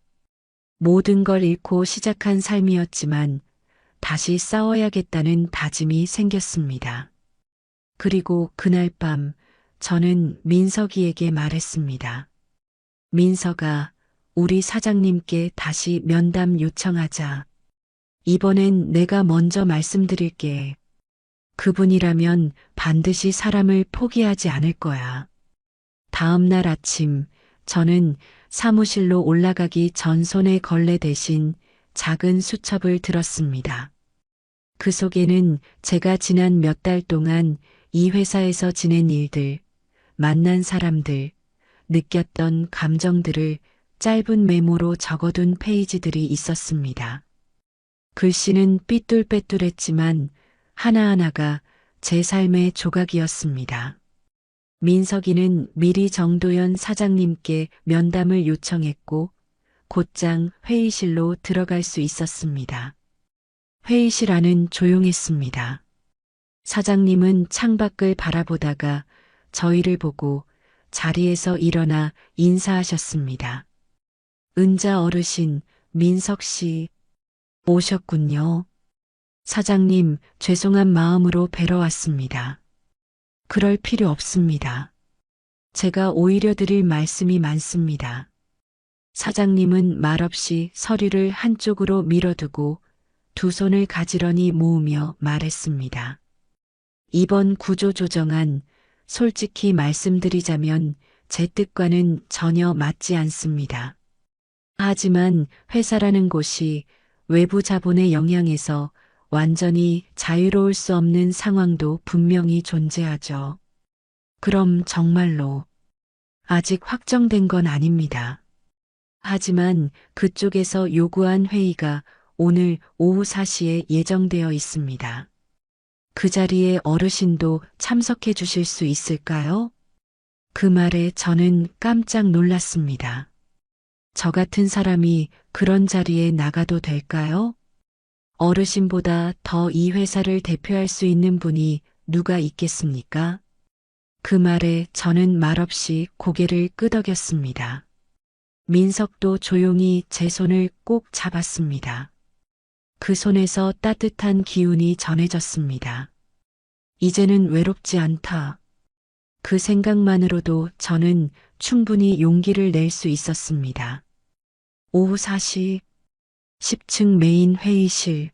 모든 걸 잃고 시작한 삶이었지만 다시 싸워야겠다는 다짐이 생겼습니다. 그리고 그날 밤 저는 민석이에게 말했습니다. 민석아, 우리 사장님께 다시 면담 요청하자. 이번엔 내가 먼저 말씀드릴게. 그분이라면 반드시 사람을 포기하지 않을 거야. 다음 날 아침 저는 사무실로 올라가기 전 손에 걸레 대신 작은 수첩을 들었습니다. 그 속에는 제가 지난 몇 달 동안 이 회사에서 지낸 일들, 만난 사람들, 느꼈던 감정들을 짧은 메모로 적어둔 페이지들이 있었습니다. 글씨는 삐뚤빼뚤했지만 하나하나가 제 삶의 조각이었습니다. 민석이는 미리 정도연 사장님께 면담을 요청했고 곧장 회의실로 들어갈 수 있었습니다. 회의실 안은 조용했습니다. 사장님은 창밖을 바라보다가 저희를 보고 자리에서 일어나 인사하셨습니다. 은자 어르신, 민석 씨 오셨군요. 사장님, 죄송한 마음으로 뵈러 왔습니다. 그럴 필요 없습니다. 제가 오히려 드릴 말씀이 많습니다. 사장님은 말없이 서류를 한쪽으로 밀어두고 두 손을 가지런히 모으며 말했습니다. 이번 구조조정안 솔직히 말씀드리자면 제 뜻과는 전혀 맞지 않습니다. 하지만 회사라는 곳이 외부 자본의 영향에서 완전히 자유로울 수 없는 상황도 분명히 존재하죠. 그럼 정말로 아직 확정된 건 아닙니다. 하지만 그쪽에서 요구한 회의가 오늘 오후 4시에 예정되어 있습니다. 그 자리에 어르신도 참석해 주실 수 있을까요? 그 말에 저는 깜짝 놀랐습니다. 저 같은 사람이 그런 자리에 나가도 될까요? 어르신보다 더 이 회사를 대표할 수 있는 분이 누가 있겠습니까? 그 말에 저는 말없이 고개를 끄덕였습니다. 민석도 조용히 제 손을 꼭 잡았습니다. 그 손에서 따뜻한 기운이 전해졌습니다. 이제는 외롭지 않다. 그 생각만으로도 저는 충분히 용기를 낼 수 있었습니다. 오후 4시 10층 메인 회의실.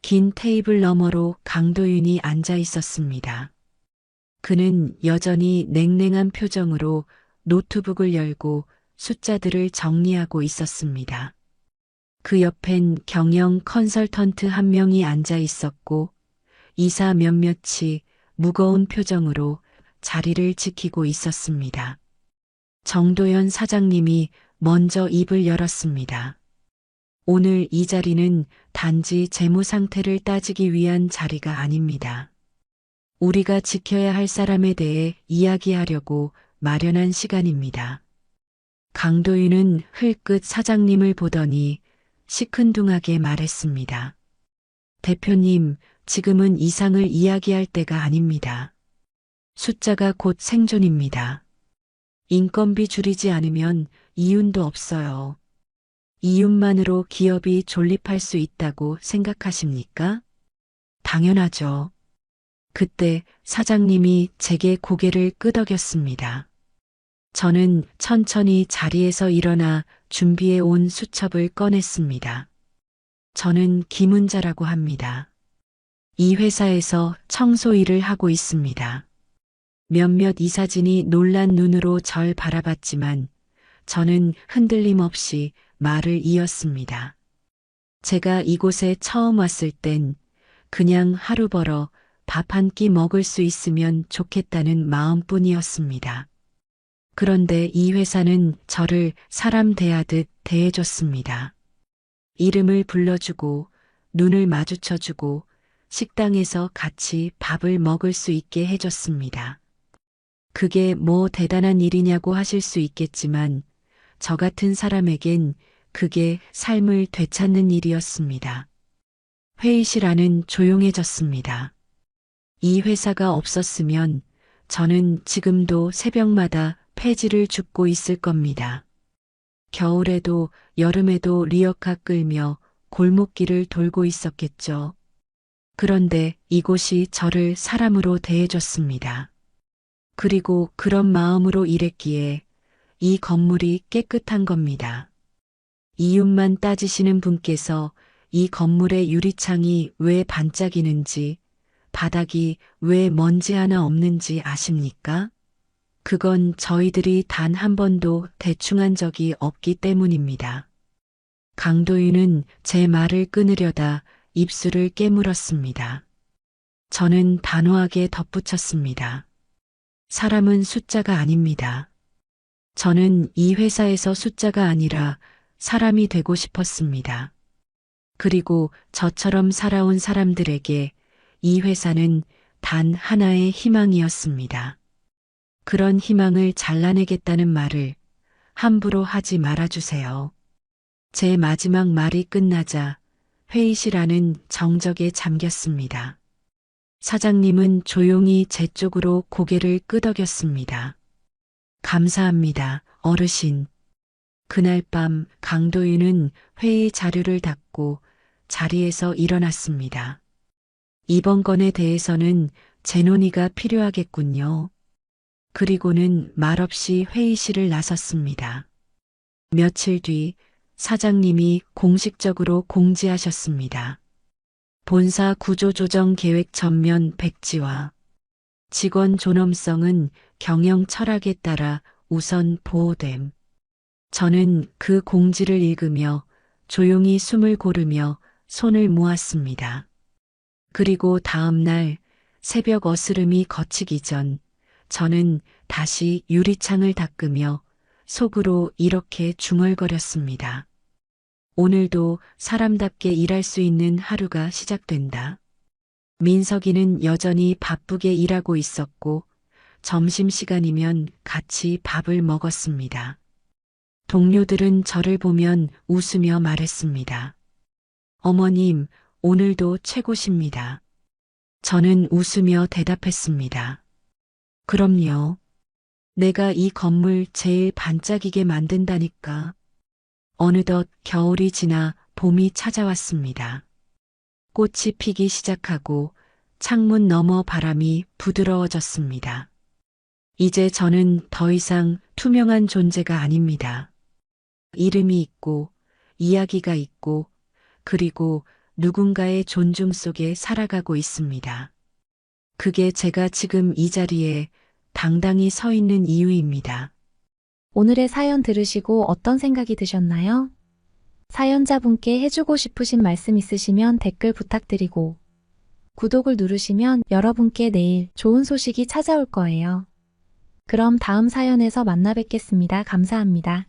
긴 테이블 너머로 강도윤이 앉아 있었습니다. 그는 여전히 냉랭한 표정으로 노트북을 열고 숫자들을 정리하고 있었습니다. 그 옆엔 경영 컨설턴트 한 명이 앉아 있었고 이사 몇몇이 무거운 표정으로 자리를 지키고 있었습니다. 정도연 사장님이 먼저 입을 열었습니다. 오늘 이 자리는 단지 재무 상태를 따지기 위한 자리가 아닙니다. 우리가 지켜야 할 사람에 대해 이야기하려고 마련한 시간입니다. 강도윤은 흘끗 사장님을 보더니 시큰둥하게 말했습니다. 대표님, 지금은 이상을 이야기할 때가 아닙니다. 숫자가 곧 생존입니다. 인건비 줄이지 않으면 이윤도 없어요. 이윤만으로 기업이 존립할 수 있다고 생각하십니까? 당연하죠. 그때 사장님이 제게 고개를 끄덕였습니다. 저는 천천히 자리에서 일어나 준비해 온 수첩을 꺼냈습니다. 저는 김은자라고 합니다. 이 회사에서 청소 일을 하고 있습니다. 몇몇 이사진이 놀란 눈으로 절 바라봤지만 저는 흔들림 없이 말을 이었습니다. 제가 이곳에 처음 왔을 땐 그냥 하루 벌어 밥 한 끼 먹을 수 있으면 좋겠다는 마음뿐이었습니다. 그런데 이 회사는 저를 사람 대하듯 대해줬습니다. 이름을 불러주고 눈을 마주쳐주고 식당에서 같이 밥을 먹을 수 있게 해줬습니다. 그게 뭐 대단한 일이냐고 하실 수 있겠지만 저 같은 사람에겐 그게 삶을 되찾는 일이었습니다. 회의실 안은 조용해졌습니다. 이 회사가 없었으면 저는 지금도 새벽마다 폐지를 줍고 있을 겁니다. 겨울에도 여름에도 리어카 끌며 골목길을 돌고 있었겠죠. 그런데 이곳이 저를 사람으로 대해줬습니다. 그리고 그런 마음으로 일했기에 이 건물이 깨끗한 겁니다. 이윤만 따지시는 분께서 이 건물의 유리창이 왜 반짝이는지, 바닥이 왜 먼지 하나 없는지 아십니까? 그건 저희들이 단 한 번도 대충한 적이 없기 때문입니다. 강도윤은 제 말을 끊으려다 입술을 깨물었습니다. 저는 단호하게 덧붙였습니다. 사람은 숫자가 아닙니다. 저는 이 회사에서 숫자가 아니라 사람이 되고 싶었습니다. 그리고 저처럼 살아온 사람들에게 이 회사는 단 하나의 희망이었습니다. 그런 희망을 잘라내겠다는 말을 함부로 하지 말아주세요. 제 마지막 말이 끝나자 회의실 안은 정적에 잠겼습니다. 사장님은 조용히 제 쪽으로 고개를 끄덕였습니다. 감사합니다, 어르신. 그날 밤 강도윤은 회의 자료를 닫고 자리에서 일어났습니다. 이번 건에 대해서는 재논의가 필요하겠군요. 그리고는 말없이 회의실을 나섰습니다. 며칠 뒤 사장님이 공식적으로 공지하셨습니다. 본사 구조조정 계획 전면 백지화. 직원 존엄성은 경영 철학에 따라 우선 보호됨. 저는 그 공지를 읽으며 조용히 숨을 고르며 손을 모았습니다. 그리고 다음 날 새벽 어스름이 거치기 전 저는 다시 유리창을 닦으며 속으로 이렇게 중얼거렸습니다. 오늘도 사람답게 일할 수 있는 하루가 시작된다. 민석이는 여전히 바쁘게 일하고 있었고 점심시간이면 같이 밥을 먹었습니다. 동료들은 저를 보면 웃으며 말했습니다. 어머님, 오늘도 최고십니다. 저는 웃으며 대답했습니다. 그럼요. 내가 이 건물 제일 반짝이게 만든다니까. 어느덧 겨울이 지나 봄이 찾아왔습니다. 꽃이 피기 시작하고 창문 너머 바람이 부드러워졌습니다. 이제 저는 더 이상 투명한 존재가 아닙니다. 이름이 있고, 이야기가 있고, 그리고 누군가의 존중 속에 살아가고 있습니다. 그게 제가 지금 이 자리에 당당히 서 있는 이유입니다. 오늘의 사연 들으시고 어떤 생각이 드셨나요? 사연자분께 해주고 싶으신 말씀 있으시면 댓글 부탁드리고 구독을 누르시면 여러분께 내일 좋은 소식이 찾아올 거예요. 그럼 다음 사연에서 만나 뵙겠습니다. 감사합니다.